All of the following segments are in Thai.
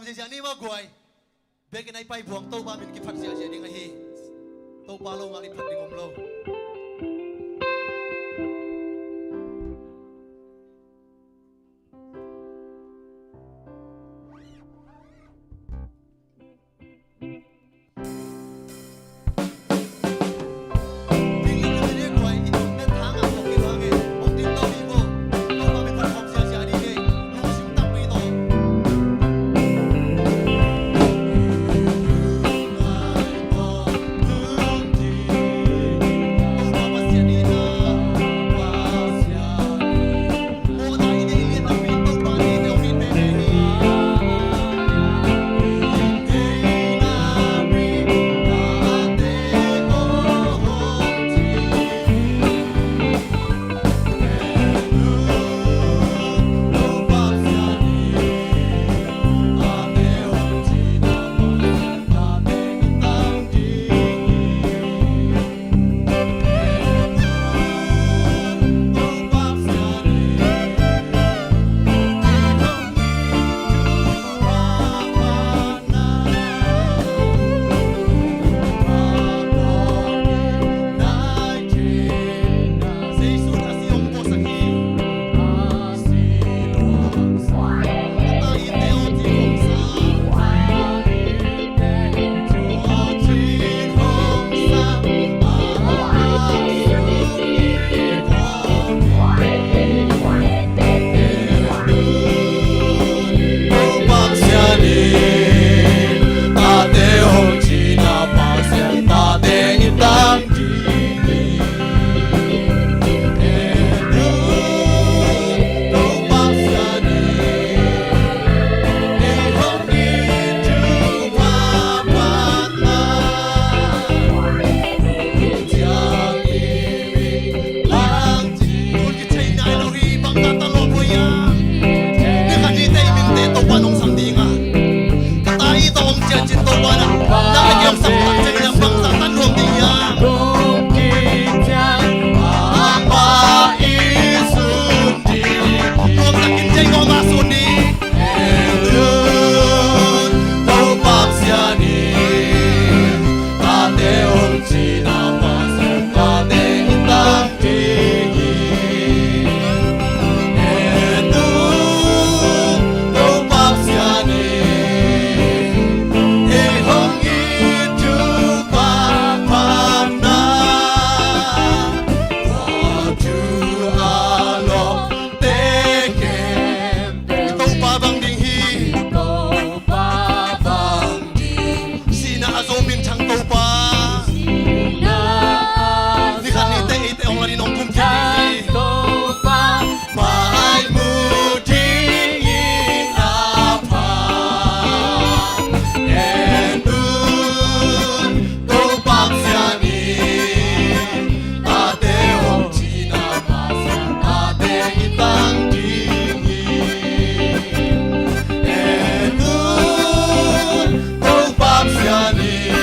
มเสียนี่ว่ากวยเบกันไอไปบวงโตปามินกิพัดเสียนี่ไงฮีโตปาโลมาลิพัดดิงอมโลNi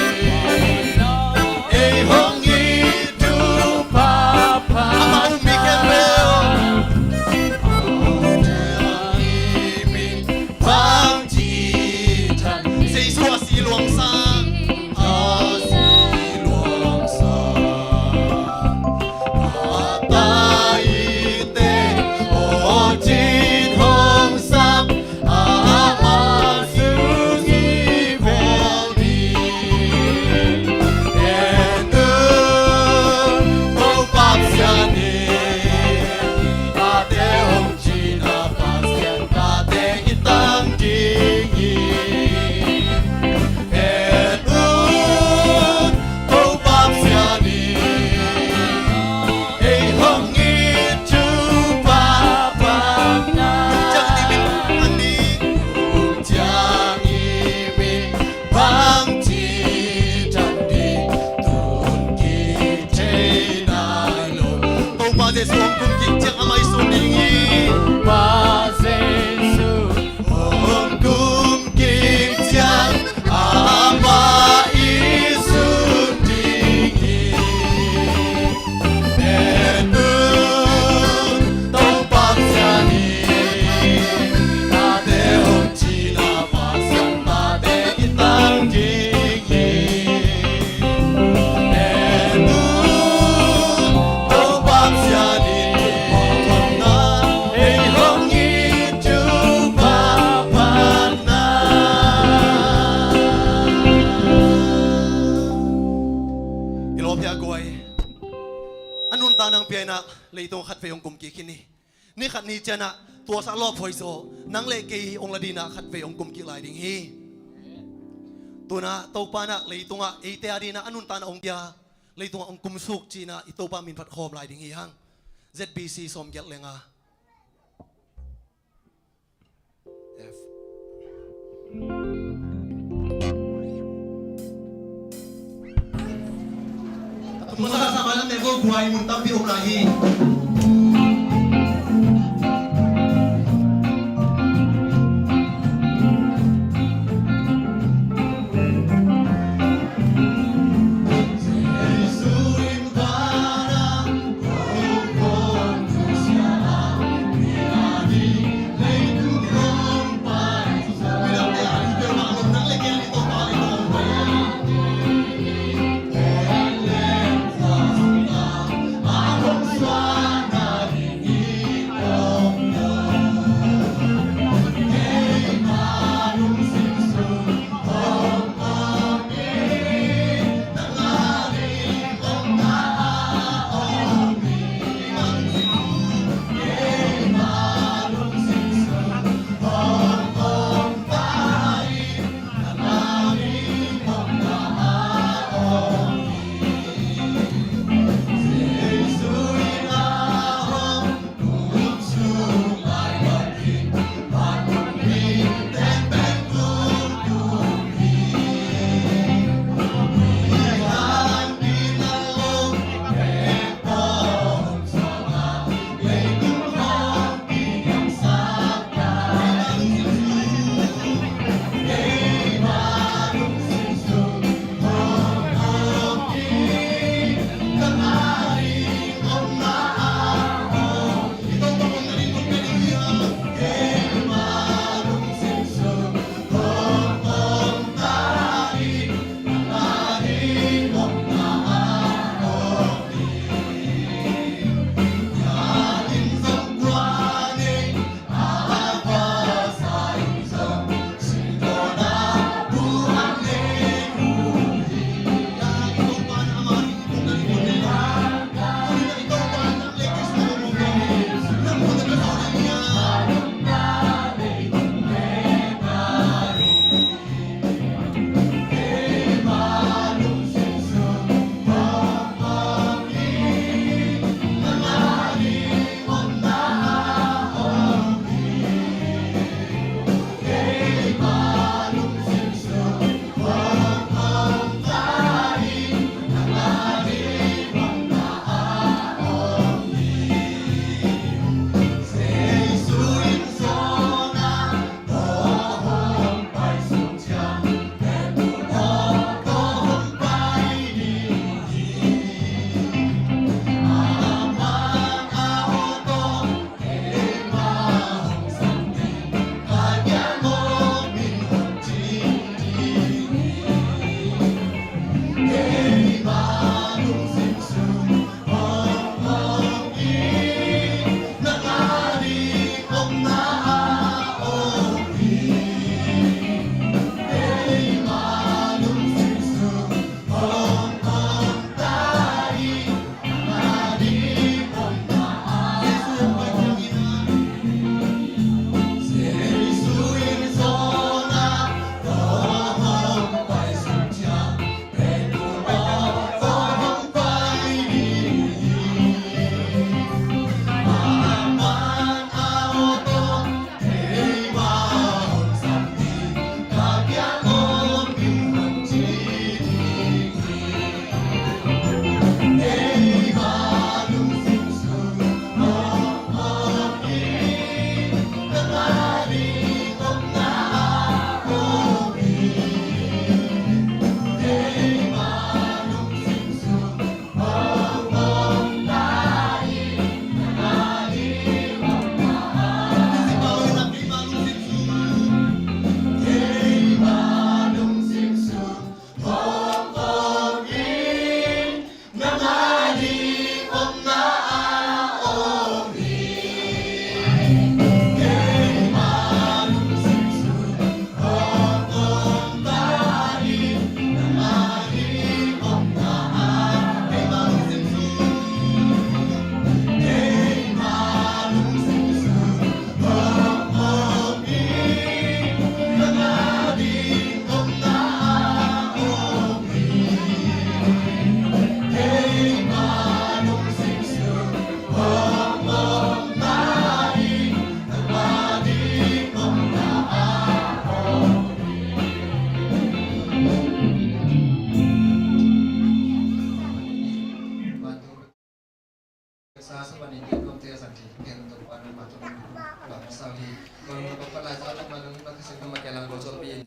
ตานางเปียนะเลยตรงขัดเฟยองกุมกี่คินี่นี่ขัดนี้เจนะตัวสารลอบพอยโซนังเลกีองละดีนะขัดเฟยองกุมกี่ลายดิ่งฮีตัวนะตัวปานะเลยตรงเอเตอาดีนะอนุนตานะองยาเลยตรงองกุมสุกจีนะอิโตปามินพัดโคมลายดิ่งฮีฮัง ZBC สมเกียรติเลงา F Masasama lang level buhay mong tampi o lahi. Swat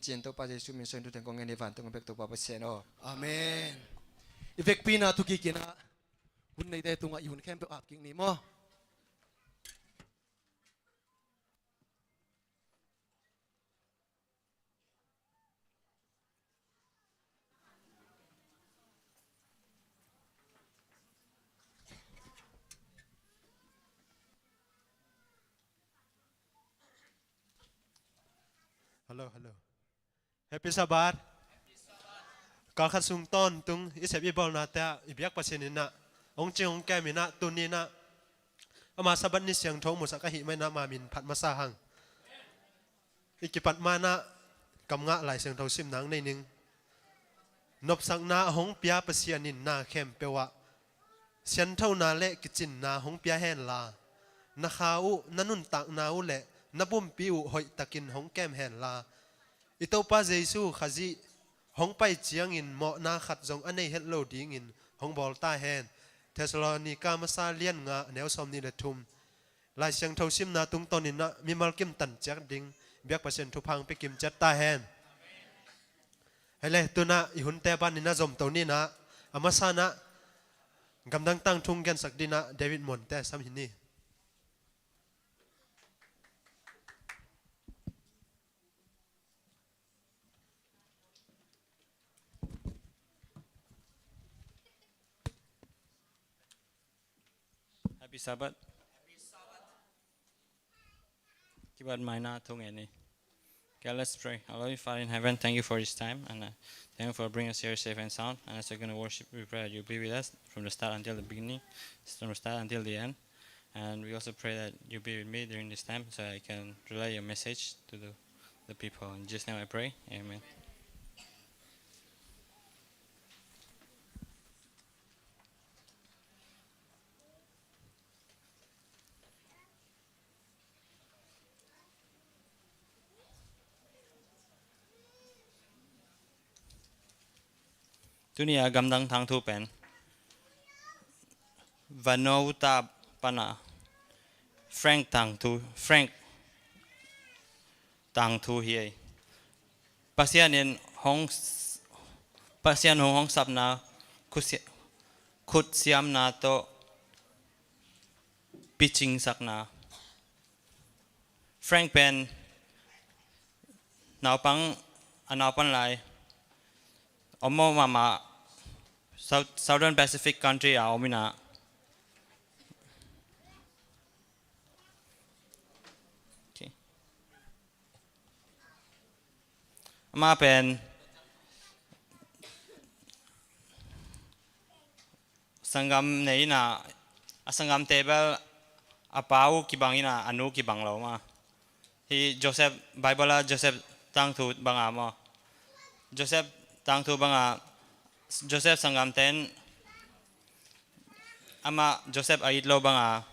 จีนตัวป้าเยซูมีส่วนดูถึงกองเงินในวันตัวเบกตัวป้าเปอร์เซ็นต์อ๋อ อาเมนอีเวกปีนาทุกิกินะหุ่นในเดตุงอายุนแคมเปอาบกิ่งนี้มั้งฮัลโหลฮัลโหลแฮปปี้ซับบาร์การขัดสุงต้นตุงอิเสบิบอลนาเตะอิบยักปัสนินะองเจงแกมินะตุนีนะอามาสับนิเสียงทงมุสักหิไม่นะมามินผัดมาซาหังอิกิปัดมานะกำงะไหลเสียงทงซิมหนังในหนึ่งนบสังนาหงเปียปัสยานินนาเข้มเปวะเสียนเท่านาเละกิจินนาหงเปียแห่นลานาขาวนันุนตักนาวเละนับบุมปิวหอยตะกินหงแก้มแห่นลาอิโตป้าเยซูขจิหงไปเจียงอินเหมาะนาขัดจงอันในเฮลโลดิงอินหงบอลตาแฮนเทสโลนิกามาซาเลียนงาแนวสมนิเลทุมลายเสียงเท่าซิมนาตุงตอนินะมีมัลกิมตันจักดิงเบียกเปอร์เซ็นต์ทุพังไปกิมจัดตาแฮนเฮเลตัวน่ะอีหุ่นเตบันนินะจอมตัวนี้นะอามาซานะกำลังตั้งทุ่งกันสักดินะเดวิดมอนเตสัมหินีHappy Sabbath. Kibat Maina Tungeni. Okay, let's pray. Our Lord Father in heaven, thank you for this time and thank you for bringing us here safe and sound. And as we're going to worship, we pray that you be with us from the start until the beginning, from the start until the end. And we also pray that you be with me during this time so I can relay your message to the people. In Jesus' name I pray. Amen. Tu ni agam dang thang thu pen vanouta pana Frank tang thu hi pasian hong sap na khut siam na to pitching sak na Frank pen naw pang lai Omo mama Southern Pacific country a omina okay ama pen sangam nei na asangam table apau ki bangina anu ki banglo ma hi Joseph Bible Joseph tang thu banga mo Joseph tang thu banga Joseph sangam ten ama Joseph aitlo banga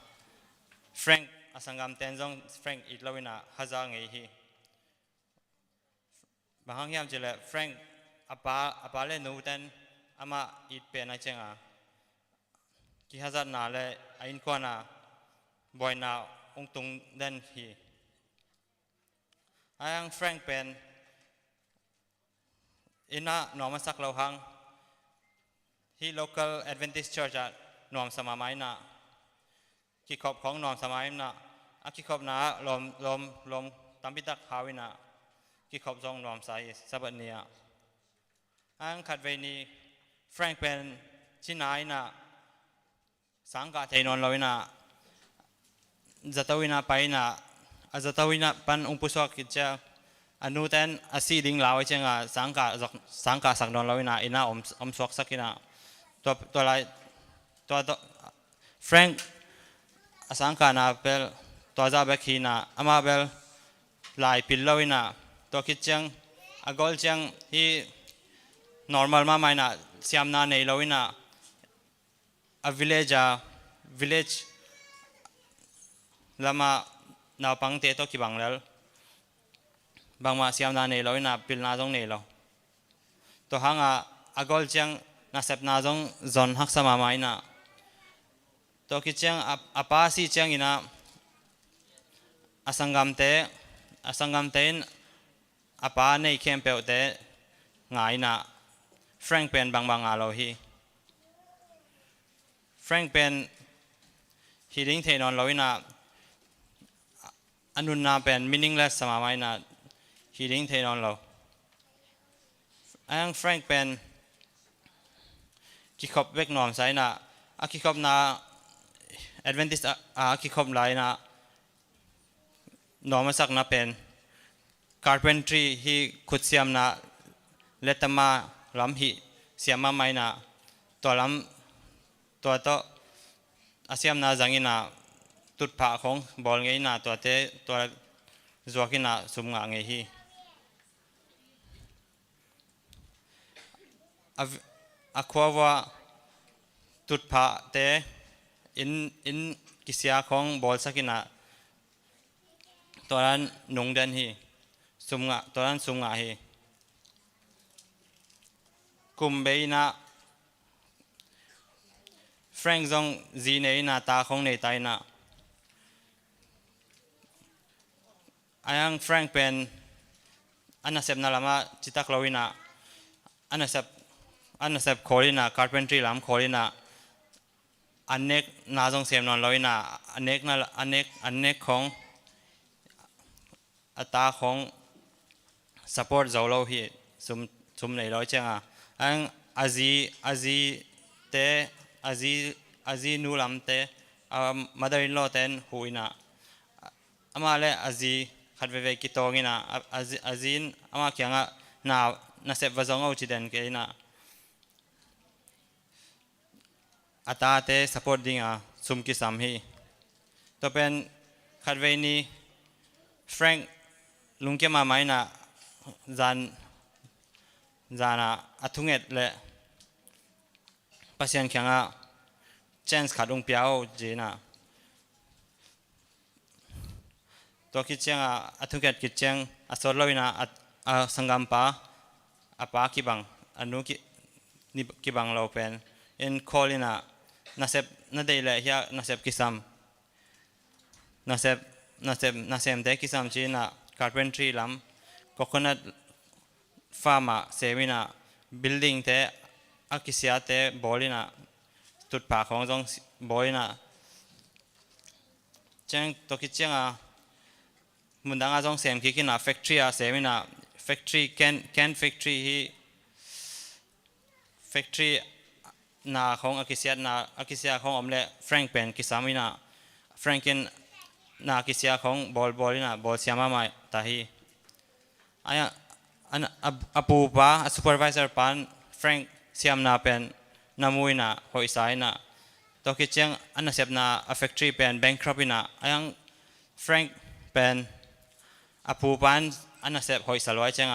Frank asangam ten jong Frank itlo ina haza ngei hi bahang yam jele Frank apa le nu ten ama it pe na chenga ki haza na le ain ko na boy na ong tung den hi ayang Frank pen ina nomasak lohang hi local Adventist church at nom samamai na ki khop khong nom samai na a ki khop na lom tampitak hawina ki khop jong nom sai sabat nia ang khatveini Frank pen chinai na sangka theinon loina zatawina paina azatawina pan ungpusok kitcha anu ten asi ding lawi chenga sangka sakdon lawina ina om sok sakina to lai to Frank asangka na pel to za bekhina ama bel lai pil lawina to kitchang agol chang hi normal ma maina siamna nei lawina a village lama naw pangte to kibanglal bang ma siam na nei loi na pil na jong nei lo to hanga agol chang na sep na jong zon hak sama mai na to ki chang apa si chang ina asangam ten อาป้าในเข้มเปลเตงายน่ะแฟรงเป็นบางอาเราฮีแฟรงเป็นฮีดิ้งเทนอนเราอินะอันนู้นน่ะเป็น meaningless สมาไม่น่ะฮีดิ้งเทนอนเราอันแฟรงเป็นคิดขบเวกนอมใส่น่ะคิดขบน่ะ Adventist คิดขบไลน่ะนอมสักน่ะเป็น carpentry ฮีขุดเสียมน่ะเลตมาลำฮีเสียมมาไม่น่ะตัวลำตัวโตเสียมน่ะจังอิน่ะตุดผ่าของบอลไงน่ะตัวเตตัวจวกิน่ะสุ่มงาไงฮีขวาว่าตุดผ่าเตอินกิเสียของบอลสักิน่ะตัวนั้นนุ่งเดินฮีสุ่มงาตัวนั้นสุ่มงาฮีกุมเบยน่ะแฟรงซองจีเนยน่ะตาของเนตายน่ะยังแฟรงเป็นอันนั้นเสพน่ะละมาจิตตะกลาวิน่ะอันนั้นเสพคอลิน่ะ carpentry ลำคอลิน่ะอันเนกน่าจงเสียมนอนลอยน่ะอันเนกของอัตราของ support เจ้าเราฮีซุมในร้อยเจ้าอันอาจีเตอาจีนูลำเตmother in law เต็นหูอิน่ะมาเลยอาจีขัดเวกิโตงิน่ะอาจีนมาเขียงน่าเสพวะจงเอาจิเดนเกยน่ะอัตราเต support ดิ้งซุมกิสามฮีตัวเป็นขัดเวนี้แฟรงลุงเกี่ยมาไหมน่ะจานะอัทุงเอ็ดเลยปัศยันเขียงchance ขาดองเปียวจีน่ะตัวคิดเชียงทุกเกตคิดเชียงสวดลอยน่ะสังกัมปาป้ากิบังอันนู้นี่กิบังเราเป็นอินคอลิน่ะน่าเสพน่าได้เลยเฮียน่าเสพกิสามน่าเสพเด็กกิสามจีน่ะ carpentry ลำ coconut farm เซมิน่ะ building เตะกิเสียเตะบอลิน่ะตุดปากของจงบอยน่ะเจ้าตัวคิดเจ้ามุนดังจงเสียมคิดกินน่ะ factory เสียมิน่ะ factory can factory ฮี factory น่ะของกิเสียของอมเล่แฟรงเป็นกิสามิน่ะแฟรงกินน่ะกิเสียของบอลน่ะบอลเสียมาไม่ตาฮีอันปูป้า supervisor ปันแฟรงเสียมน่ะเป็นนามุยน่ะหอยสายน่ะตัวคิดเชียงอันนั้นเสพน่ะ factory เป็น bankrupt น่ะยังแฟรงเป็นปูปันอันนั้นเสพหอยสลายเชียง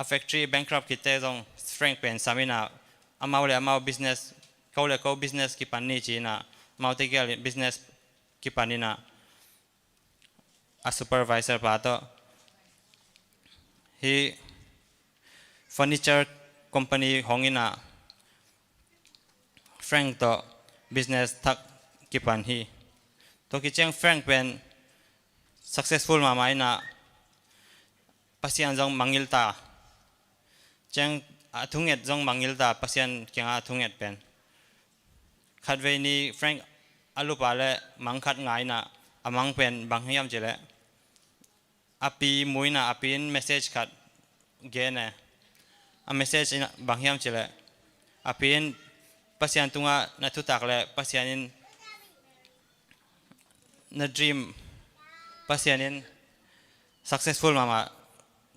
factory bankrupt คิดเตจงแฟรงเป็นสามีน่ะมาเลยมา business เขาเลยเขา business กิปันนี่จีน่ะมาเตกิล business กิปันนี่น่ะsupervisor ป้าตัวฮี furniture company ของอิน่ะแฟรงตัว business ทักกิปันฮีตัวคิดเชียงแฟรงเป็น successful มาไหมน่ะปัศยันจงมังยิลตาเชียงทุงเอ็ดจงมังยิลตาปัศยันเกี่ยงทุงเอ็ดเป็นขัดเวนีแฟรงอลูปาเลมังขัดง่ายน่ะมังเป็นบางยามเจเลปีมวยน่ะปีน message ขัดเกณฑ์message บางยามเจเลปีนปัศยันตุงนัทุตักเลยปัศยันนdream ปัศยัน successful มา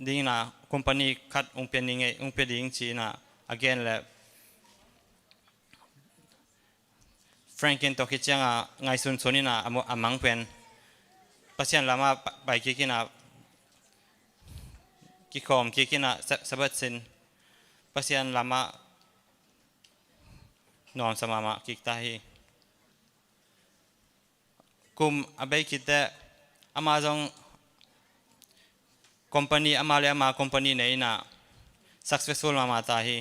ดิ้งน่ะ company คัดองเปียนิงองเปียดิ้งจีน่ะ again เลย Franklin ตัวคิดเชียงไงสุนนี่น่ะมังเป็นปัศยันลามาไปกินน่ะกิคอมกินน่ะสบัดสินปัศยันลามานอนสมามากิกตาฮีกุมอเบกิเตอามาจง company อามาเลยมา company ไหนน่ะ successful มาตาฮี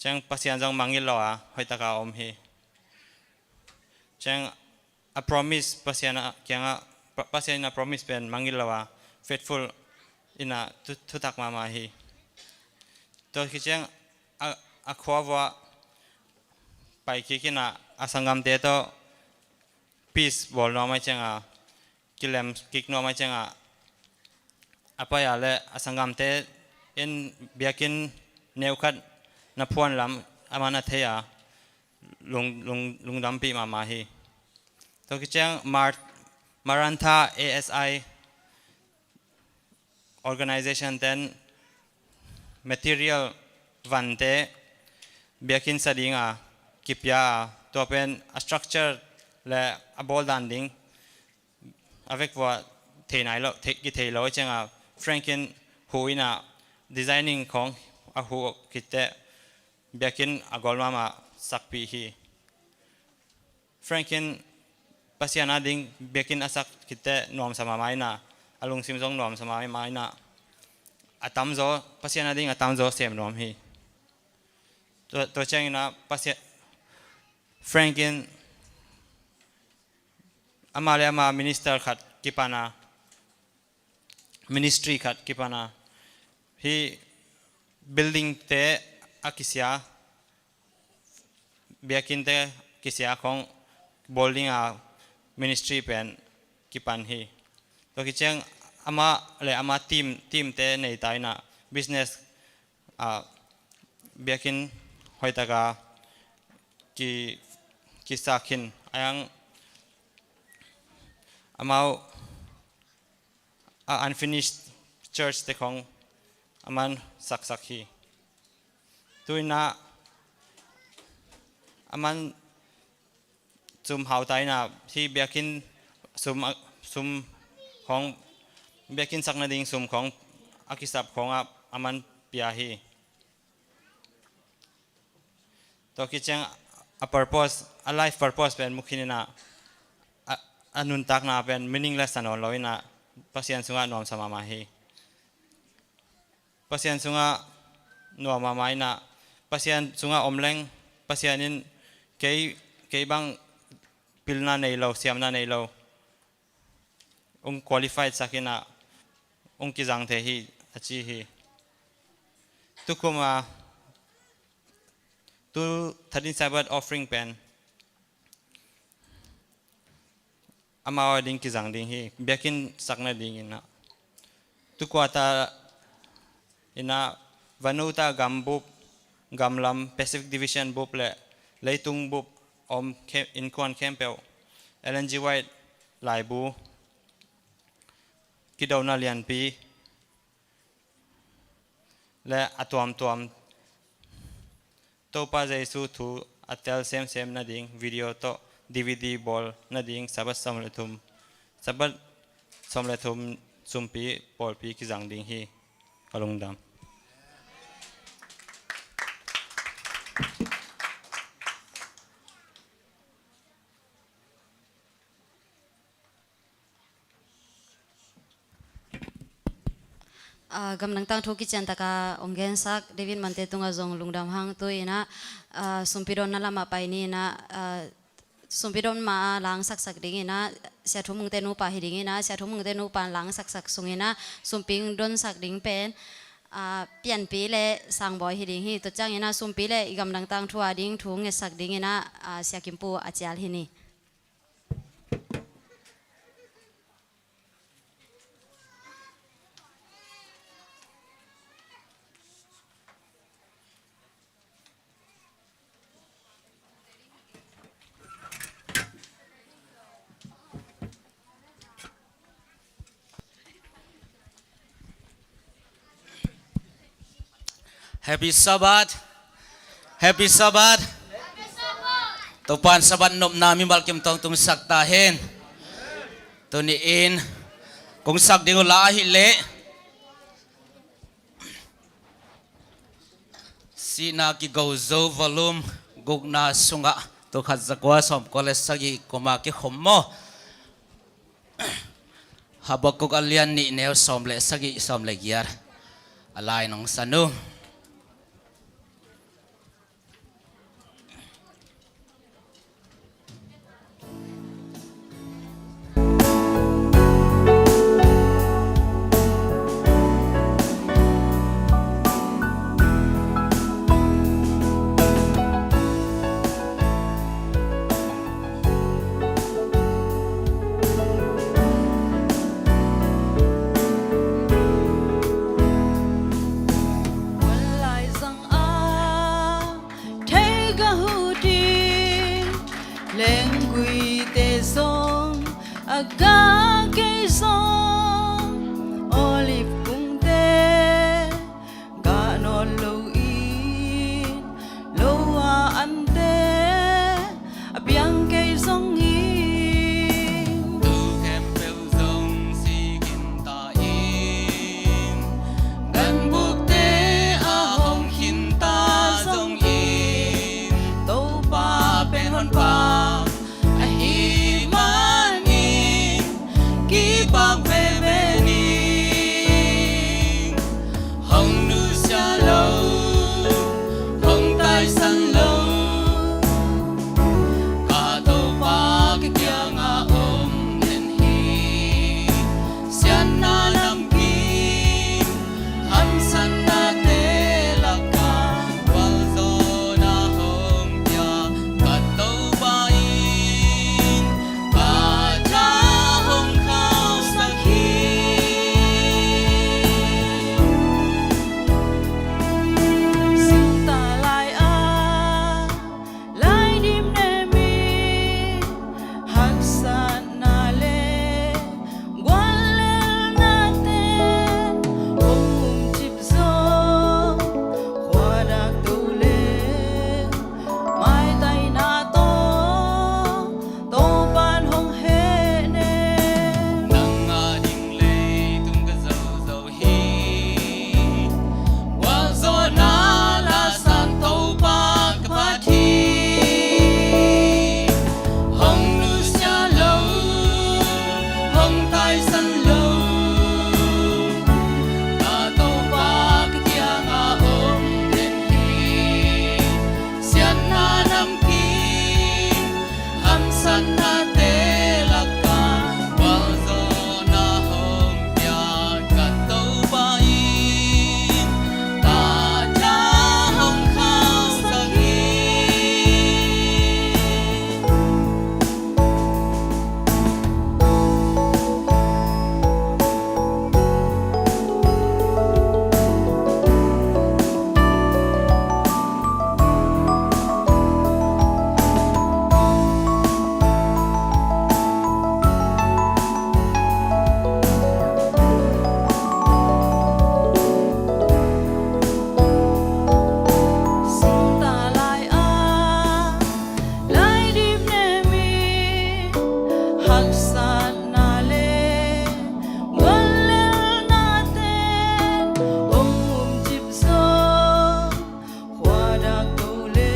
จังปัศยันจงมังยิลล้อหอยตะกาอมฮีจัง a promise ปัศยันเกี่ยงปัศยัน promise เป็นมังยิลล้อ faithful อินะทุตักมาฮีตัวคิดยังอาขวาวะไปคิดนะอาสังกัมเตโตพีซบอลน้องไม่เจงกิเลมกิกน้องไม่เจงapa ya le asangam te in biakin neukat na phuan lam amana theya lung dampi ma hi to ki chang marantha ASI organization then material vante biakin sadinga kipya to pen a structure le a ball landing avec wa thei nai lo thei ki thei lo changa Franklin huina designing ของอาหูคิดแต่เบียกินอากอลมาสักปีฮี Franklin ปัสยานาดิงเบียกินอาศักคิดแต่นอมสมาไม่นะอลุงซิมซงนอมสมาไม่นะอาตามโซปัสยานาดิงอาตามโซเสียมนอมฮีตัวเจ้านะปัสยา Franklin อามาเลอามามินิสเตอร์ขัดกิปานาministry kat kipana hi building te akisia biakin te kisia khong building a ministry pen kipan hi to kicheng ama le ama team te nei tai na business biakin hoitaga ki sakin ayang amao unfinished church te khong aman sak hi tuina aman zum hau tai na hi biakin sum khong biakin sakna ding sum khong akisap khong aman pia hi to kichang a purpose a life purpose pen mukhinina anun tak na pen meaningless anon loina pasien sunga nom sama mahi pasien sunga nom mamai na pasien sunga omleng pasienin kei bang pilna nei lo siamna nei lo qualified sakina kizang the hi achi hi tukuma tu 13 Sabbath offering pen amawa ding kizang ding hi biakin sakna ding ina tukwata ina vanuta gambup gamlam Pacific Division bup le leitung bup om in kwan campel LNG White laibu kidawna lian pi le atuam topa jaisu thu atel sem na ding video to DVD ball na ding sabat somletum sumpi polpi kizang ding hi kalungdam gam nang tang thoki chan taka ongen sak David mante tunga zong lungdam hang tu ina sumpiron na lama pai ni na sumpiron ma lang sak ding ina sia thumung te nu pa hi ding ina sia thumung te nu pa lang sak sung ina sumping don sak ding pen pian pi le sang boy hi ding hi to chang ina sumpi le gam nang tang thua ding thung nge sak ding ina sia kimpu achial hi ni Happy Sabbath. Happy Sabbath. Tupan Sabbath nop namin balkim tong tung saktahin. Tuniin kung sak ding lahi le. Sina ki gozo volume gugna sunga to khazakwa som college sagi koma ki khommo. Habakuk alian ni neo somle sagi somle giar. Alai nong sanu. lên quỳ tê sông aga cây sông olive cung tê gà non lâu in lâu ăn tê biang cây sông in từ khem bêu dông si kinh ta in gần buộc tê a hồng kinh ta dông in tàu ba bên hòn pa a hi man in ki bang về về ni hồng nu xa lâu hồng tai san lâu cả tàu ba cái kia ngã ôm lên hi xian na nam kim ham san na te la ka wal zo na hồng ya cả tàu ba in cả cha hồng khao sa khi xin ta lại lại đêm nay mi hắc san na le quan le na tên ông chip gió hoa đã tu le mai tay na to ban hong he ne nang a ding le tung ka zo zo hi wa zo na la san to pa ka pa thi hong nu sia lo hong tai san lo ta to pa ka kia nga om den hi sian na nam ki ham san na te la ka wal zo na hong pya ka to ba in ta cha hong khao sa hi xin ta lại đêm nay mi hắc san na le quan le na tên ông chip gió hoa đã tu le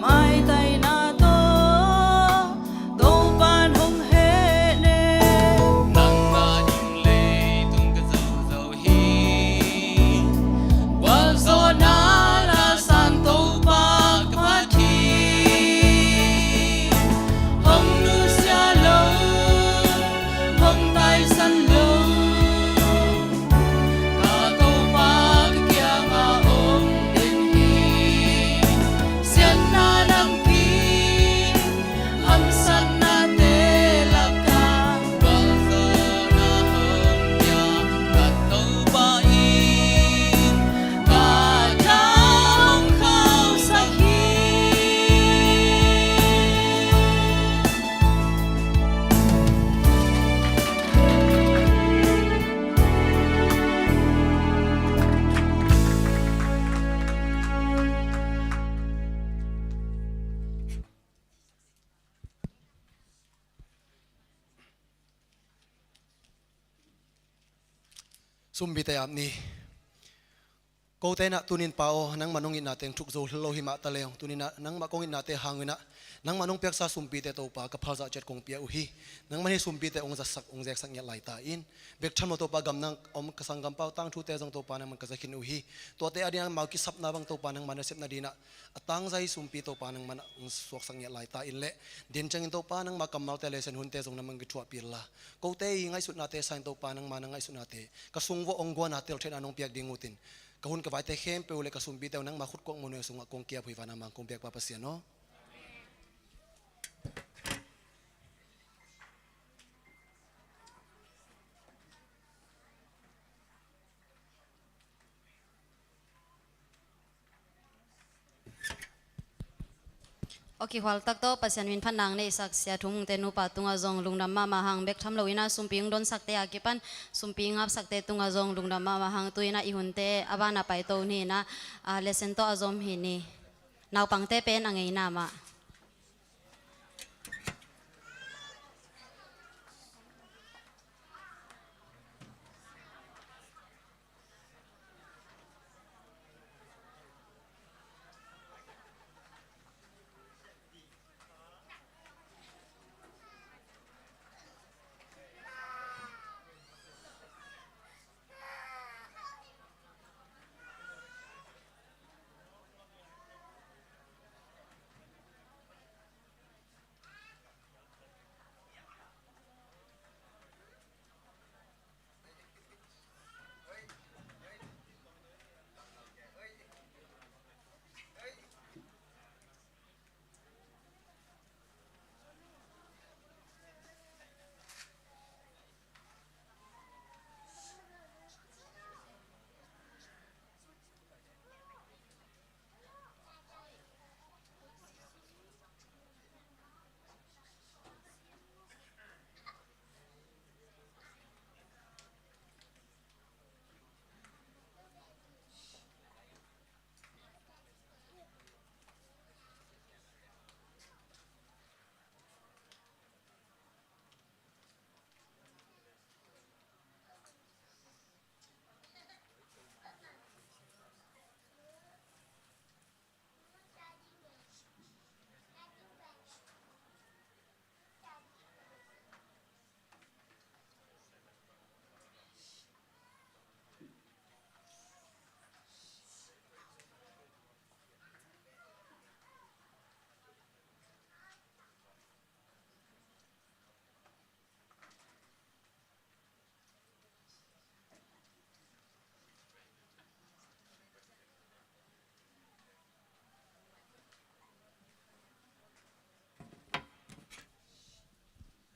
mai tay na to ban hong he ne nang a ding le tung ka zo zo hi wa zo na la san to pa ka pa thi hong nu sia lo hong tai san lo ka to pa ka kia nga om den hi sian na nam ki ham san na te la ka wal zo na hong ya ka to ba in ka cha hong khao sa hi sumbi te apni ko te na tunin pao nang manungin natin truk zo lo hima taleong tunina nang makongin nate hangina nang manung pek sa sumpi te to pa ka phalza chet kong pia uhi nang mani sumpi te ong sak ong jek sak nya laita in bek chamo to pa gam nang om kasang gam pao tang thu te jong to pa nang man ka zakhin uhi to te adiang mau ki sap na bang to pa nang manasep na dina atang zai sumpi to pa nang man ong suak sak nya laita in le din changin to pa nang makamal te lesen hun te jong namang gi thua pirla ko te ngai sut na te sain to pa nang manang ngai sut na te ka sungwo ong go na tel then anong piak dingutin kahun ka vai te khem pe ule ka sumbi te nang makhut kong mono sunga kong kia phui wana mang kong piak pa pasian no โอเคควาลตักโตปัสยันวินพันนางในสักเสียทุ่งเตนูปาตุงอาจงลุงดำมาหังเบกทำลวินาสุมปิงโดนสักเตอากิปันสุมปิงอับสักเตตุงอาจงลุงดำมาหังตุยนะอีหุนเตอบานาไปโตนี่นะเลเซนโตอาจอมหินี่นาวปังเตเป็นอังไงนามา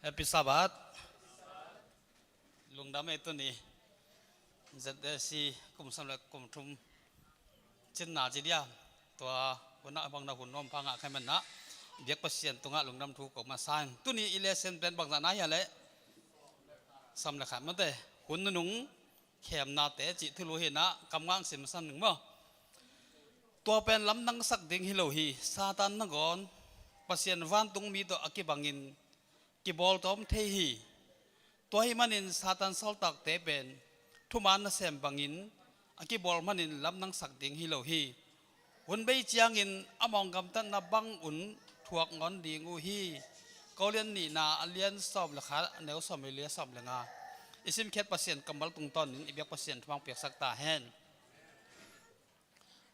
Happy Sabbath ลุงดำไอ้ตัวนี้จะได้สิกุมสำหรับกุมทุมจินนาจีเดียตัววันนั้นบางนาหุ่นน้อมพังอ่ะใครมันนะเบียกประเสียนตรงอ่ะลุงดำถูกออกมาสร้างตัวนี้อิเลเซนเป็นบางนาไหนอะไรสำหรับขันมันแต่หุ่นนุ่งแขมนาเตจิที่รู้เห็นนะกำงังเสียมสั้นหนึ่งมั้งตัวเป็นลำนังสักดิ่งฮิโลฮีซาตันนักก่อนประเสียนวันตรงมีตัวอักิบังอินกิบอลตอมเทฮีตัวให้มันอินซาตันสอลตักเตเป็นทุมันน่ะเสมบังอินอักิบอลมันอินลำนังสักดิ่งฮิโลฮีหุ่นใบเจียงอินอมองกำตันนับบังอุ่นถวกงอนดีงูฮีเขาเรียนนี่นาเรียนสอบราคาแนวสอบไม่เลียสอบเลยงาอิสิมเคสประเสียนกำบัลตรงตอนนี้อีกแบบประเสียนทวงเปียกสักตาแห้ง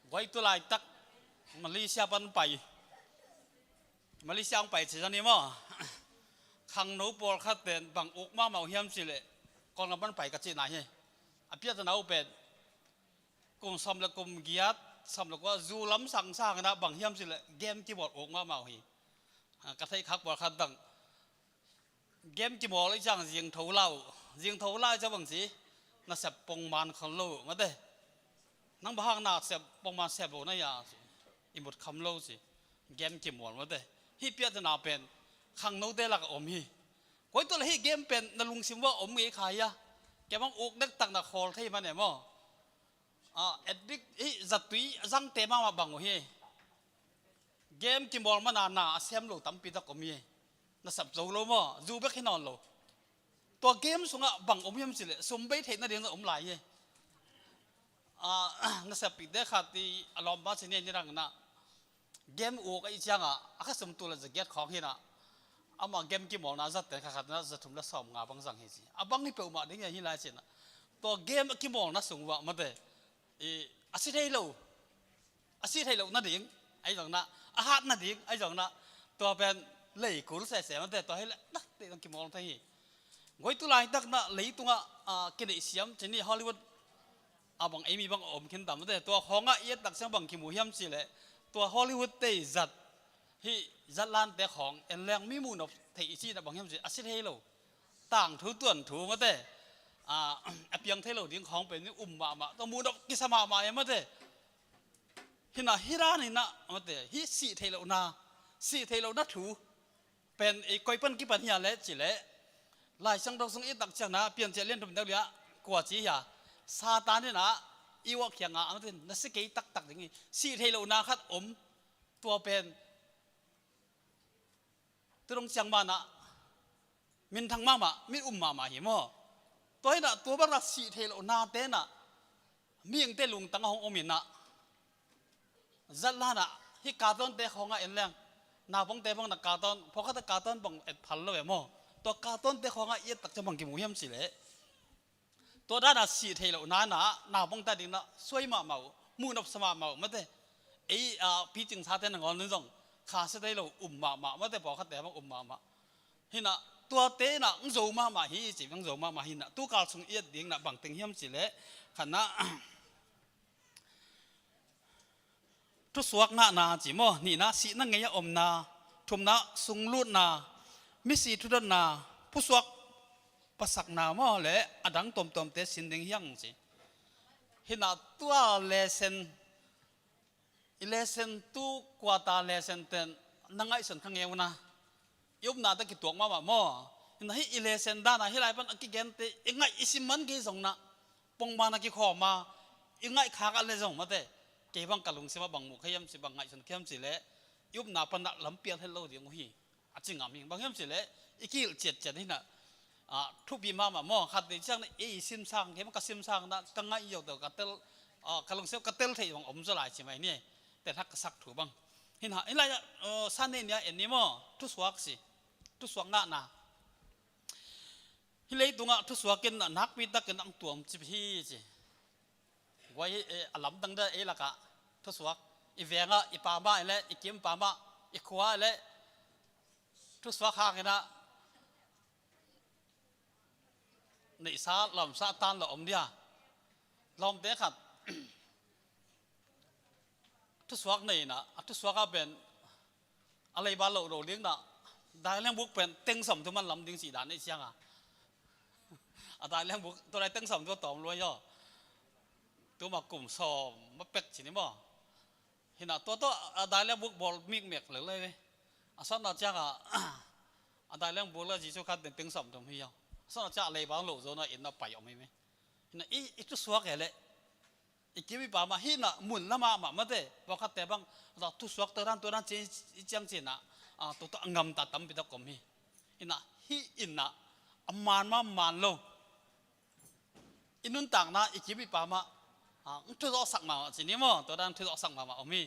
ไว้ตัวลายตักมาลีเซียปันไปมาลีเซียไปสิจันนี่มั้งขังหนูปอลขัดเต็นบังอกมาเมาเฮียมสิเลยก่อนกับปันไปกับจีนายอภิญญาหนาวเป็นกุมสำลักกุมเกียรติสำลักว่าจูล้ำสั่งสร้างนะบังเฮียมสิเลยเกมที่บอดอกมาเมาฮีกระไทยคักบอดขัดดังเกมที่บอดเลยจังยิงเท่าเล่ายิงเท่าเล่าจะบังสิน่าเสพปงมันขันโลมาเด้นั่งบ้างน่าเสพปงมันเสพโลนั่นยาอิมุดคำโลสิเกมที่บอดมาเด้ฮิเปียจะน่าเป็นขังโนเดลักอมฮีก๋วยตัวเลยเกมเป็นนลุงซิมว่าอมเอขายะแกบังอกนักตักนักคอลที่มันเนี่ยมั้งเอ็ดดิกจัดตุยจังเตมาบังโอฮีเกมที่บอลมันน่าเซมโลตั้มปีตะกอมฮีน่าสับโจโลมั้งจูเบกให้นอนโลตัวเกมสุงะบังอมยมสิเลยสมบัติเห็นนั่นเองอมไหลน่าสับปีเด็กขาดที่อารมณ์บ้าสิเนี่ยนี่รังนะเกมอกไอ้จังอาคาสมตัวละจะเก็ตของเห็นนะอามาเกมกี่โมงน่าจะแต่ขาดน่าจะทุ่มละสองงาบังสังเฮสิบังนี่เปล่ามาดิ้งยังหิลายเช่นนะตัวเกมกี่โมงน่าสูงว่ามาเดอาศิเทโลอาศิเทโลนั่นเองไอ้จังนะอาหารนั่นเองไอ้จังนะตัวเป็นเล่กุลเสียมาเดตัวให้ละนักเตะกี่โมงทั้งฮีก๋วยตุลายตักนะเลยตัวกินไอเสียมเช่นนี้ฮอลลีวูดบังเอมี่บังอมขึ้นตามมาเดตัวห้องเอียดตักเสียงบังกิมูเฮียมสิเลยตัวฮอลลีวูดเตะจัดฮีจัดลานแต่ของเอ็นแรงมีมูนเทอีซีนะบางอย่างสิอาศิเทโลต่างถูต่วนถูมาแต่เพียงเทโลดิ้งของเป็นนี่มาต้องมูนกิสมาอย่างมาแต่ฮินาฮิรานี่นะมาแต่ฮิสีเทโลนา สีเทเรานัดถูเป็นไอ้ก้อยปั้นกี่ปัญญาเละจิเละลายช่างดอกสงอีตักจังนะเปลี่ยนเจเล่นทุนเดียวเลยกว่าจีฮะซาตานนี่นะอีวอกเขียงอ่ะมันเป็นนักสกีตักอย่างงี้สีเทเรานาคัดตัวเป็นตัวตรงจังมานะมินทางมามินมาหิมอตัวนี้นะตัวบางรักสีเทเรานาเต้นะมีอย่างเตลุงตั้งห้องอมินนะจัดล้านะที่การต้นเตะของอ่ะเอ็นแรงนาบังเตะบังนักการต้นพอเขาตะการต้นบังเอ็ดพันเลยมอตัวการต้นเตะของอ่ะเอ็ดตักจะบังกี่มุ้ยมสิเละตัวด้านสีเทเรานาบังตาดินนะสวยมามูนับสมาไม่ได้ไอ้พี่จึงชาเต้นงอนนึกจงข้าเสด็จเรามาไม่ได้บอกเขาแต่บังมาหินะตัวเตะนะอุ้งโจมาหิจีบังโจมาหินะตัวการส่งเอ็ดดิ่งนะบังติงเฮียมสิเละขณะทุสวกนาจีโมนี่นะสีนั่งไงยอมนาทุมนะสุงลุดนามิสีทุดนาผู้สวกปัสกนาโมเละอดังตมเตสินดิงยังสิเห็นตัวเลเซนตัวกว่าตาเลเซนเตนนั่งไอ้สันข้างเอวนะยุบนาตะกิตัวมาโมเห็นให้เลเซนด้านะให้ไรปันกิเกนเตยังไงอิสิมันกี่สงนะปงมานักขอมายังไงขากันเลยสงมาเตเก็บังกะลุงสิมาบังหมู่ขยำสิบังไงสันขยำสิเละยุบนาปันนักลำเปียนให้เราเดียงหีจริงอ่ะมิงบังขยำสิเละอีกที่เจ็ดนี่นะทุกปีมาหม้อขัดในช่างไอ้ซิมซังเห็นมันก็ซิมซังนะตั้งไงอยู่เดี๋ยวกระเตลกะลุงเสียวกระเตลที่ของอมสลายใช่ไหมเนี่ยแต่ถ้าสักถูบังเห็นหะไอ้ไรสันเนี่ยเอ็นนี่มั้งทุสวกสิทุสวกนาฮิเลยตรงอ่ะทุสวกกินนักมีตะกินอังตัวมจิพี่จีไว้อลัมตั้งได้ไอ้ละกะทุสวกอีเวงอ่ะอีปามาเละอีกิมปามาอีขวาเละทุสวกห่างกันนะในซาลำซาตันเราอมเดียลมเตะขัดทุสวกนี่นะทุสวกเป็นอะไรบ้านเราเลี้ยงนะได้เลี้ยงบุกเป็นเต็งสมทุกมันลำดิ้งสีด่านในเชียงได้เลี้ยงบุกตัวไรเต็งสมตัวต่อมรวยย่อตัวมากลุ่มสอมมาเป็ดสินี่บ่เห็นตัวได้เลี้ยงบุกบอลมิกเมียกหรืออะไรเลยสันน่าจะได้เลี้ยงบุกแล้วจีสุขัดเป็นเต็งสมตรงที่ย่อส่วนจะอะไรบางโลกโซนอินน่ะไปออกไหมนะอีทุสวกเหรออีกิบิปามาหินะมุนละมาไม่ได้บอกเขาแต่บางเราทุสวกตัวนั้นเจจังเจนะตัวงำตัดตั้มไปตะกมีอินะฮิอินะมันโลอินุนต่างนะอีกิบิปามาทุสวกสักมาสินี่มั้งตัวนั้นทุสวกสักมาออกมี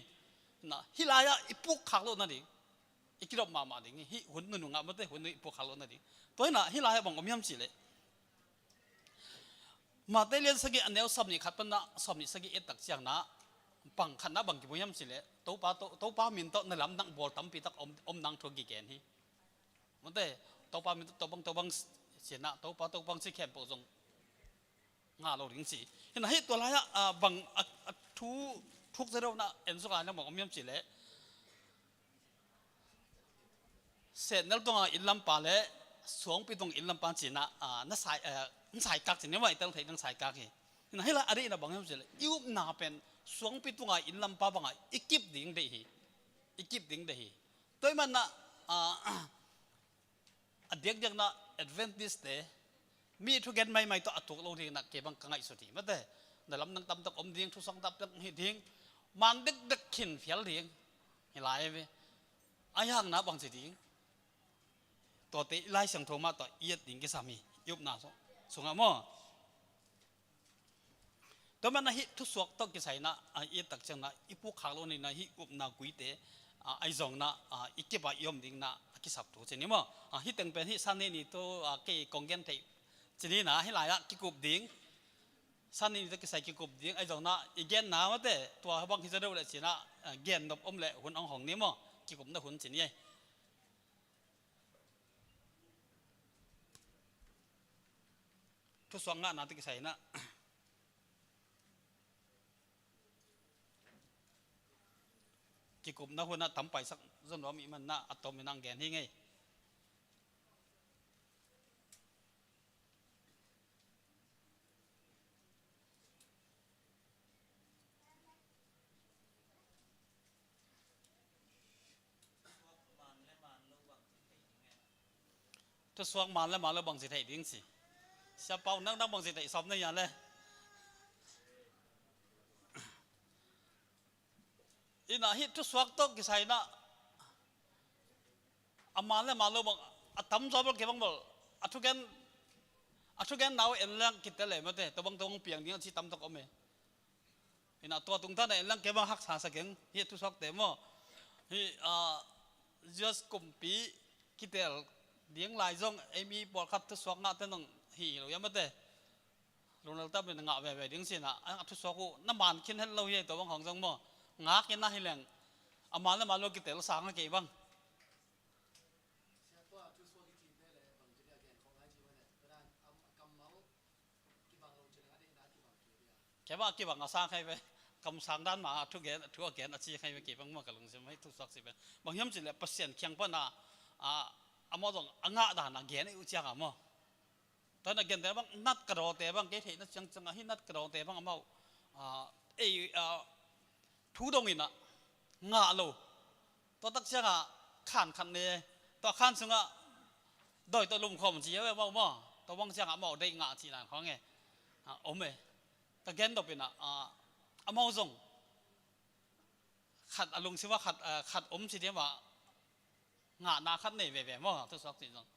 นะฮิลายะอีปุกขักโลนั่นดิอีกิรบมาดิฮิหุ่นนุ่งไม่ได้หุ่นอีปุกขักโลนั่นดิตัวนี้นะฮิลายะบังอมีมสิเลยมาเตลียนสกิอันเดียวสอบนี่ขัดปนนะสอบนี่สกิเอตักเสียงนะบังขันนะบังกิบุยมสิเลยตัวป้ามินโตในลำนังบอลตั้มปีตักอมนังทวกิเกนฮีมันเตตัวป้ามินตัวบังเสียนะตัวบังสิแคมป์ปงงาเราถึงสิเห็นไหมตัวไรอะบังทุกเรื่องนะเอ็นสุกาเนี่ยบังอมีมสิเลยเสร็จแล้วตัวอินลำปาเลยสวงไปตรงอินลำปานจีนะนั่นสายกักจีนี่ว่าไอ้ตั้งไทยตั้งสายกักเห็นไหมล่ะอะไรนะบางอย่างสิเลยยุบนาเป็นสวงไปตรงอินลำปาบางอีกิบดิ่งเดียตัวมันนะเด็กยังนะ Adventist เดมีทุกอย่างไม่ตัวอัตุกเราเรียนนะเก็บบังกังไอสุดที่มาเด้ในลำนังตำตะอมเดียงทุกสองตำตะเดียงมันเด็กขินเฟียลเดียงเห็นไรไหมไอ้ยังนะบางสิ่งตัวเตะไล่เสียงโทรมาตัวเอียดดิ่งกับสามียุบหน้าส่งอ่ะมั้งตัวมันนะฮิทุสวกต้องกิจใส่นะเอียดตักเชียงนะอีพวกขาวโลนี่นะฮิอุบนากุยเตะไอจงนะอีเก็บยอมดิ่งนะกิสับตัวเช่นนี้มั้งฮิตั้งเป็นฮิสันนี่ตัวเกี่ยกองเงินเตะเช่นนี้นะฮิหลายละกิกุบดิ่งสันนี่ตัวกิจใส่กิกุบดิ่งไอจงนะอีเกนนะมาเตะตัวบางทีจะเรียกว่าเช่นนะเกนดบอมเละหุ่นอ่องหงนี้มั้งกิกุบนั่นหุ่นเช่นนี้ทุกสวงงานนั่นที่ใส่นะกิกุมนะหัวนะทำไปสักส่วนว่ามีมันนะอัตโตมินังแกนที่ไง ทุสวงมาแล้วมาแล้วบังสิไทยดิ้งสิเสียเป่านักบังสิไทยสอบในอย่างเลยอินาฮิตทุสวงต้องกิใส่นะอามาแล้วมาแล้วบังอัตมสอบแล้วเก็บบังบ่อัทุกันนาวเอ็นเรื่องกิจเลยมาเตะตัวบังตัวบังเปียงดิ้งที่ตำตกเอาไหมอินาตัวตรงท่านเอ็นเรื่องเก็บบังหักษาสักเก่งฮิตทุสวงเต็มว่าฮิjust กุมปีกิเตลเลี้ยงลายจงไอ้มีบอลคัดทุสวงงาเต้นงหีเรายังไม่เตะลุงเราตั้งเป็นงาแบบเลี้ยงสินะทุสวงกูน้ำมันคิดให้เราเย่ตัวบังของจงมั่งากินน่าให้แรงอามาแล้วมาเรากิเตลสางให้เก็บบังแค่ว่าเก็บบังอาสางให้ไปกำสังด้านมาทุกแกนอาชีพให้ไปเก็บบังมั่งกับลุงใช่ไหมทุสวงสิเป็นบางยามสิเลยเปอร์เซ็นต์เคียงปนอามาต้องงาด่านเกียนอุจจาระมั้งตอนนั้นเกียนแต่บางนัดกระโดดแต่บางเกศนัดจังให้นัดกระโดดแต่บางอามาทุดงอินะงาโลตัวตักเสียงขันเนี่ยตัวขันซึ่งโดยตัวลุมคอมจีเอาไว้บ้างมั้งตัวบางเสียงอามาได้งาทีนั้นของไงโอ้เมตะเกียนตัวเป็นอามาส่งขัดอารมณ์สิว่าขัดสิเดียว่างานาขัดเนี่ยแบบมั้งทุกสักทีนึง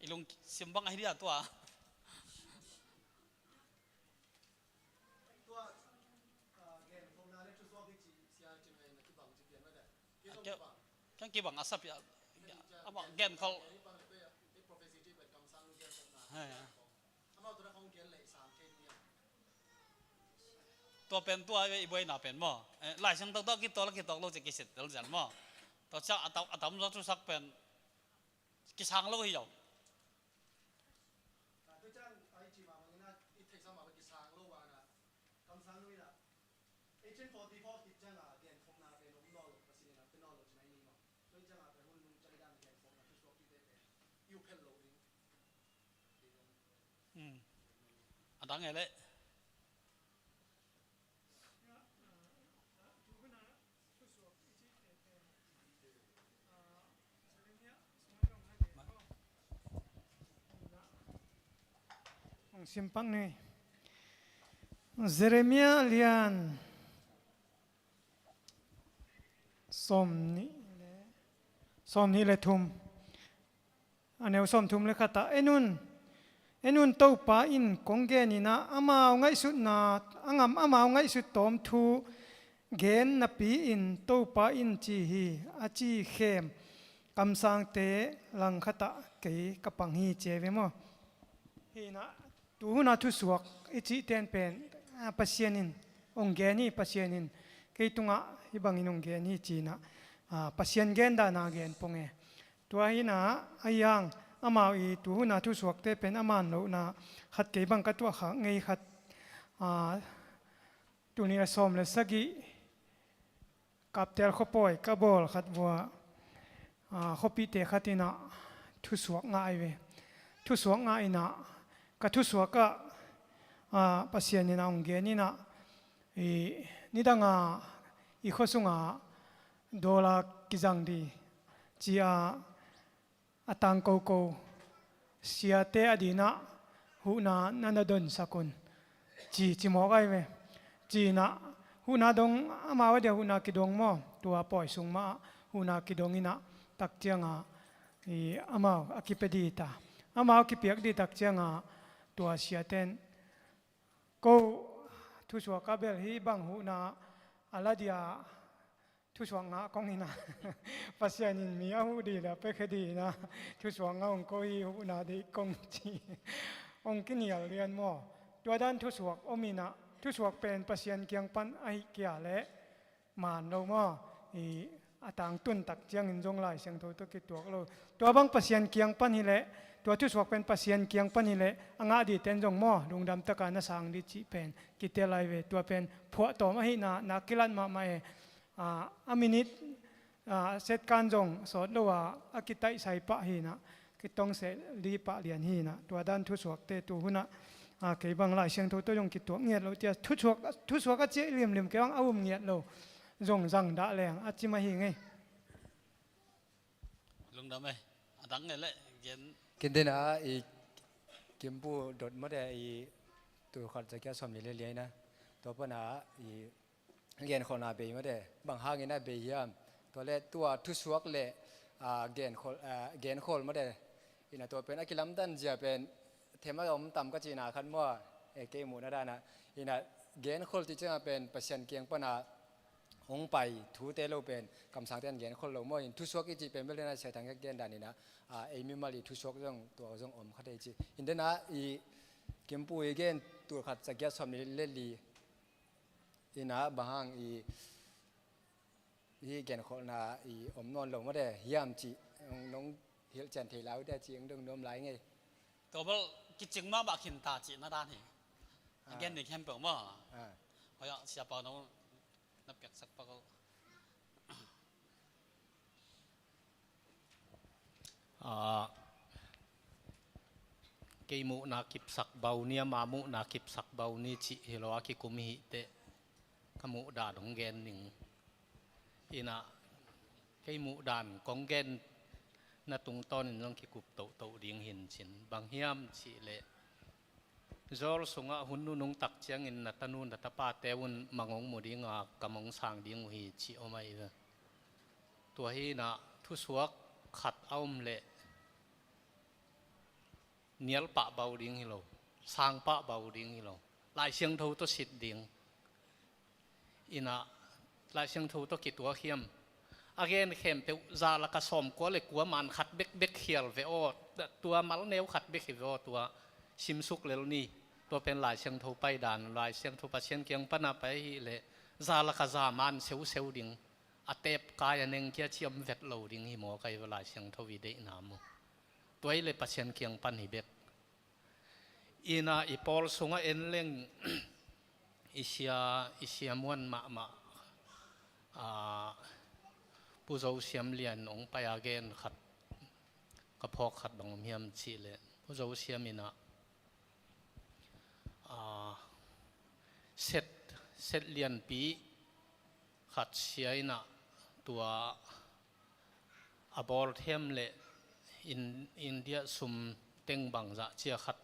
อีลุงซิมบังไอเดียตัวแค่กี่บังอาศัพยาอาบังเกนเขาตัวเป็นตัวไอ้บอยน่าเป็นมั้งหลายช่างต้องกี่ตัวแล้วกี่ตัวเราจะกี่สิทธิ์เราจะมั้งตัวเจ้าอาตมเราทุกสักเป็นกี่ช่างเราให้ยาวอันดังไงเลยsimpang ni Jeremia lian som ni le thum aneu som thum le khata enun to pa in kongge ni na amao ngai su na angam amao ngai su tom thu gen na pi in to pa in chi hi achi khem kam sang te lang khata ke kapang hi che ve mo hi na tu na thu suak ichi ten pen pasienin onggeni pasienin ke tunga ibangin onggeni chi na pasien gen da na gen ponge tua hi na ayang amao i tu na thu suak te pen aman lo na khat ke bang ka tua kha ngei khat tu ni som le sagi kap tel khopoi ka bol khat bua khopi te khatina thu suak nga ai ve thu suak nga ina ka thu suak ka pasien ni na ongge ni na ni danga i khosunga dola kijang di chia atang ko sia te adina hu na nanadon sakun chi mo kai ve chi na hu na dong ama wa de hu na kidong mo tua poi sung ma hu na kidong ina tak chianga ama akipedita ama akipiak di tak chianga tua sia ten ko thu suak ka bel hi bang hu na aladia thu suak nga kong ina pasian in mi hu di la pe khedi na thu suak nga ong ko hi hu na di kong chi ong kinial rian mo tua dan thu suak omina thu suak pen pasian kyang pan ai kya le man lo mo atang tun tak chiang in jong lai siang tho to ki tuak lo tua bang pasian kyang pan hi le tua thu suak pen pasien kyang pan hi le anga di ten jong mo lungdam taka na sang di chi pen ki te lai ve tua pen phua to ma hi na kilan ma mai a minute set kan jong so lo wa akitai sai pa hi na ki tong se li pa lian hi na tua dan thu suak te tu huna ke bang lai siang tho to jong ki tuak ngiat lo tia thu suak a che lim ke bang awum ngiat lo jong jang da leng a chi ma hi ngai ลุงดำไหมดังไงเลยเย็น กินได้นะอีกิมปูโดดมาได้อีตัวขัดจะแก้สมนี่เลี้ยนะตัวปัญหาอีเรียนคนอาเบยมาได้บางห้างน่าเบียมตัวเล็ตัวทุสวกเละเกณฑ์โคลมาได้อีน่ะตัวเป็นอากิลัมดันจะเป็นเทมาอมต่ำก็จีน่าขันมั่วเกมูน่าได้นะอีน่ะเกณฑ์โคลที่จะเป็นเปอร์เซ็นต์เกียงปัญหาองไปทูเตโลเป็นคำสั่งเตือนเกณฑ์คนเรามั่วอินทุสวกอีจีเป็นไม่ได้นะใช้ทางเกณฑ์ด้านนี้นะเอมิมาลีทุสวกเรื่องตัวเรื่องอมขัดได้จีอินเดนะอีกิมปูอีเกณฑ์ตัวขัดจะแก้สมนี่เล่นลีอีน่ะบางห้างอีเกณฑ์คนน่ะอีอมนอนลงมาได้ยามจีน้องเฮียจันทีแล้วได้จีงดึงน้มไหลไง ตัวบอลกิจงมาบักหินตาจีน่าด้านเหรอเกนนี่แคมเปิลมั้งเขาอยากเสียเปล่าน้องนับเก็บสักเปล่ากีมุนากิบสักเบาเนี่ยมามุนากิบสักเบานี่จิเฮโลอากิกุมิหิเตขมุดาดของเกนหนึ่งอีน่ะกีมุดานของเกนน่ะตรงต้นน้องกิกุบโตดิ่งหินฉินบางเฮียมจิเลจอลสงะหุ่นนุ่งตักเชียงอินนัตนูนนัตปาเตวุนมังงมุดิงากำมงสางดิ่งหิจิอไม่เลยตัวฮีน่ะทุสวกขัดเอามเลเนียลปะเบาดิ่งฮิโลสางปะเบาดิ่งฮิโลลายเชียงทูตัวสิทธิ์ดิ่งอิน่ะลายเชียงทูตัวกิตัวเขียมอาเกนเข้มเตจาละกสมกัวเลยกัวมันขัดเบกเขียลเวโอตัวมัลเนวขัดเบกเวโอตัวชิมสุกเลวนี่ตัวเป็นลายเชียงทูไปด่านลายเชียงทูปัเชียนเกียงปนาไปเลยจาละกจามันเซวดิ่งอเตปกายนึงเกี่ยเชียมเวทโลดิ่งหิโมไกเวลาเชียงทูวิเดนามุตัวเลยปัเชียนเกียงปันหิเบกอีน่าอีพอลสงเอ็นเล่งอิเชียมวนมาผู้เจ้าเสียมเลียนองไปอาเกนขัดกระพอกขัดบังเมียมชีเลผู้เจ้าเสียมินะเสร็จเลียนปีขัดเสียนะตัวอบอลเทมเลอินเดียซุมเต็งบังจะเชียขัด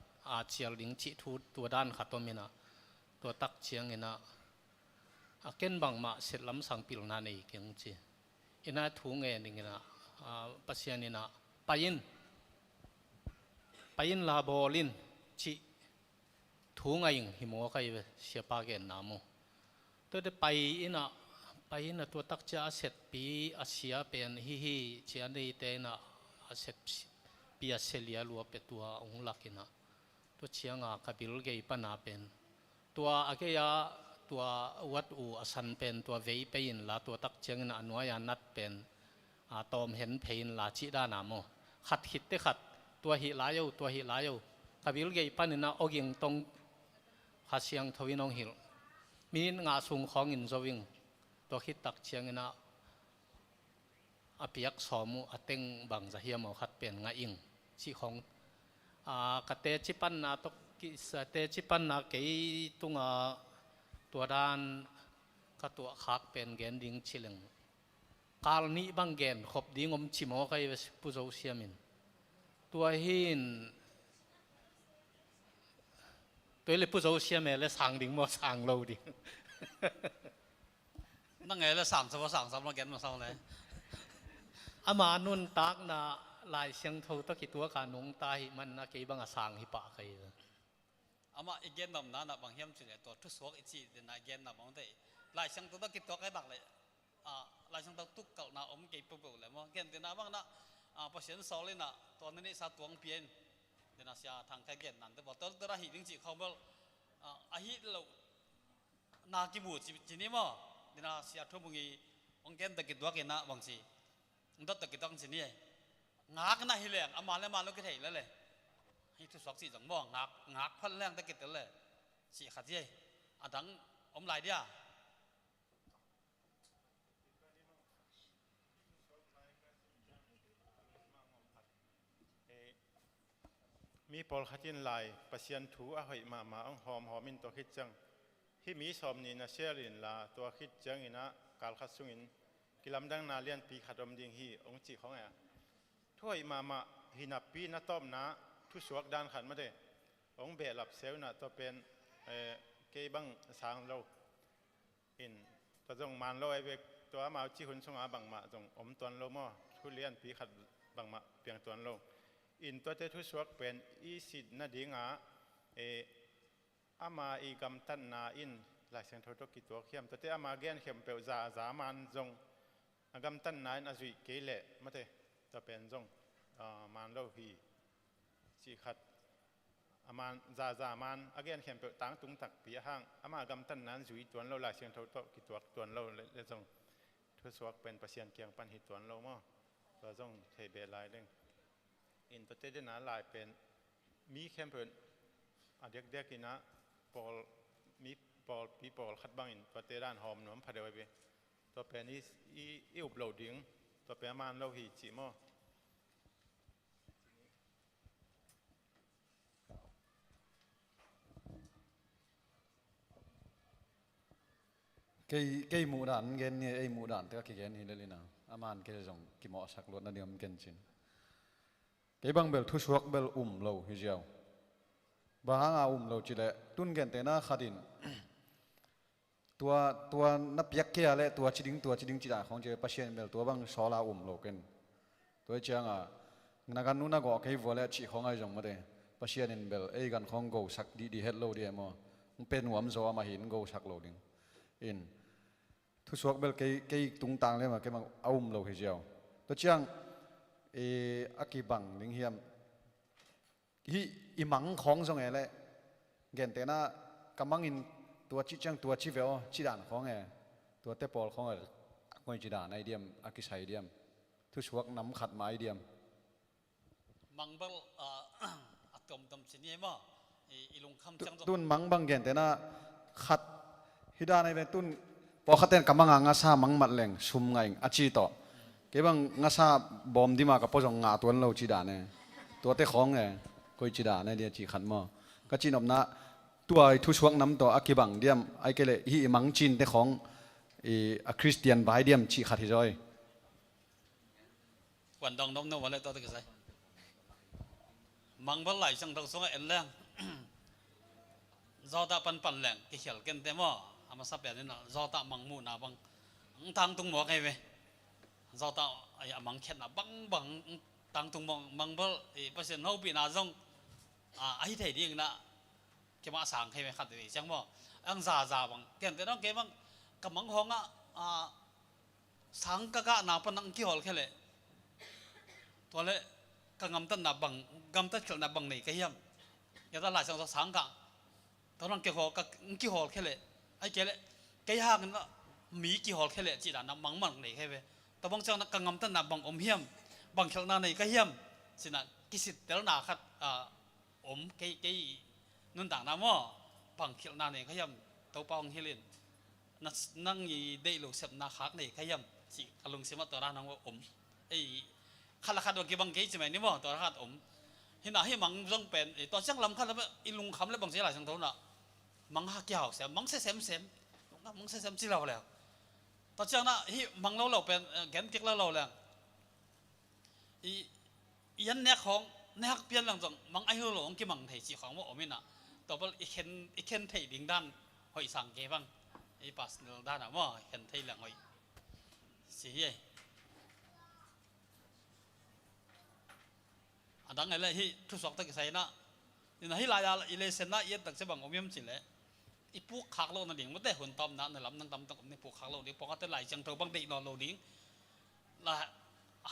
เชียลิงจิทูตัวด้านขัดตัวมินะตัวตักเชียงนะเกนบังมาเสร็จล้ำสังปิลนาในเกียงจีอินาทุ่งเงินนี่นะปัสยานินะไปยินลาบอลินจีทุ่งเงินหิมวกัยเสียปากเกนนามูตัวเด็กไปอินะตัวตักจะเสร็จปีอาเซียเป็นฮิเชียนในเตนะเสร็จปีอาเซียลัวเป็นตัวองค์ลักนะตัวเชียงกับบิลเกย์ปนาเป็นตัวอาเกียตัววัดอูอสันเป็นตัวเวย์เป็นละตัวตักเชียงน่ะนัวยานัดเป็นตอมเห็นเพนละจิดานาโมขัดหิดได้ขัดตัวหิลายตัวหิลายกับบิลเกย์ปันน่ะอกิงตรงขัดเชียงทวินองหิลมีงาสูงของอินโซวิงตัวหิดตักเชียงน่ะอภิยักษ์สอมุอเต็งบังจะเฮียมขัดเป็นงาอิงชีของกเตจิปันนาตกิสเตจิปันนาเกยตุงตัวด้านก็ตัวขักเป็นเกนดิ้งชิลงกาลนี้บางเกนขบดิ้งอมชิมอใครผู้เจ้าเสียมินตัวหินตัวเลยผู้เจ้าเสียมินเลยสั่งดิ้งมาสั่งเราดิ้งนั่งไงแล้วสั่งสบสั่งสำนักเกนมาสั่งเลยอามานุนตักนะลายเสียงทูตะกิตัวการนงตายมันนะเกี่ยบังสั่งหิปะใครอามาอีกเกนนำนั้นบางเฮียมจุดเลยตัวทุสวกอีจีเดินนายเกนนำบางทีลายเสียงตัวตะกิตัวใครบักเลยลายเสียงตัวตุกเก่านาอมเก็บปุ๊บเลยมั้งเกนเดินนายบ้างนะพอเสียงสองเลยนะตัวนี้สัตว์ตัวเปลี่ยนเดินนายเสียทางใครเกนนั่นแต่บอกตัวละหิถึงจีเขาบอกอาหิเรานากิบูจีนี่มั้งเดินนายเสียทุ่มงี้องเกนตะกิตัวเกนนะบางทีองตะกิตัวจีนี่งาขนาดหิเลงอามาแล้วมาแล้วก็เห็นแล้วเลยให้ทุกสองสี่จังม่วงงักพันแรงตะกิดเลยสี่ขัดเย่ดังอมไหลเดียมีปอลขัดยินลายปัสยันถูอาหอยมาอังหอมมินตัวคิดจังที่มีสอมนี่นะเชียรินลาตัวคิดจังอินะการขัดสุงินกิลำดังนาเลียนปีขัดอมดิงฮีองจีของไง ถ้วยมาหินับปีนัต้อมนะทุสวกด้านขันมาเดองเบลับเซลนะตัวเป็นเกยบังสางเราอินตัวจงมันเราไอเวกตัวมาจีหุ่นสงอาบังมาจงตัวนเราหม้อทุเรียนปีขัดบังมาเพียงตัวนเราอินตัวเตทุสวกเป็นอีสิดนาดีงาอามาอีกำตันนาอินหลายเสียงทศกิตัวเข้มตัวเตอามาเกนเข้มเปลวจามันจงกำตันนายอาจุยเกยเละมาเตตัวเป็นจงมันเราฮีสิขัดอามันจามันอาเกนเข้มเปลวตั้งตุงตักปีห้างอามากำตันนั้นจุยตัวเราหลายเสียงทศกิตัวตัวเราเลยจงทุสวกเป็นประเสียนเกียงปันหิตัวเรามั่งตัวจงเทเบลายเด้งอินตัวเตได้นาลายเป็นมีเข้มเปลวเด็กๆกินนะปอลมีปอลปีปอลขัดบังอินตัวเตด้านหอมหนุ่มพัดเอาไว้ไปตัวเป็นอีอุบเหลาดิ้งตัวเป็นมันเราหีจีมอcái mũ đạn gen như ấy mũ đạn tức cái gen như thế nào aman cái dòng cái mỏ sạc luôn là điều mình cần chín cái băng bel thu suak bel lâu hi jiao ba hang lâu chỉ lệ tun gen te na khadin tua nắp yak kia lệ tua chỉ đinh chỉ đã không chơi pasien bel tua băng xóa la lâu ken tua chiang nagan nu na go cái vô lệ chỉ không ai dòng mà đây pasien in bel ấy gan không go sạc đi hết lâu đi mà pen huam zo mà hin go sạc lâu đinh in thu suak bel cái tung tang le mà cái bằng lâu hi jiao tua chiang akibang ling hiam hi imang khong song ele gen te na kamang in tua chi chang tua chi veo chi dan khong e tua te pol khong e koi chi dan ai diam akisai diam thu suak nam khat mai diam mang bal tom sin ye ma ilung kham chang tun mang bang gen te na khat hidan ai ve tun po khaten kamang anga sa mang mat leng sum ngai achi to cái bằng ngã sa bom đi mà cái bao giờ ngã tuấn lâu chỉ đàn này tua té khóng này coi chỉ đàn này đi chỉ khăn mà cái chỉ nằm na tua ai thu xuống nắm to cái bằng điểm ai cái lệ hi mắng chín té khóng Christian bài điểm chỉ khát thì rồi quan đồng nông nông vậy tôi cái gì mang bal lại chẳng đâu xuống em leng do ta pan leng cái hiểu cái thế mà ama sắp về nên là do ta mang mù nào bằng thang tung mỏ cái về do tạo ai mang khen là băng tăng tung mang bal bây giờ hậu bị nào giống ai thấy đi na cái mà sáng hay khát thì chẳng mà ăn già bằng khen thế đó cái bằng cầm mang hong sáng cả nào pan ăn kia cái lệตัวเละกังตันนับบังกังตันเขียนนับบังนี่ก็เยี่ยมอย่าตลาดสังสารกะตอนนั้นเกี่ยวกับกี่หอลแค่เละไอ้เกี่ยเละกี่ห้างนั่นมีกี่หอลแค่เละจีด่านับมังมันนี่แค่เว้แต่บางจังนักกังตันนับบังอมเยี่ยมบังเขียนนานี่ก็เยี่ยมสินะกิสิตเตลนาขัดอมกี่นุ่นต่างน้ำว่าบังเขียนนานี่ก็เยี่ยมตัวปองเฮลินนั่งยีได้หลุดเสพนาคักนี่ก็เยี่ยมสิอารมณ์เสียมาตัวร้านนั่งว่าอมไอ้ขัดละขัดว่ากี่บางกี่ใช่ไหมนี่บ่ตัวขัดอมเห็นหน้าให้มังต้องเป็นตัวช่างลำขัดแล้วอีลุงคำแล้วบางสิ่งหลายช่างทุนอ่ะมังหักเกี่ยวเสียมังเสียมังเสียที่เราแล้วตัวช่างน่ะให้มังเราเป็นแกนจิกเราแล้วอียันเนื้อของเนื้อเปลี่ยนหลังจากมังไอ้เราหลงกี่มังไทยจีของว่าอมิน่ะตัวเป็นอีเข็นไทยดิ่งด้านหอยสังเกบังอีปัสเนลด้านอ่ะว่าเข็นไทยหลังหอยสิอันนั้นไงเลยที่ทุกสองตะกี้ใส่นะนี่นะที่ลายอิเลเซนนะเย็ดตักเสบังอมยมจิเลยอีพวกขากโลนั่นเองไม่ได้หุ่นตอมนะในลำนั่งตอมตะกนี่พวกขากโลนี่พวกก็ได้ไหลจังเธอบางทีนอนโลดิ้งละ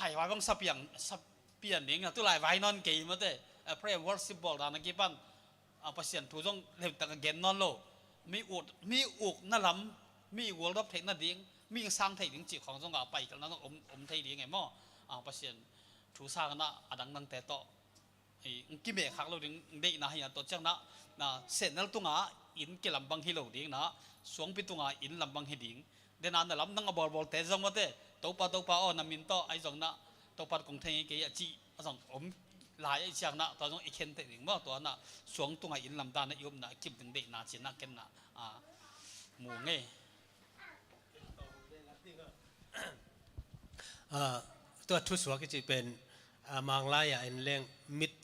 หายไว้บางสับเปลี่ยนดิ้งตัวไหลไว้นอนกี่มาได้เพราะวอร์ซิบอลด้านนักกีฬาเปอร์เซ็นต์ทุกช่องเล็บตะกี้เกนนอนโลมีอุกนั่นลำมีวัวรบเทคนั่นดิ้งมีสร้างไทยดิ้งจีของช่องไปกันแล้วต้องอมไทยดิ้งไงมั่วเปอร์เซ็นต์ทุกสร้างนะอดังนั่งแต่ต่อกิเมฆเราดิ้งได้นะเฮียตัวจังนะเสร็จแล้วตัวงาอินกิลำบังฮิโลดิ้งนะสวงปิตัวงาอินลำบังฮิดิ้งเดินนั่นลำนั่งบอลแต่จังว่าเต้ตัวปานามินโตไอจังนะตัวปัดกงเทงเกียจีจังอมหลายจังนะตัวจังอีเคนเตดิ้งว่าตัวน่ะสวงตัวงาอินลำดานยุบนะกิบถึงเด็กนะจีน่าเก็นนะหมู่เงี้ยตัวทุสวก็จะเป็น มางไล่เอ็นเลี้ยงมิด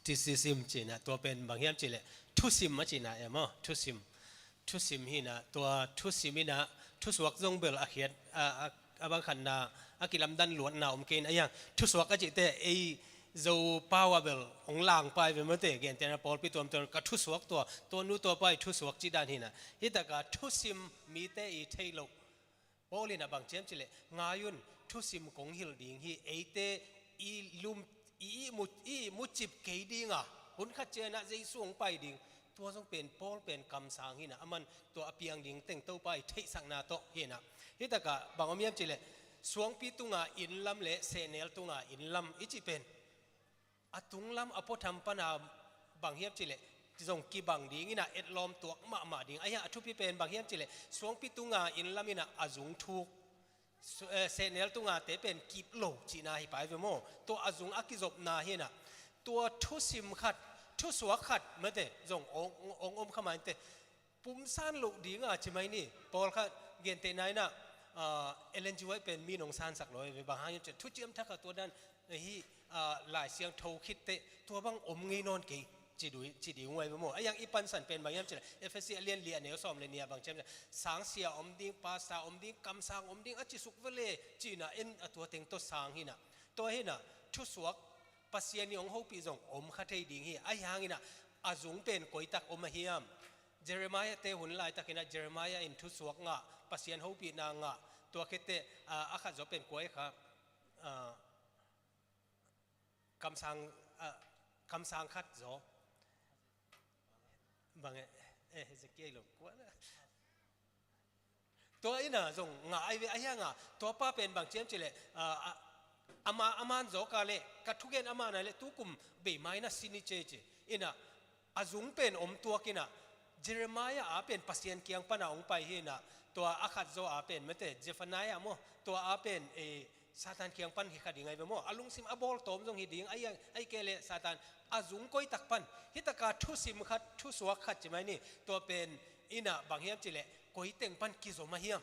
ติซิมจีนะตัวเป็นบางอย่างจีเลยทุสิมมาจีนะมั้งทุสิมฮีนะตัวทุสิมินะทุสวกจงเบลอาเขียดบางขันนะอากิลำดันหลวนนะกินอะไรอย่างทุสวกก็จีเตไอจะป้าวเบลองล่างไปเป็นเมื่อเตะเกินแต่นะพอปีตัวก็ทุสวกตัวนู้ตัวไปทุสวกจีด้านฮีนะฮิตากาทุสิมมีเตอีเทโลพอลินะบางเจมจีเลยงายุนทุสิมกงฮิลดิงฮีเอเตอีลุมมุจิบเกดิงอ่ะหุ่นขัดเจนะใจส่วงไปดิงตัวต้องเป็นพอลเป็นคำสั่งฮีนะมันตัวอภิยังดิงเต็งเต้าไปเทสังนาโตฮีนะฮิตากาบางอมียมจีเลยสวงปีตุงอ่ะอินลำเละเซเนลตุงอ่ะอินลำอิจิเป็นอตุงลำอพอทำปนาบางเฮียมจีเลยจงกีบังดิงนะเอ็ดลอมตัวมาดิงไอ้ยะทุพีเป็นบางเฮียมจีเลยสวงปีตุงอ่ะอินลำนะอาจุงทุกเซเนลตุงอาเตเป็นกีบโลจีนาฮิไปเวโมตัวอาจุงอากิจบนาเฮนะตัวทุสิมขัดทุสวกขัดเมื่อเตจงองอมขมายเตปุ่มสั้นโลดีงาใช่ไหมนี่พอขัดเกียนเตนายนะเอเลนจิไว้เป็นมีนงสั้นสักหน่อยบางฮายังจะทุจิมทักตัวนั้นฮีหลายเสียงโทคิดเตตัวบางอมงีนอนกี่จีดีงวยไปหมดไอ้ยังอีปันสันเป็นบางอย่างเช่นเอฟซีเลียนเนี่ยซ้อมเลียนบางเช่นสังเสียอมดิ้งภาษาอมดิ้งคำสั่งอมดิ้งอจิสุกเวลจีน่ะเอ็นตัวเต็งตัวสังหิน่ะตัวหิน่ะทุสวกปัสยานิองเขาปีจงอมขัดให้ดิ้งหิไอ้ยังหิน่ะอาจุงเป็นกอยตักอมเฮียมเจเรมายเตหุ่นลายตักหิน่ะเจเรมายอินทุสวกงะปัสยานเขาปีนางะตัวคิดเตอาขัดจะเป็นกอยครับคำสั่งขัดจะบางจะเกี่ยวกับว่าตัวนี้นะจงงาไอ้ยังอ่ะตัวป้าเป็นบางเจ้าจีเลยอามันโจกาเลกัทุกเย็นอามันอะไรทุกุมเบย์ไม่น่ะสินิเจจีอินะอาจุงเป็นอมตัวกินะเจเรมายาเป็นปัสยันเกียงปนาองไปเฮนะตัวอาคัดโจอาเป็นไม่แต่เจฟนายาโมตัวอาเป็นซาตานเกียงปันฮิคดีไงไปโมอาลุงซิมอาบอลตอมจงฮิดิงไอ้ยังไอ้เกเลซาตานอาจุงก้อยตักปันฮิตากาทุสิมขัดทุสวกขัดใช่ไหมนี่ตัวเป็นอินะบางเฮียมจีเลก้อยเต็งปันกิโซมาเฮียม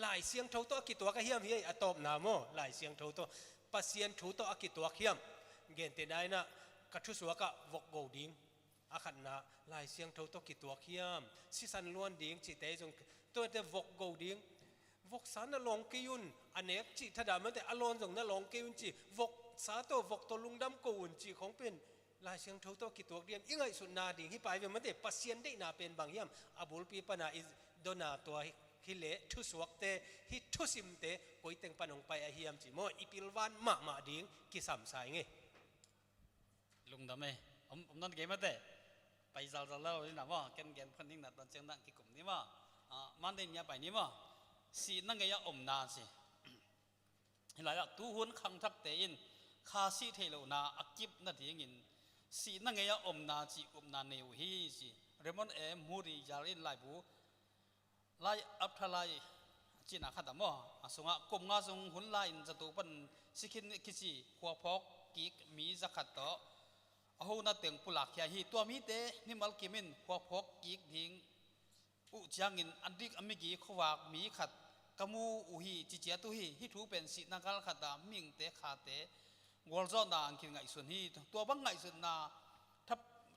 หลายเสียงเท่าตัวกิตัวก็เฮียมเฮียอะตอมนาโมหลายเสียงเท่าตัวปัสยันถูตัวกิตัวเฮียมเกณฑ์เตนายนะกัทุสวกะวกโกดิงอาขัดนะหลายเสียงเท่าตัวกิตัวเฮียมสิสันล้วนดิงจีเตจงตัวเตวกโกดิงวกสารนลงกิยุนอันเนกจีถ้าด่ามันแต่อารมณ์จงนลงกิยุนจีวกสาตัววกตัวลุงดำกูนจีของเป็นลายเสียงเท่าตัวกิตัวเดียมยังไงสุดนาดิ่งที่ไปเป็นมันแต่ปัสยันได้นาเป็นบางอย่างอบุลปีปนาอิโดนาตัวฮิเลทุสวกเตฮิทุสิมเตกอยเต็งปนองไปอาเฮียมจีโมอีพิลวันมาดิ่งกิสามสายไงลุงดำไหมผมนั่นเกมมาแต่ไปเจ้าเล่านี่นะว่าแกนคนนี้นะตอนเจ้านั่งกี่กลุ่มนี่ว่ามันเดินยาไปนี่ว่าสีนั่งไงยาอมนาสิเห็นไรล่ะตู้หุ่นคังทักเตยินคาซีเทโลนาอักกิบนาทียินสีนั่งไงยาอมนาจีอมนาเนวฮีสิเรมอนมูริยาลินไลบูไลอัพทลายจีน่าขัดมั่วสงะกลมงาสงหุ่นไลน์จะตัวเป็นสิคินกิจิหัวพกกิกมีจะขัดต่อเอาหน้าเตียงปุลักยาฮีตัวมีเตนี่มัลกิมินหัวพกกิกทิ้งอุจางินอันดิกอเมกีขวากมีขัดกมูอุฮีจิเจตุฮีฮิทูเป็นสินักขัดดามิงเตขาเตวอลจอนาอันคิดไงส่วนฮีตัวบังไงส่วนนา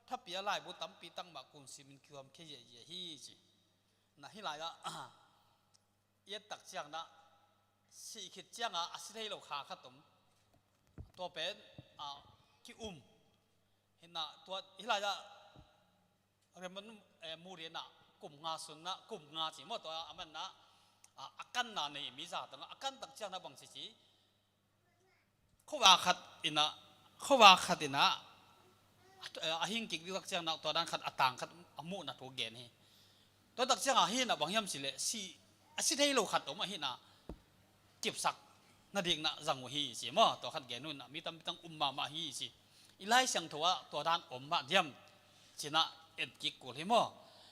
ถ้าเปียไลบุตัมปีตั้งมากุนซิมินคิวมเคเยเยฮีจีน่ะฮิไลละเย็ดตักเจียงนะสีขิดเจียงอาศิเทโลขาขัดตุมตัวเป็นคิเห็นนะตัวฮิไลละเรมันมูเรียนะกลุ่มงาสุนนะกลุ่มงาจีมอตัวมันนะอากันนาในมิจาตังอากันตักเจียงนะบางสิเขาว่าขัดอินะเขาว่าขัดอินะหิงกิกตักเจียงนะตัวนั้นขัดต่างขัดอมุนะตัวเกณฑ์นี่ตัวตักเจียงหินะบางยามสิเลสิอาศิเทโลขัดตัวมาหินะเก็บสักนาดิ่งนะจังวะฮีสิมอตัวขัดเกณฑ์นู่นนะมีตั้งมาฮีสิอีไลเสียงตัวตัวด้านมาเดียมสินะเอ็ดกิกกูเลยมอ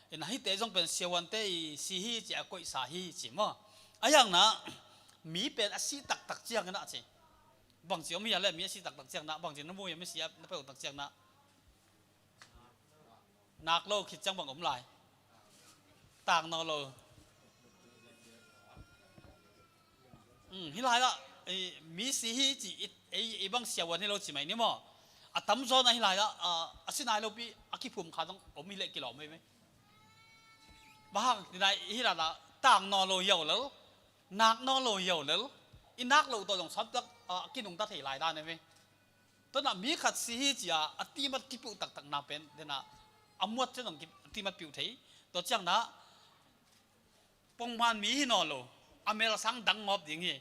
เห็นให้เตจงเป็นเสียวันเตสีฮีจะก้อยสาฮีสิมอไอ้ยังนะมีเป็นอาศิตักเจียงนะสิบางสิ่งมีอะไรมีอาศิตักเจียงนะบางสิ่งน้ำมูยังไม่เสียน้ำเปล่าตักเจียงนะนักโลคิดจังบังอมลายต่างนอโลฮิไลละ มีสีจีไอ้บางเสียวันให้เราจีไหมนี่มั้งอะตั้มโซนอะไรละสินายเราปีอากิภูมิขาต้องผมมีเล็กกิโลไหมบ้างนี่นายที่ละต่างนอโลเยอะแล้วนักนอโลเยอะแล้วอินักเราตัวต้องซับตักกินหงตัดเหลายได้ไหมตอนนั้นมีขัดสีจีอะตีมันกิปุตักนาเป็นเดน่ะอมวดจะต้องตีมันปิวเทตัวจังนะปงมันมีหินอโลอเมริกันดังงอบอย่างงี้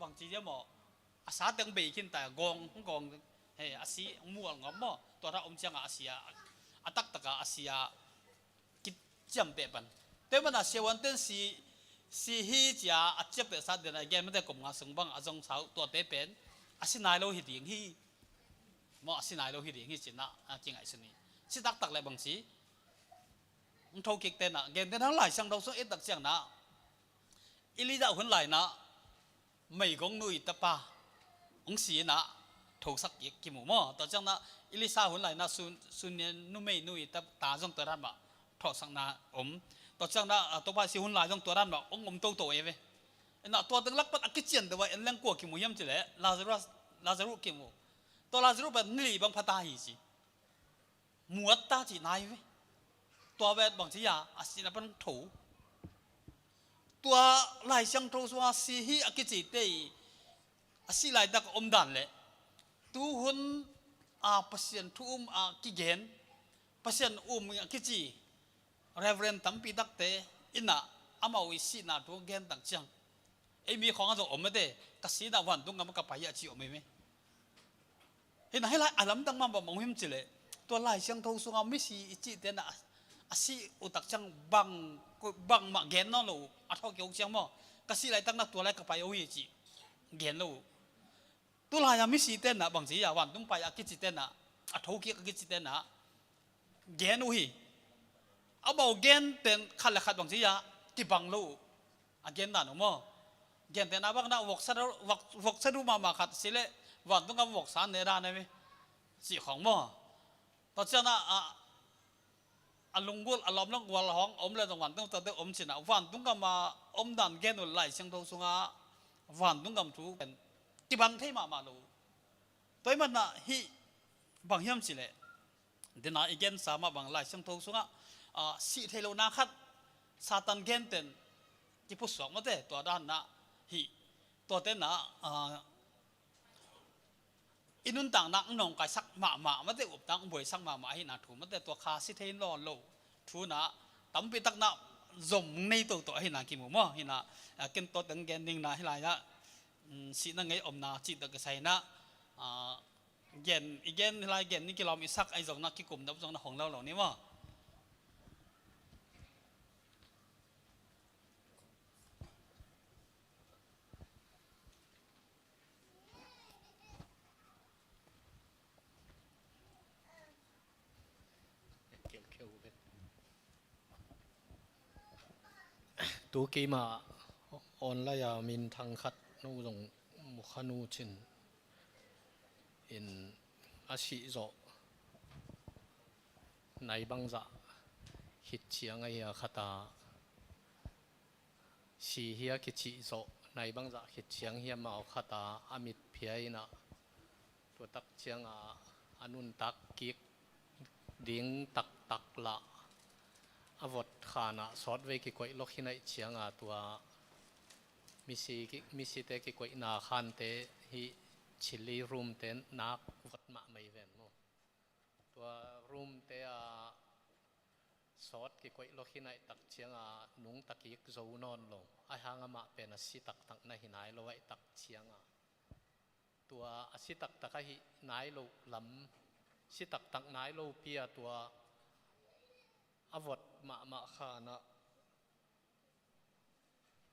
บางทีจะบอกอาสาดังเบยกินแต่กองเฮ้อาศีมัวงอบมั้งตัวเราจังอาเซียตักอาเซียกิจำเป็นปันแต่มันอาเซียวันเต้นสีฮีจ้าอาเจ็บเป็นสัตว์เดินอะไรไม่ได้กลุ่มงานสงบังอาจงสาวตัวเตเป็นอาศินายเราหิดิงฮีมั้งอาศินายเราหิดิงฮีจีน่ะจริงไอ้สินี่สิตักเลยบางทีมันทุกข์เต้นน่ะเกณฑ์เต้นทั้งหลายช่างเราส่งตักช่างน่ะอิลิดาคนหลายน่ะไม่กงนุยตะปาองสีน่ะถูกสักกี่หมู่มั้งต่อจากน่ะอิลิซาคนหลายน่ะสุนเนียนุไม่นุยตะตาจงตัวนั้นบ่ถอดสักน่ะต่อจากน่ะตัวป้าสิคนหลายจงตัวนั้นบ่ตัวเอเว่น่ะตัวตึงลักปัดอักเจียนแต่ว่าเอ็นเล่งกัวกี่หมู่ย่ำจีเล่ลาซารุกี่หมู่ตัวลาซารุเป็นนี่บางพัตตาหิจีหมวดตาจีนายเว้ตัวเวทบางทีอาศินับเป็นถูตัวลายช่างทูสว่าสีฮีอากิจิเตยอาศิลายดักดันเลยตัวหุ่นพัศยันทุ่มกิเกนพัศยันอากิจิเรเวรนตั้มปีดักเตอินะอามาวิสีนาตัวเกนดักจังมีของอาจจะไม่ได้กษีดาวันตุงกับไปอาชีพไม่เห็นให้ลายอารมณ์ตั้งมาบอกมองเห็นจิเลยตัวลายช่างทูสว่าไม่สีจิเตนะอาศิอุตักจังบังมาเกนนั่นลูอาทอกเกี่ยวจังมั้งกษีลายตั้งนักตัวลายกับไปเอาอีจีเกนลูตัวลายไม่สีเต้นนะบางทีวันตุงไปอากิจิเต้นนะอาทอกเกี่ยวอากิจิเต้นนะเกนลูฮีเอาบอกเกนเต้นขัดละขัดบางทีที่บังลูอาเกนนั่นหนูมั้งเกนเต้นนะบางนะวกสะดุมาขัดสิเลวันตุงกับวกสารเนราเนี่ยมั้ยสีของมั้งตอนเช้านะอันลุงกุลอันล้อมลังวัวห้องเลยตรงวันต้องตัวสินะวันต้องกับมาดันแกนุไล่เชียงทงสุงาวันต้องกับถูเป็นที่บางที่มาลูตัวมันน่ะฮีบางเฮียมสิเลยเดี๋ยวน่ะอีกแกนสามารถบางไล่เชียงทงสุงาสิเทโลนาคัดซาตันแกนเต็นที่ผู้สองมาเตะตัวด้านน่ะฮีตัวเต็นน่ะอินุนต่างนักนองกายสักมาไม่ได้อุบตั้งบวยสักมาให้นาถูไม่ได้ตัวคาสิเทนรอโลทูนะตั้มไปตักนะจมในตัวให้นากิมุมั้งให้นาเกินตัวตั้งแกนนิ่งนะให้ไรนะสินั่งไงอมนาจิตตะกใส่นะเกนอีเกนให้ไรเกนนี่กิโลมิสักไอ้จงนักกิกุมดับจงนักของเราเหล่านี้มั้งตัวกีมาออนไลน์มินทางขัดนู่งมุขนูชินอินอาชีโจในบางจะคิดเชียงไอ้ขัดตาสีเฮียคิดชีโจในบางจะคิดเชียงเฮียมาเอาขัดตาอามิดเพียนะตัวตักเชียงอนุนตักกิกดิ้งตักละอวดขานะสอดไว้กี่กวยล็อกที่ไหนเชียงตัวมิสิเตกี่กวยนาคันเตฮิชิลีรูมเตนนักวัดมาไม่เว้นมั้งตัวรูมเตสอดกี่กวยล็อกที่ไหนตักเชียงนุ่งตักกิกโจนอนลงไอหางมาเป็นสิตักในหินายเราไว้ตักเชียงตัวสิตักหินายเราลำสิตักนายเราเปียตัวอวดมาขานะ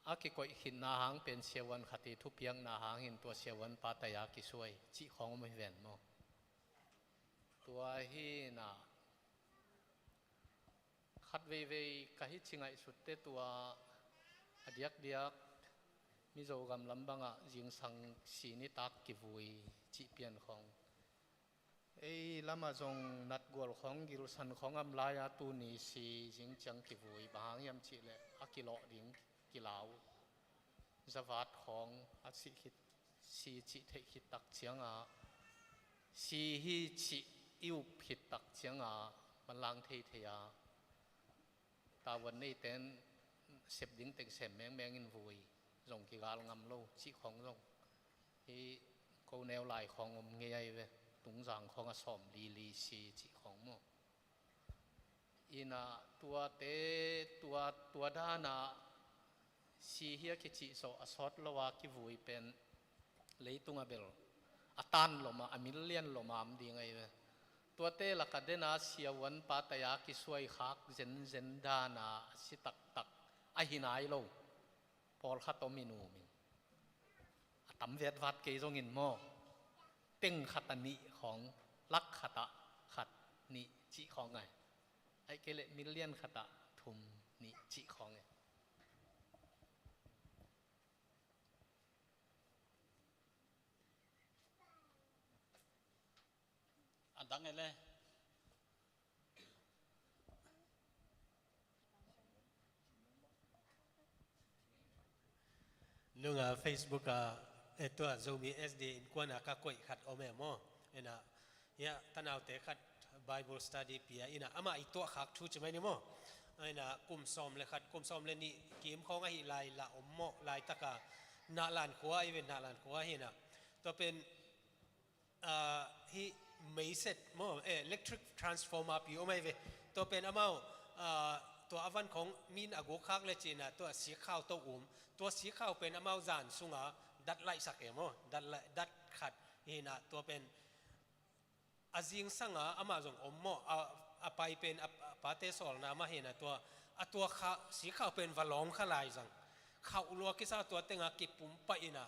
อากิกวยหินนาหางเป็นเชวันขัติทุเพียงนาหางหินตัวเชวันปาตยากิสวยจีของไม่เว้นมั้งตัวฮีน่ะขัดเวกะฮิชิงไอสุดเตตัวเดียกมิโซกำลำบังยิงสังสีนิตักกิวุยจีเปียนของลำมาจงนัดกวลของกิรุสันของอำลายตูนีสีจิงจังกิวุยบางยามจีเลอากิโลดิ้งกิลาว สวัสดของอาศิคิดสีจิเทคิดตักเชียงสีฮิจิอิวผิดตักเชียงมันลังเทียตาวันนี้เต้นเสพดิ้งเต็งเสพแมงอินวุยลงกี่กาลงำโลจิของลงที่เขาแนวไหลของอมเงยเวตุงจางของอสมลีสีจิของโมอินาตัวด้านาสีเฮียคิจิโซอสอดละวากิวุยเป็นเลยตุงอเบลอตันลมาอมิลเลียนลมามดีไงเวตัวเตลักเดนาเสียวันปาตยากิสวยคักเจนดานาสิตักอหินายโลพอลขัดตมินูมินตำเวทวัดเกยจงอินโมเต็งขัตนิของลักขัดนิจิของไงไอเกเลมิลเลียนขัตทุมนิจิของไงอันดังไงเลยนุ่งFacebook ตัวโซมี SD อินกวนก็คุยขัดโอเมโมเอ็นะเนี่ยท่านเอาแต่ขัด Bible Study ปีอินะอามาอีตัวขัดทุจไม่นี่โมเอ็นะกุมซ้อมเลยขัดกุมซ้อมเลยนี่เกมของไอ้ลายละอมโมลายตะกานาลานขัวอีเวนนาลานขัวเห็นะตัวเป็นที่ไม่เสร็จโมelectric transformer ปีโอไม่เวตัวเป็นอามาตัวอวันของมีนอโกคักเลยจีน่ะตัวสีขาวตัวตัวสีขาวเป็นอมาจานสุงาดัดไล่สักเอโมดัดขัดเห็นนะตัวเป็นอาจิงสังอามาจงอมโมไปเป็นปาเตสอลนามาเห็นนะตัวสีขาวเป็นวลองขลายจังข้าวลัวกิซาตัวเต็งกิปุ่มไปนะ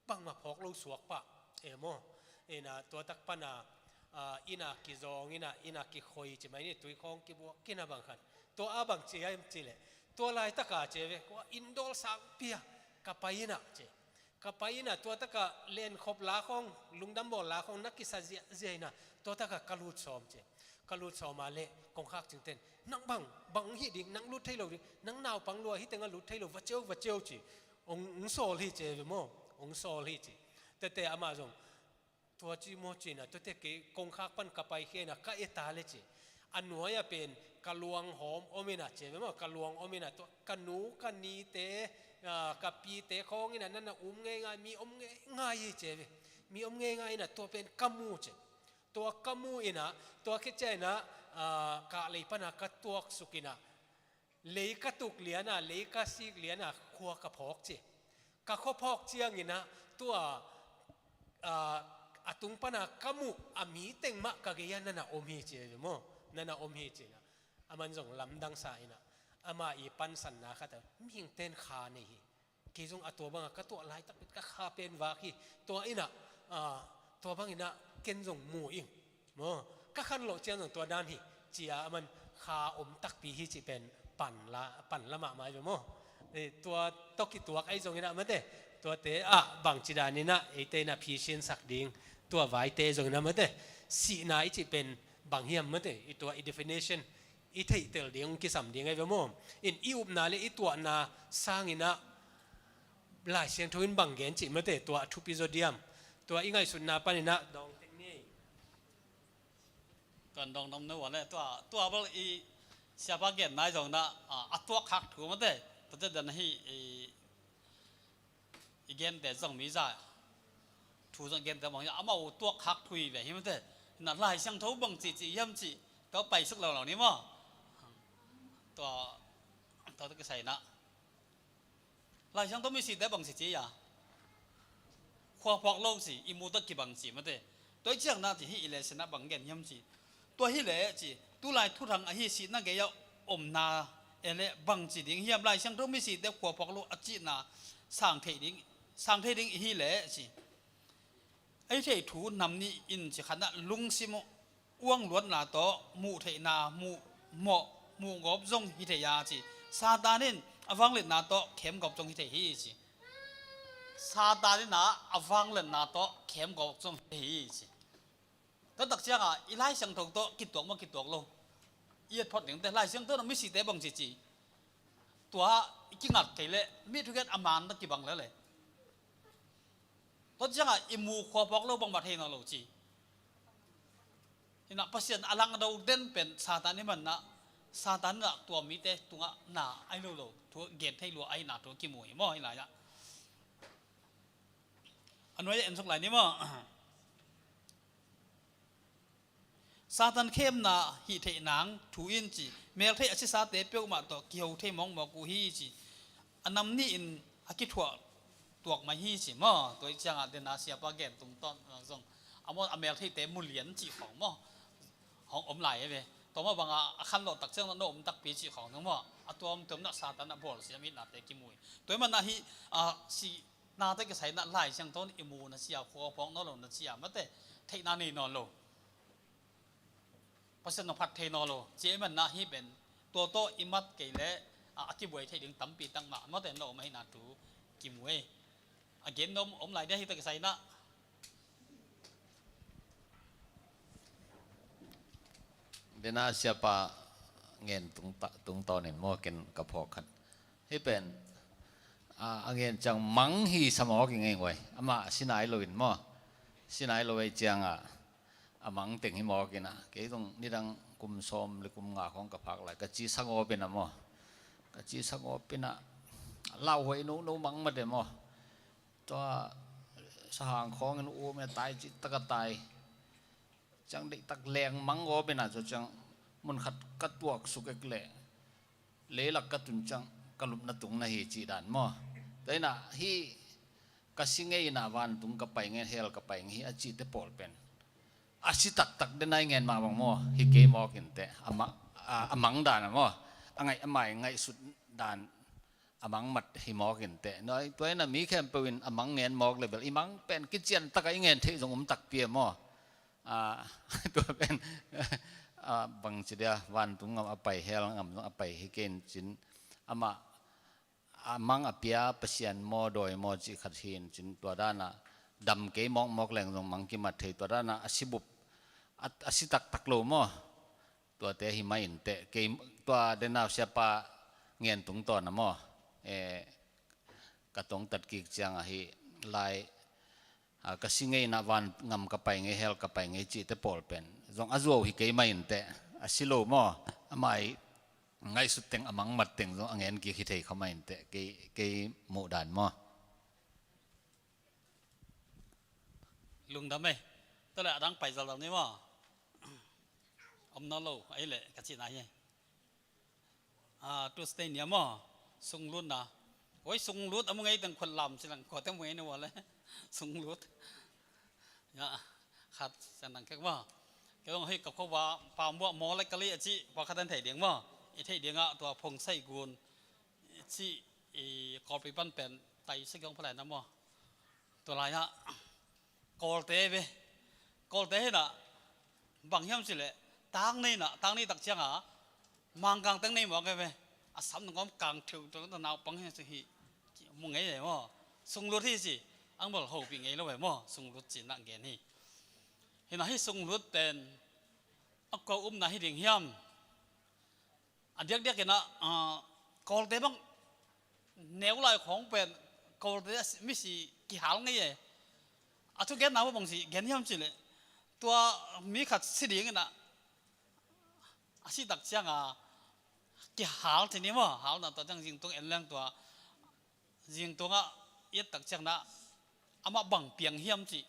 บังมาพกลูสวกปะเอโมเอ็นะตัวตักปนาอินากิจงอินากิคอยจะไม่เนี่ยตัวของกิบัวกินาบังคันตัวอาบังเจียมจีเลยตัวลายตะกาเจเวก็อินโดลสังเปียกับไปนะเจกับไปนะตัวตะกาเล่นขบลาของลุงดำบอลลาของนักกิสเจนะตัวตะกากลูดซอมเจกลูดซอมมาเละกงคักจึงเต้นนังบังฮิดิงนังลุดให้เราดินังนาวปังลัวฮิเตงลุดให้เราวัดเจ้าจีองโซลฮิเจเวโมองโซลฮิจีแต่อามาจงตัวจีโมจีนะตัวเตะเกกงคักปันกับไปเขนะก็เอตาเลจีอันหน่วยเป็นกะลวงหอมโอเมนะเจเวมั้งกะลวงโอเมนะตัวกันหนูกันนีเตกับปีเตของนี่นะนั่นนะง่ายมีง่ายเจเวมีง่ายนะตัวเป็นกัมมูเจตัวกัมมูอินะตัวคิดเจนะกะเลยปนะกะตัวสุกินะเลยกะตุกเลียนะเลยกะซีกเลียนะขัวกะพอกเจกะข้อพอกเจียงอินะตัวอตุงปนะกัมมูอามีเต็งมะกะเกียนนั่นนะอมฮีเจเวมั้งนั่นนะอมฮีเจนะอามันจงลำดังสายนะอามาอีปันสันนะค่ะแต่มีเต้นขานี่กี่จงอัตัวบางก็ตัวลายตักก็ขาเป็นวากีตัวอินะตัวบางอินะเก่งจงมูอิงมั้งก็ขันโลเจียงจงตัวด้านฮีเจียมันขาอมตักปีฮีจีเป็นปั่นละมาไม่เป็นมั้งตัวตกิตัวไอ้จงอินะมันเตตัวเตะบางจีดานี่นะไอเตนะพีเชนสักดิ่งตัวไว้เตจงอินะมันเตสีน่าไอจีเป็นบางเฮียมมันเตอีตัว definition อีที่เตลเดียงกิสัมเดียงไงเวมอินอิวบนาเลอีตัวนาสร้างอินะลายเสียงทวินบางเกนจิมันเตตัวทูปิโซเดียมตัวอีไงสุดนาปานินะดองเทคนิคกันดองน้ำเนื้อเนี่ยตัวบางอีเสียบางเกนนายจงนะตัวคักถูกมั้งเตตัวจะเดินให้อีเกนแต่จงมีใจถูกจงเกนแต่บางอย่างเอาตัวคักถุยแบบนี้มั้งเตนั่นลายเสียงทบางจีย่ำจีก็ไปสักเหล่านี้มั้งตัวก็ใส่นะลายช่างต้องมีสิทธิ์ได้บางสิทธิ์อ่ะความพอกโลกสิอิมูตกิบางสิมาเตตัวเจ้าหน้าที่อิเลสนะบางเงินย่ำสิตัวฮิเลสิตัวลายทุรังอหิสินั่งเกยอมนาเอเลบางสิดิ่งเฮียมลายช่างต้องมีสิทธิ์ได้ความพอกโลกอจินาสร้างเทดิ่งฮิเลสิไอ้เทถูนำนี่อินสิขณะลุงซิโมอ้วงล้วนนาโตมูเทนามูงบจงฮิเทียสิซาตานินอวังเล่นนาโตเข้มกบจงฮิเทียสิซาตานินนาอวังเล่นนาโตเข้มกบจงฮิเทียสิตัวตักเชียงอีไล่เสียงถกโตกิดตัวมากิดตัวลงเอียดพอดถึงแต่ไล่เสียงตัวนั้นไม่สิแต่บางสิตัว กิงัดไก่เละมีทุกอย่างอามันตะกี้บังแล้วเลยตอนจังอ่ะอิมูขวบบอกเราบังบัดเฮนเราจีนี่นะภาษาอลังเราเด่นเป็นซาตานนี่มันนะซาตานน่ะตัวมีแต่ตัวหน้าไอ้เราตัวเกณฑ์ให้รัวไอ้หน้าตัวกิมวยมั่วไอ้ไรอ่ะอันนี้เอ็นสักหลายนี่มั่วซาตานเข้มน่ะหิเทนังถูอินจีเมลเทอชิซาเตเปียวมาตัวเกี่ยวเทมองบอกกูฮีจีอันนั้นนี่อินอากิถั่วตัวมาฮีจีมั่วตัวจังอ่ะเดนอาเซียปาเกนตรงต้นส่งเอาว่าอเมริกาเตมุลเลียนจีของมั่วของอมไหลไปต่อมาบางขั้นโลตักเจ้าโน้มตักปีจีของทั้งมั่วตัวตัวนักซาตานนักบอลเสียมิตรนักเตกิมวยตัวมันน่ะฮีสีนาเตกใส่นักไล่ช่างต้นอิมูนักเสียขัวพองนอลนักเสียมาเตเทนานีนอลโลเพราะฉะนั้นพัฒนอโลเจมันน่าฮีเป็นตัวโตอิมัดเกลอากิบวยที่ดึงตั้มปีตั้งมาเมื่อแต่เราไม่นาตูกิมวยเกณฑ์นมอมไหลได้ที่ตะกี้ใส่นะเดน่าเสียปาเงินตุงตอนเนี่ยมั่วกันกับพอกันให้เป็นเงินจังมังฮีสมองกินเองไว้อามาสินายโลวินมั่วสินายโลวิจังมังเต็งให้หมอกินนะเกี่ยตรงนี่ดังกุมซ้อมหรือกุมงาของกับผักอะไรกะจีสังโอเป็นอะมั่วกะจีสังโอเป็นอะเล่าไว้นู้มังมาเดี๋ยวมั่วตัวสหางของกันโอ้แม่ตายจิตตะกตายจังเด็กตักแรงมังโอเป็นอะจังมันขัดกัดตัวสุกเอกเล่เลี้ยหลักกัดตุนจังกลุบนัดตุงนาฮีจีดานมั่วแต่น่ะฮีกสิงเงยน่ะวันตุงกับไปเงี้ยเฮลกับไปงี้อาจีเตปอลเป็นอาศิตักเดินในเงินมาบางโมฮิเกมอกินเตะมังดานโมไงสุดดานมังมัดฮิมอกินเตะน้อยตัวนั้นมีแค่เป็นมังเงินมอกเลยแบบมังเป็นกิจเจียนตักไอเงินที่สงมตักเปียโมตัวเป็นบางทีเดียวันตุงเอาไปเฮลเอาไปฮิเกนจินมังเปียเปเซียนโมโดยโมจิขัดหินจินตัวด้านน่ะดำเกยมอกแรงตรงมังกิมัดเทตัวด้านน่ะอาศิบุบอาศิตักโลโมตัวเตหิมาอินเตเกยตัวเดนาวเสียปะเงียนตุงตัวน่ะโมกระตงตัดกิกจังฮิไลกสิงเงยนาวันงำกับไปเงยเฮลกับไปเงยจีเตปอลเป็นจงอาโจฮิเกยมาอินเตอาศิโลโมไม่ไงสุดเต็งมังมัดเต็งจงเงียนกิคิเทเขามาอินเตเกยโมดานโมลุงทำไหมตัวแหละดังไปจากเราเนี่ยว่าอมนอโลไอ้เละกัจจินายตัวสเตนเนี่ยมั่วส่งรุ่นนะโอ้ยส่งรุ่นเอามึงไงตั้งคนลำสิหลังขอตั้งมึงไงเนี่ยว่าเลยส่งรุ่นเนี่ยขัดสันนังแค่ว่าก็ต้องให้กับเขาว่าป่ามัวมอไรกะลิจิว่าขัดทันไถ่เดียงว่าไอ้ไถ่เดียงตัวพงไส้กุลจิกอลไปปั้นเป็นไตสิ่งของพลายน้ำว่าตัวไรฮะกอลเตะกอลเตะน่ะบางอย่างสิเลยตั้งนี่น่ะตั้งนี่ตักเชียงมังกังตั้งนี่บอกไงไปสามหนึ่งก็กังถึงตัวนั้นเอาปังให้สิมึงไงเลยมั้งส่งรถที่สิอังบอกเขาเป็นไงแล้วไปมั้งส่งรถจีนนั่งเกณฑ์นี่เห็นไหมให้ส่งรถเป็นอักก็น่ะให้เดียงเฮียมอันเดียกกันนะกอลเตะบ้างแนวลายของเป็นกอลเตะไม่สิกี่หางไงทุกแกนน้ำว่าบางสิแกนย่ำสิเลยตัวมีขัดสิเดียงกันนะสิตักเชียงกี่หางทีนี้ว่าหางน่ะตัวจังจริงตัวเอ็นแรงตัวจริงตัวยัดตักเชียงนะมาบังเปียงเฮียมสิ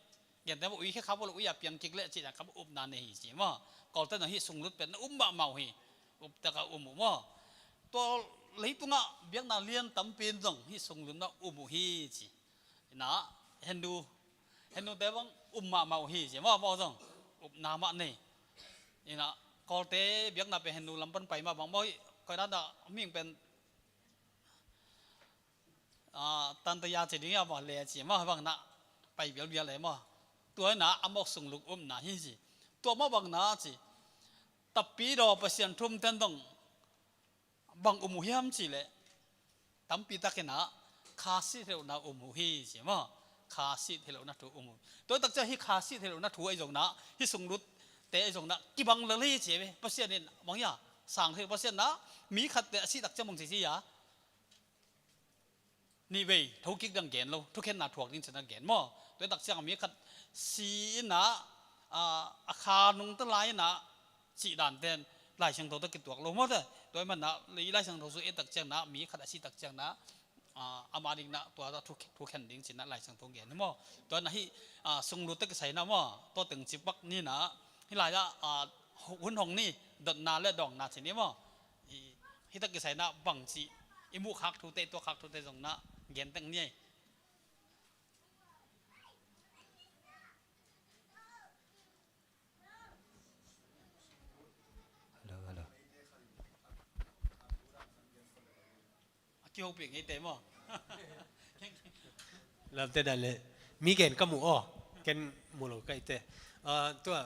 อย่างแต่ว่าอุ้ยแค่เขาบอกอุ้ยอย่าเปียงกิกเละสินะเขาอุบนานในหิสิว่าก่อนแต่หน่ะหิส่งรถเป็นมาเมาหิอุบแต่ก็ว่าตัวเลยตัวน่ะเบียงน่ะเลี้ยนตั้มเป็นจังหิส่งรถน่ะหิสินะเห็นดูแต่ว่ามาเมาหิสิว่าจังนามะนี่นะกอลเตะเบียกน่ะไปเห็นดูลำปันไปมาบางบ่อยก็ได้มิ่งเป็นตันตยาเจดีย์มาเลยสิมาบางน่ะไปเบียเลยมาตัวน่ะมอกส่งลูกน่ะหิสิตัวมาบางน่ะสิตับปีดอเปอร์เซ็นต์ทุ่มเต็มตรงบางเฮียมสิเลยตั้มปีตะกันน่ะคาสิเทวน่ะหิสิมาคาสิเทวน่ะถูตัวตักจะให้คาสิเทวน่ะถูไอ้จงน่ะที่ส่งรุดแต่ไอ้จงน่ะกี่บังเลยเสียไปเปอร์เซ็นต์นี่บางอย่างสั่งเทเปอร์เซ็นต์นะมีขัดแต่สิตักจะมองสิยา นี่เว้ยทุกกิกดังเกนเราทุกเห็นหน้าถ่วงนี่จะดังเกนมั่วตัวตักเสียงมีขัดสีนะอาคารนุ่งต้นลายนะสีด่านเต้นลายเชียงโตตะกิดตัวเราหมดเลยโดยมันนะลายเชียงโตสุเอตักเชียงนะมีขัดอาชีตักเชียงนะอามาดิงนะตัวทุกแข่งดิ้งสินะลายเชียงโตเกนมั่วตัวนั้นที่ทรงรู้ตะกิใส่นะมั่วตัวตึงจิบักนี่นะที่ลายละหุ่นหงนี่ดดนาและดองนาสินี้มั่วที่ตะกิใส่นะบังจีอิมุคักทุเตตัวคักทุเตตรงนะเกนตั้งนี่เกี่ยวเปลี่ยนไงเต็มอ่ะ เริ่มเต้นเลยมีเกณฑ์ก็หมูอ้อเกณฑ์หมูหลงก็อีเต้ตัว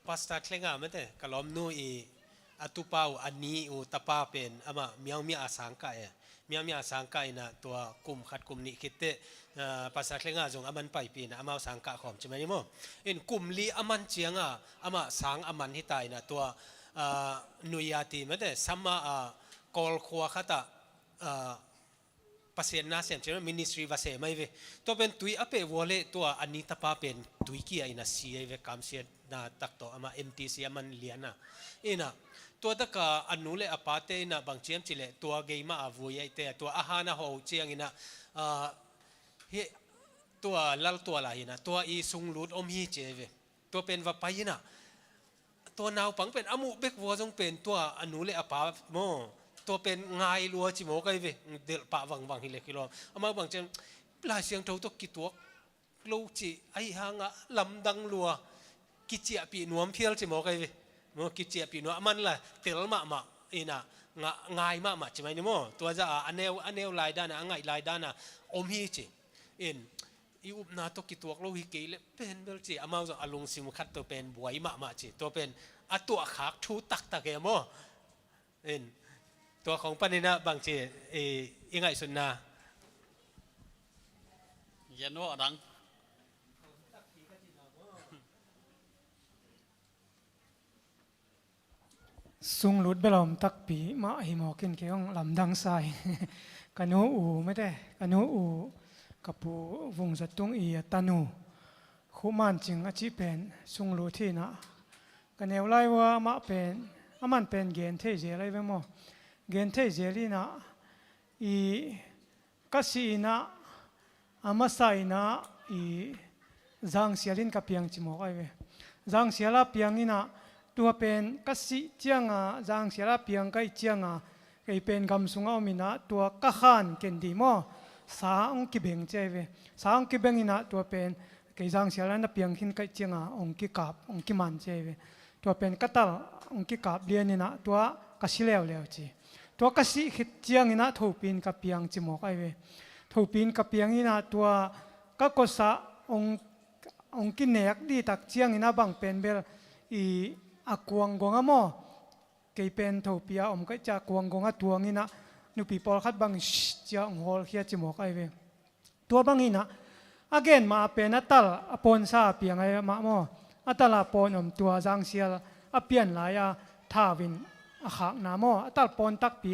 พาสต้าเคร่งอ่ะไม่เต้กะล้อมนู่อีอัตุปาวอันนี้อุตปาเป็นอามาเมียวมีอาสังกายมีอาสังกายนะตัวกลุ่มขัดกลุ่มนี้คิดเต้ภาษาเคร่งอ่ะจงอามันไปปีนะอามาสังกะขอมใช่ไหมนี่มั้งอินกลุ่มลีอามันเจียงอ่ะอามาสังอามันที่ตายนะตัวนุยาตีไม่เต้สัมมากอลขัวขัดpasien na sem chero ministry va se mai ve to ben tui ape wole to ani tapa pen tui ki aina si ve kam se na tak to ama mtc aman liana ina to da ka anule apate na bang chem chile to ge ma avui ai te to ahana ho chiang ina he to lal to la ina to I sung lut om hi che ve to pen va pai ina to naw pang pen amu bek wo jong pen to anule apa moตัวเป็นไงรัวจิโมกันเวเดลปะวังฮิเลกิโลอามาบางเจนลายเสียงเท่าตัวกิตัวลูจิไอหางะลำดังรัวกิจเจปีนวมเพียลจิโมกันเวโมกิจเจปีนวมมันละเตลมาอินะง่ายมาใช่ไหมนี่โมตัวจะอันเนวลายด้านง่ายลายด้านอมฮีจิอินอีอุปนาตัวกิตัวลูฮิกิเลเป็นเบลจิอามาจะอารมณ์สิมขัดตัวเป็นบวยมาจิตัวเป็นอัตัวขาทูตักตะเกโมอินตัวของปนินะบางทียังไงสุนนะยันว่าดังซุงหลุดไปลมตักปีมาหิมอกินเกี่ยงลำดังใส่กันนูอูไม่ได้กันนูอูกับปูวงจัตุงอีตานูขุมันจึงอาชีเป็นซุงหลุดที่นะกันเอวไล่ว่ามาเป็นอามันเป็นเกณฑ์เทเจอะไรไปมั้งเกณฑ์เทเจลีนะอีกัสซีนะอามาไซนะอีจางเสียลินกับเพียงจิโมกไอเวจางเสียละเพียงนี่นะตัวเป็นกัสซีเจียงจางเสียละเพียงก็เจียงไอเป็นคำสุงเอามินะตัวกะขานเกณฑ์ดีมั้งสาองกิเบงเจเวสาองกิเบงนี่นะตัวเป็นไอจางเสียละนับเพียงหินก็เจียงองกิกาบองกิมันเจเวตัวเป็นกัตตาองกิกาบเรียนนี่นะตัวกัสซีเลวจีตัวกสิขิดเจียงนี่นะถูปินกับเปียงจิมอกไอเวถูปินกับเปียงนี่นะตัวก็กษะองกินเนกดีตักเจียงนี่นะบางเป็นเบลอีอากวงกงอะมอเกยเป็นถูปียอมก็จะกวงกงอะตัวนี่นะนุปีปอลคัดบางเจียงฮอลเฮียจิมอกไอเวตัวบางนี่นะagainมาเป็นอัตตลอปนซาเปียงไอมาโมอัตตลอปนตัวจางเสียอเปียนหลายท่าวินขากน้ำมอตัดปนตักปี